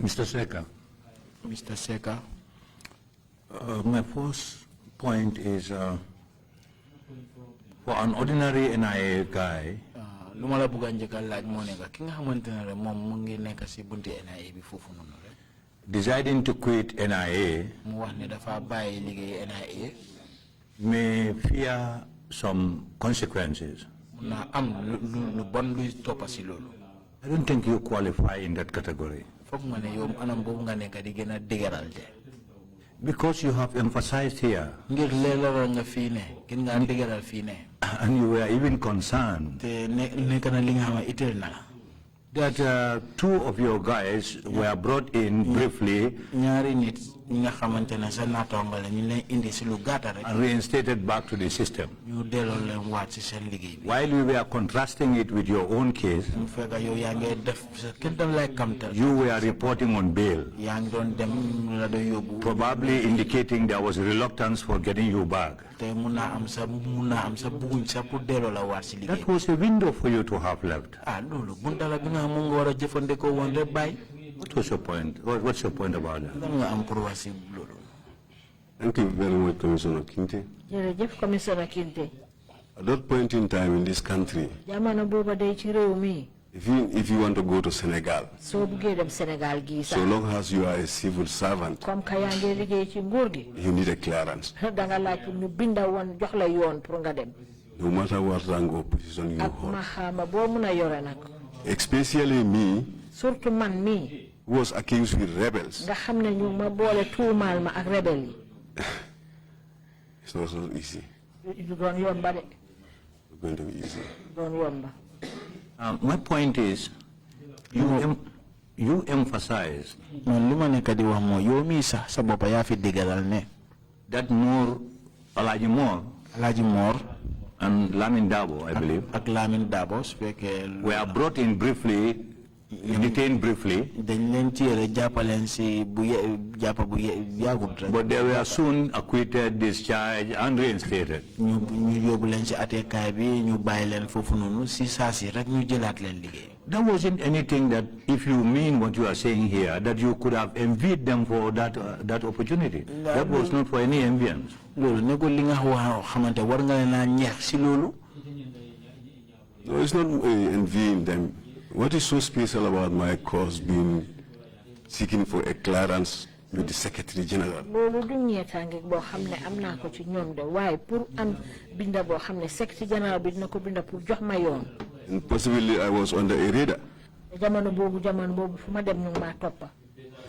Mr. Secka. Mr. Secka. My first point is for an ordinary NIA guy. Deciding to quit NIA may fear some consequences. I don't think you qualify in that category. Because you have emphasized here, and you were even concerned that two of your guys were brought in briefly and reinstated back to the system. While we were contrasting it with your own case, you were reporting on bail, probably indicating there was reluctance for getting you back. That was a window for you to have left. What was your point? What's your point about that? Thank you very much, Commissioner Kinte. At that point in time in this country, if you want to go to Senegal, so long as you are a civil servant, you need a clearance. No matter what rank or position you hold. Especially me, who was accused with rebels. It's not so easy. It's going to be easy. My point is, you emphasize that Alaji Moore and Lamin Dabo, I believe, were brought in briefly, detained briefly, but they were soon acquitted, discharged, and reinstated. There wasn't anything that, if you mean what you are saying here, that you could have envied them for that opportunity. That was not for any enviance. No, it's not envying them. What is so special about my cause being seeking for a clearance with the Secretary General? And possibly I was under a radar.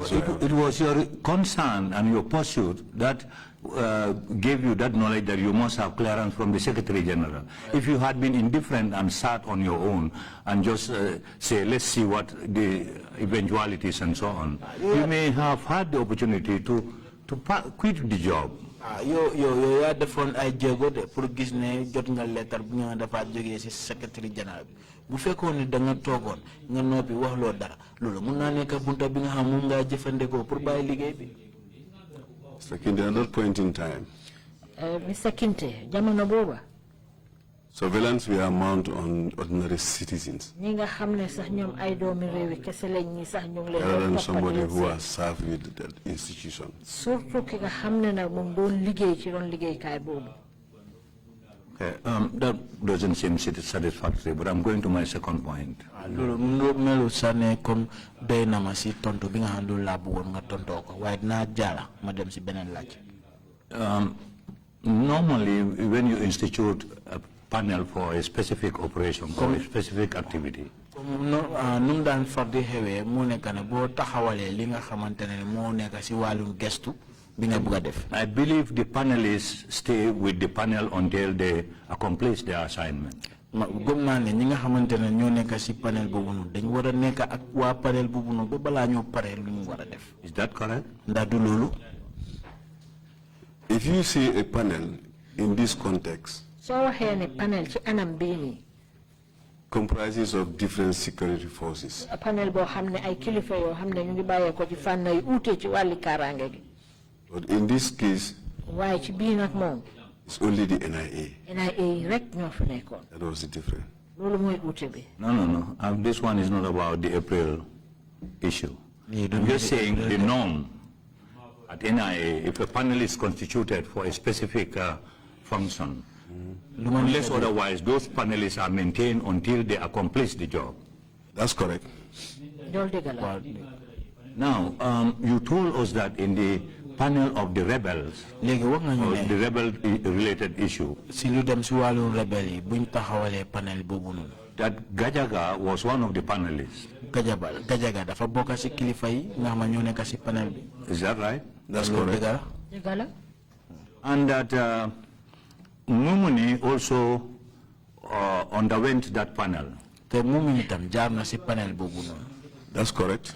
So it was your concern and your pursuit that gave you that knowledge that you must have clearance from the Secretary General. If you had been indifferent and sat on your own and just say, let's see what the eventualities and so on, you may have had the opportunity to quit the job. yo ya defoon ay jéego de pour gis ne jot nga lettre bu nga dafa jógee ci secrétaire général bi bu fekkoon ne da nga toogoon nga noppi wax loo dara loolu mun naa nekk bunta bi nga xam moom ngaa jëfandikoo pour bàyyi liggéey bi. Second, at that point in time, Mr. Kinte, jamono booba. Surveillance will mount on ordinary citizens Rather than somebody who has served with that institution. Okay, that doesn't seem satisfactory, but I'm going to my second point. Normally, when you institute a panel for a specific operation or a specific activity, I believe the panelists stay with the panel until they accomplish their assignment. Is that correct? If you see a panel in this context, comprises of different security forces, but in this case, it's only the NIA. That was the difference. No. This one is not about the April issue. I'm just saying the norm at NIA, if a panel is constituted for a specific function, unless otherwise, those panelists are maintained until they accomplish the job. That's correct. Now, you told us that in the panel of the rebels, or the rebel-related issue, that Gajaga was one of the panelists. Is that right? That's correct. And that Mumuni also underwent that panel. That's correct.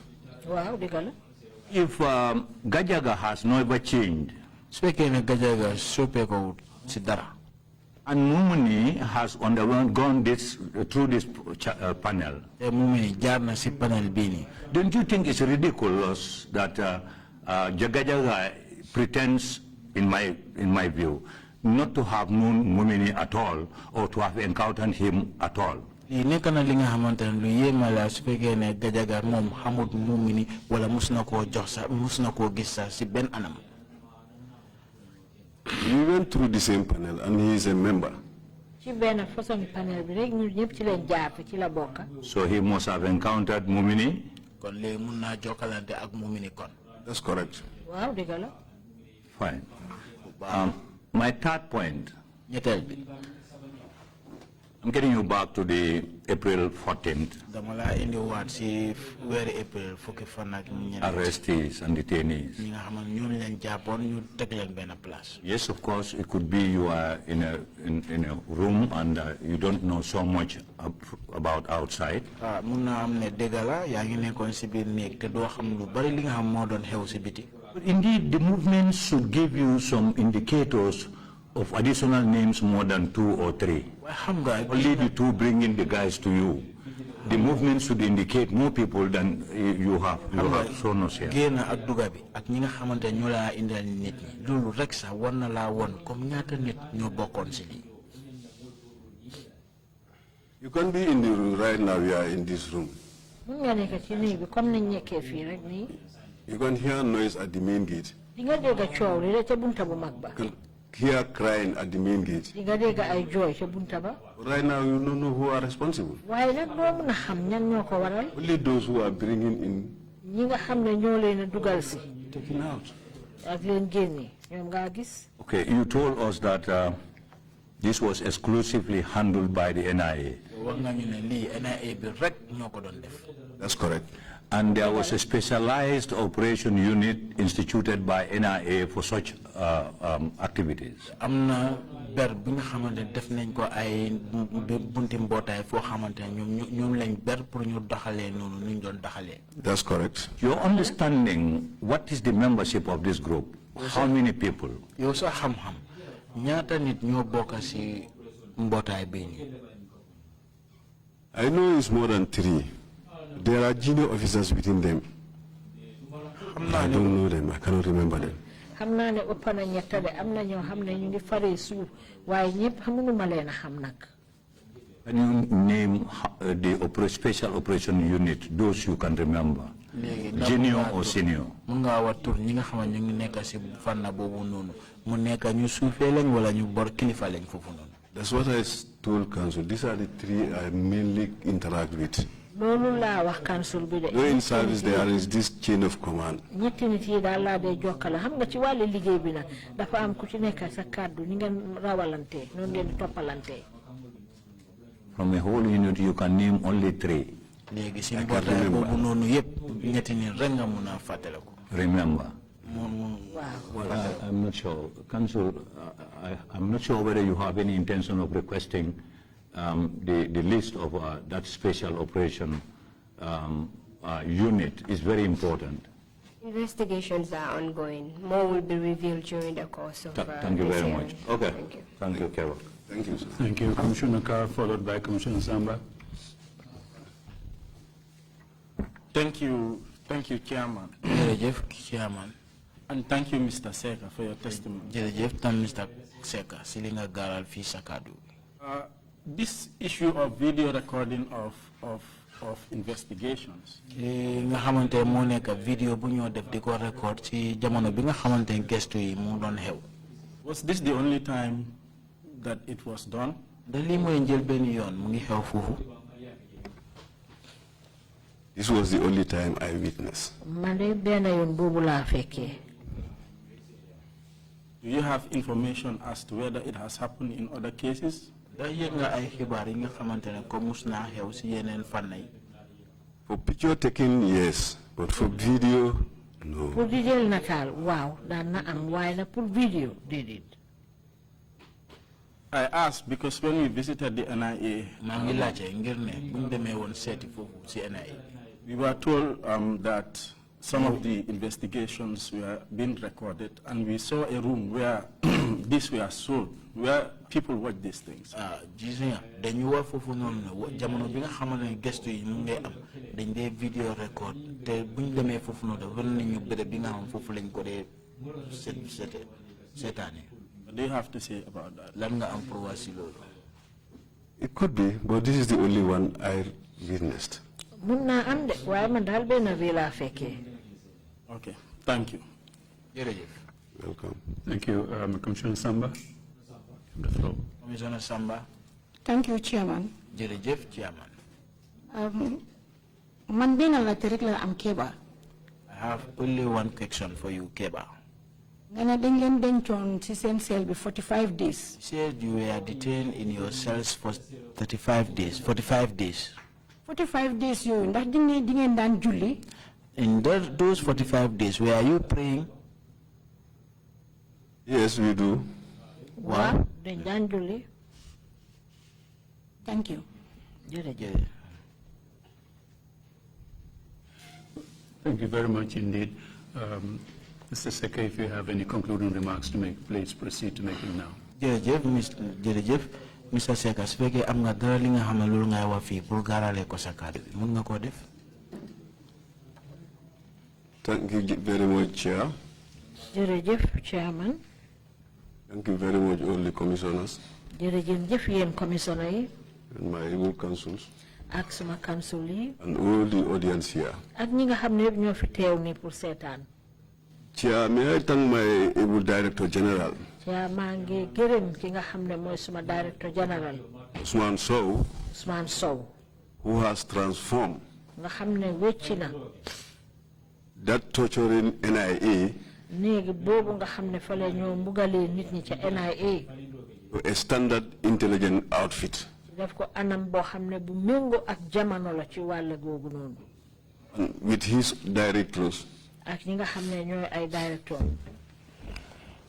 If Gajaga has never changed, and Mumuni has undergone this through this panel, don't you think it's ridiculous that Gajaga pretends, in my view, not to have known Mumini at all or to have encountered him at all? We went through the same panel and he is a member. So he must have encountered Mumini? That's correct. Fine. My third point, I'm getting you back to the April 14th. Arrestees and detainees. Yes, of course, it could be you are in a room and you don't know so much about outside. But indeed, the movement should give you some indicators of additional names more than 2 or 3. Only the 2 bringing the guys to you. The movement should indicate more people than you have shown us here. You can be in the room right now. We are in this room. You can hear noise at the main gate. You can hear crying at the main gate. Right now, you don't know who are responsible. Only those who are bringing in, taking out. Okay, you told us that this was exclusively handled by the NIA. That's correct. And there was a specialized operation unit instituted by NIA for such activities. That's correct. Your understanding, what is the membership of this group? How many people? Yow sa xam-xam ñaata nit ñoo bokk ci mbootaay bi ni? I know it's more than 3. There are junior officers within them. I don't know them. I cannot remember them. xam naa ne ëpp na ñett de am na ñoo xam ne ñu ngi faree suuf waaye ñëpp xamuñu ma leen a xam nag. Can you name the special operation unit, those you can remember? Junior or senior? Mun nga wax tur ñi nga xam ne ñu ngi nekk ci fànn boobu noonu mu nekk ñu suufee lañ wala ñu bor kilifa lañ foofu noonu. That's what I told council. These are the 3 I mainly interact with. loolu laa wax council bi de. No, in service there is this chain of command. ñetti nit yi daal laa dee jokkale xam nga ci wàllu liggéey bi nag dafa am ku ci nekk sa kàddu ni ngeen rawalantee noonu ngeen di toppalantee. From a whole unit, you can name only 3. léegi ci mbootaay boobu noonu yëpp ñetti nit rek nga mun a fàttaliku. Remember. Well, I'm not sure. Council, I'm not sure whether you have any intention of requesting the list of that special operation unit is very important. Investigations are ongoing. More will be revealed during the course of Thank you very much. Okay. Thank you. Thank you, Kebba. Thank you, sir. Thank you, Commissioner Kerr, followed by Commissioner Samba. Thank you, Chairman. Chairman. And thank you, Mr. Secka, for your testimony. Mr. Secka, Silinga Garal fi Sakadu. This issue of video recording of investigations. Nga xamante mo nek video bu ñoo def diko record ci jamono bi nga xamante gestu yi mu doon xew. Was this the only time that it was done? Da li moy njël ben yoon mu ngi xew fofu. This was the only time I witnessed. Man de ben yoon bobu la fekke. Do you have information as to whether it has happened in other cases? Da yëg nga ay xibaar yi nga xamante ne ko mus naa xew ci yeneen fànn yi. For picture taking, yes, but for video, no. Pour di jël nataal waaw daan na am waaye na pour video déedéet. I asked because when we visited the NIA, maa ngi laajte ngir ne bu ñu demee woon seeti foofu ci NIA. We were told that some of the investigations were being recorded, and we saw a room where these were sold, where people watch these things. Gis nga dañu wax foofu noonu jamono bi nga xamante ne gestu yi mu ngay am dañ dee video record te bu ñu demee foofu noonu war nañu bërëb bi nga xam foofu lañ ko dee seetaane. What do you have to say about that? Lan nga am pour wax ci loolu. It could be, but this is the only one I witnessed. Mun naa am de waaye man daal benn bi laa fekkee. Okay, thank you. Welcome. Thank you, Commissioner Samba. The floor. Commissioner Samba. Thank you, Chairman. Jërëjëf, Chairman. Man benn laajte rek la am Kebba. I have only one question for you, Kebba. Nga ne dañ leen dencoon ci seen cell bi 45 days. You said you were detained in your cells for 45 days. 45 days. 45 days yooyu ndax di ngeen daan julli. In those 45 days, were you praying? Yes, we do. Wow. Dañ daan julli. Thank you. Jërëjëf. Thank you very much indeed. Mr. Secka, if you have any concluding remarks to make, please proceed to make it now. Jërëjëf, Mr. Secka, su fekkee am nga dara li nga xam ne loolu ngay wax fii pour gaarale ko sa kàddu bi, mun nga koo def? Thank you very much, Chair. Jërëjëf, Chairman. Thank you very much, all the commissioners. Jërëjëf yéen commissioner yi. And my able councils. Ak sama council yi. And all the audience here. Ak ñi nga xam ne yëpp ñoo fi teew ni pour seetaan. Chair, may I thank my able Director General. Chair, maa ngi gërëm ki nga xam ne mooy suma Director General. Ousmane Sow. Who has transformed. Nga xam ne wecci na. That torturing NIA. Néegi boobu nga xam ne fa la ñoo mbugalee nit ñi ca NIA. A standard intelligent outfit. Def ko anam boo xam ne bu méngoo ak jamono la ci wàll googu noonu. And with his directors. Ak ñi nga xam ne ñooy ay director.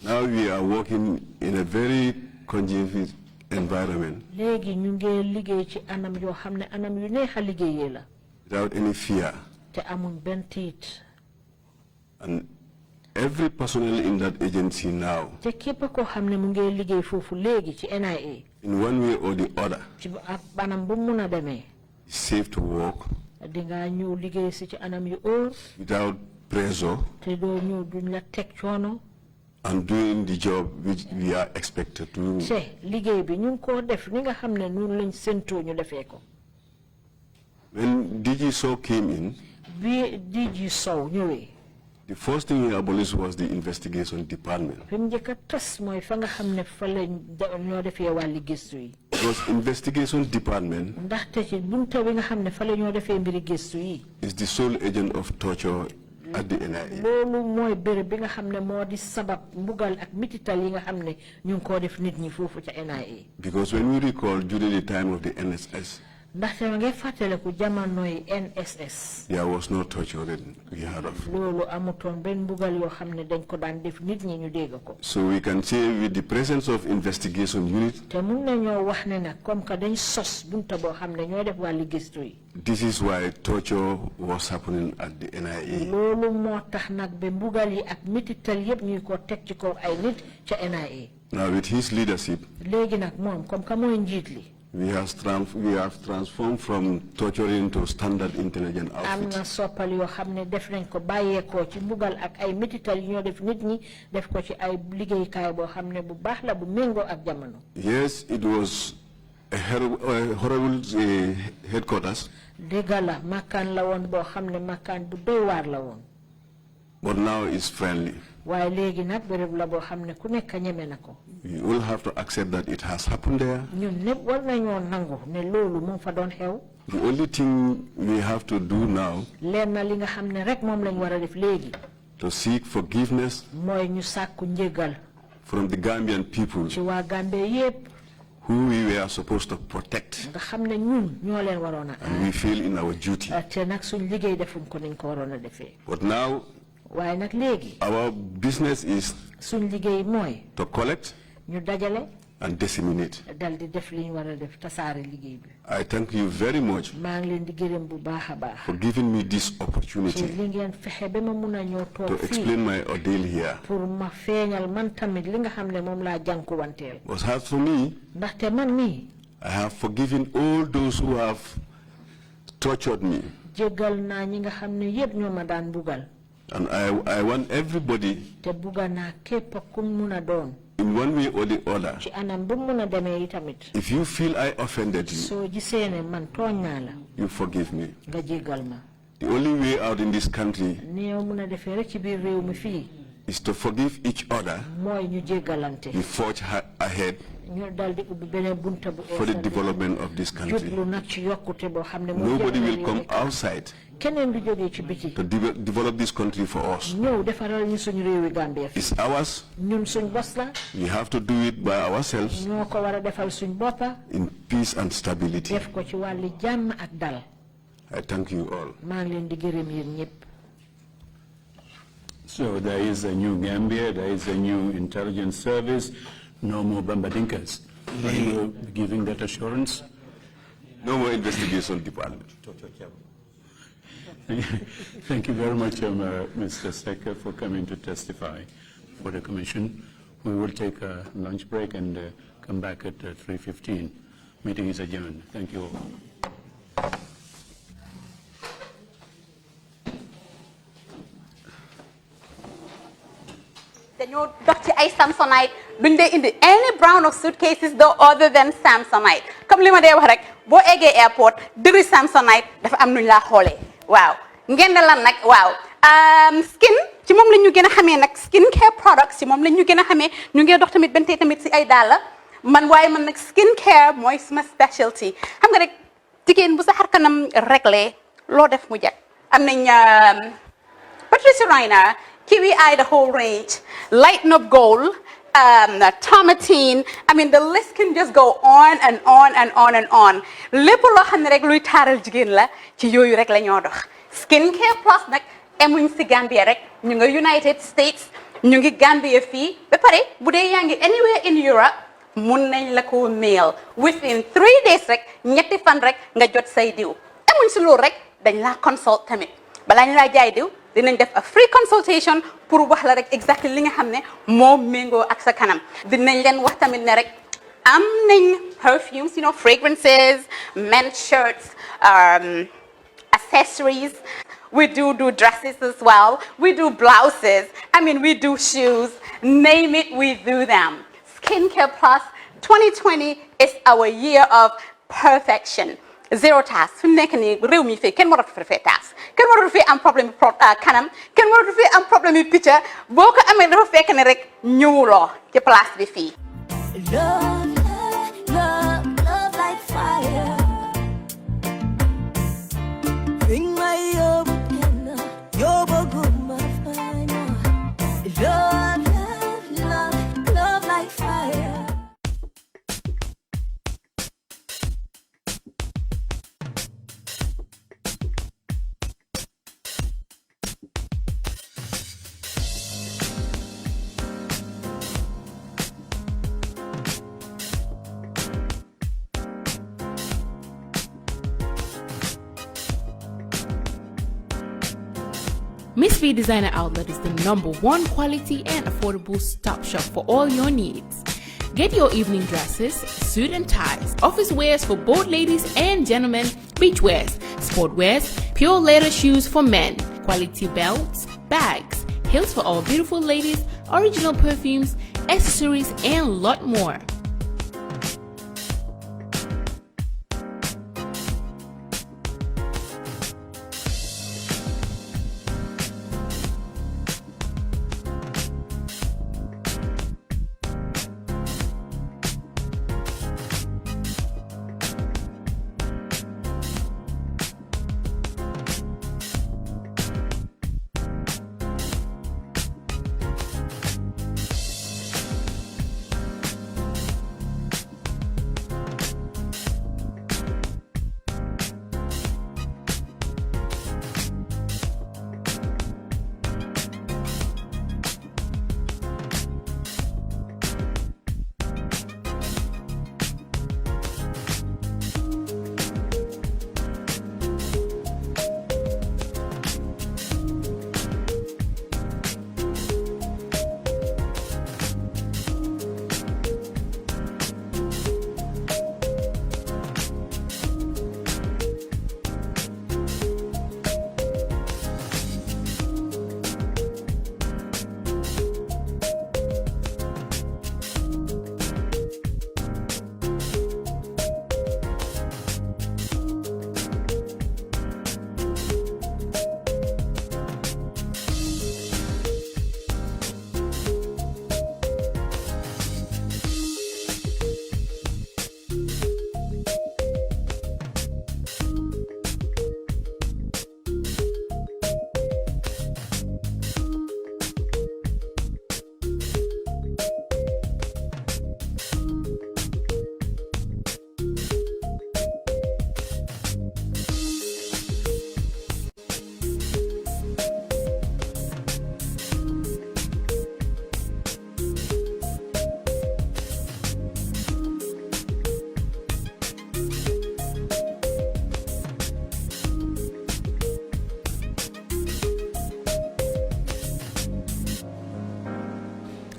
Now we are working in a very conducive environment. Léegi ñu ngi liggéey ci anam yoo xam ne anam yu neex a liggéeyee la. Without any fear. Te amuñ benn tiit. And every personnel in that agency now, in one way or the other, is safe to work without pressure and doing the job which we are expected to do. When DG Sow came in, the first thing he abolished was the investigation department. Because investigation department is the sole agent of torture at the NIA. Because when we recall during the time of the NSS, there was no torture that we heard of. So we can say with the presence of investigation unit, this is why torture was happening at the NIA. Now with his leadership, we have transformed from torturing to standard intelligence outfit. Yes, it was a horrible headquarters. But now it's friendly. We all have to accept that it has happened there. The only thing we have to do now to seek forgiveness from the Gambian people who we were supposed to protect, and we feel in our duty. But now our business is to collect and disseminate. I thank you very much for giving me this opportunity to explain my ordeal here. But as for me, I have forgiven all those who have tortured me. And I want everybody, in one way or the other, if you feel I offended you, you forgive me. The only way out in this country is to forgive each other. We forge ahead for the development of this country. Nobody will come outside to develop this country for us. It's ours. We have to do it by ourselves in peace and stability. I thank you all. So there is a new Gambia, there is a new intelligence service, no more Bambadinkas. Are you giving that assurance? No more investigation department. Thank you very much, Mr. Secka, for coming to testify for the Commission. We will take a lunch break and come back at 3:15. Meeting is adjourned. Thank you all. dañoo dox ci ay Samsonite duñ dee indi any brown of suitcases though other than Samsonite comme li ma dee wax rek boo eggee airport dëri Samsonite dafa am nuñ laa xoolee waaw ngeen ne lan nag waaw skin ci moom la ñu gën a xamee nag skin care products ci moom la ñu gën a xamee ñu ngi dox tamit benn tey tamit si ay dàlla man waaye man nag skin care mooy suma specialty xam nga rek jigéen bu sa xar kanam réglé loo def mu jag am nañ Patricia Reiner Kiwi Eye, the whole range, Lighten Up Gold, Tomatine. I mean, the list can just go on and on and on and on. Lépp loo xam ne rek luy taaral jigéen la ci yooyu rek la ñoo dox. Skincare Plus nag emuñ si Gambia rek ñu ngi United States ñu ngi Gambia fii ba pare bu dee yaa ngi anywhere in Europe mun nañ la ko mail within 3 days rek ñetti fan rek nga jot say diw emuñ si loolu rek dañ laa consult tamit balaa ñu laa jaay diw dinañ def a free consultation pour wax la rek exactly li nga xam ne moo méngoo ak sa kanam dinañ leen wax tamit ne rek am nañ perfumes, fragrances, men's shirts, accessories. We do dresses as well. We do blouses. We do shoes. Name it, we do them. Skincare Plus 2020 is our year of perfection. Zero tasks. Fu nekk nii réew mi fii kenn waratu fi defee task kenn waratu fi am problème kanam kenn waratu fi am problème yi picca boo ko amee dafa fekk ne rek ñëwuloo ci place bi fii. Love like fire. Bring my yoba guma fire. Love like fire. Miss B Designer Outlet is the #1 quality and affordable stop shop for all your needs. Get your evening dresses, suit and ties, office wears for both ladies and gentlemen, beach wears, sport wears, pure leather shoes for men, quality belts, bags, heels for all beautiful ladies, original perfumes, accessories, and a lot more.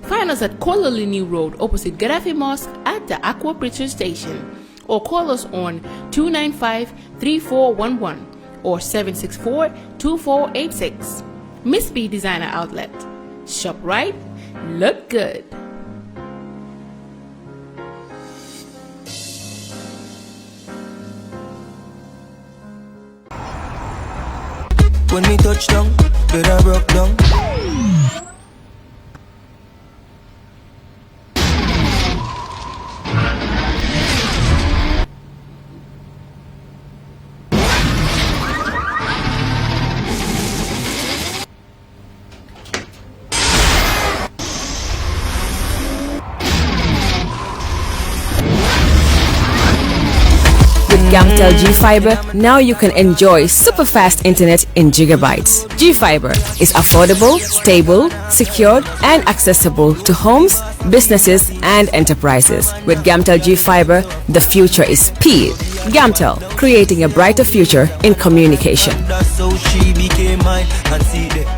Find us at Kololini Road opposite Gaddafi Mosque at the Aqua Bridge Station, or call us on 295-3411 or 764-2486. Miss B Designer Outlet. Shop right, look good. When we touch down, better broke down. Gamtel G-Fiber, now you can enjoy super fast internet in gigabytes. G-Fiber is affordable, stable, secured, and accessible to homes, businesses, and enterprises. With Gamtel G-Fiber, the future is speed. Gamtel, creating a brighter future in communication. That's how she became mind and see the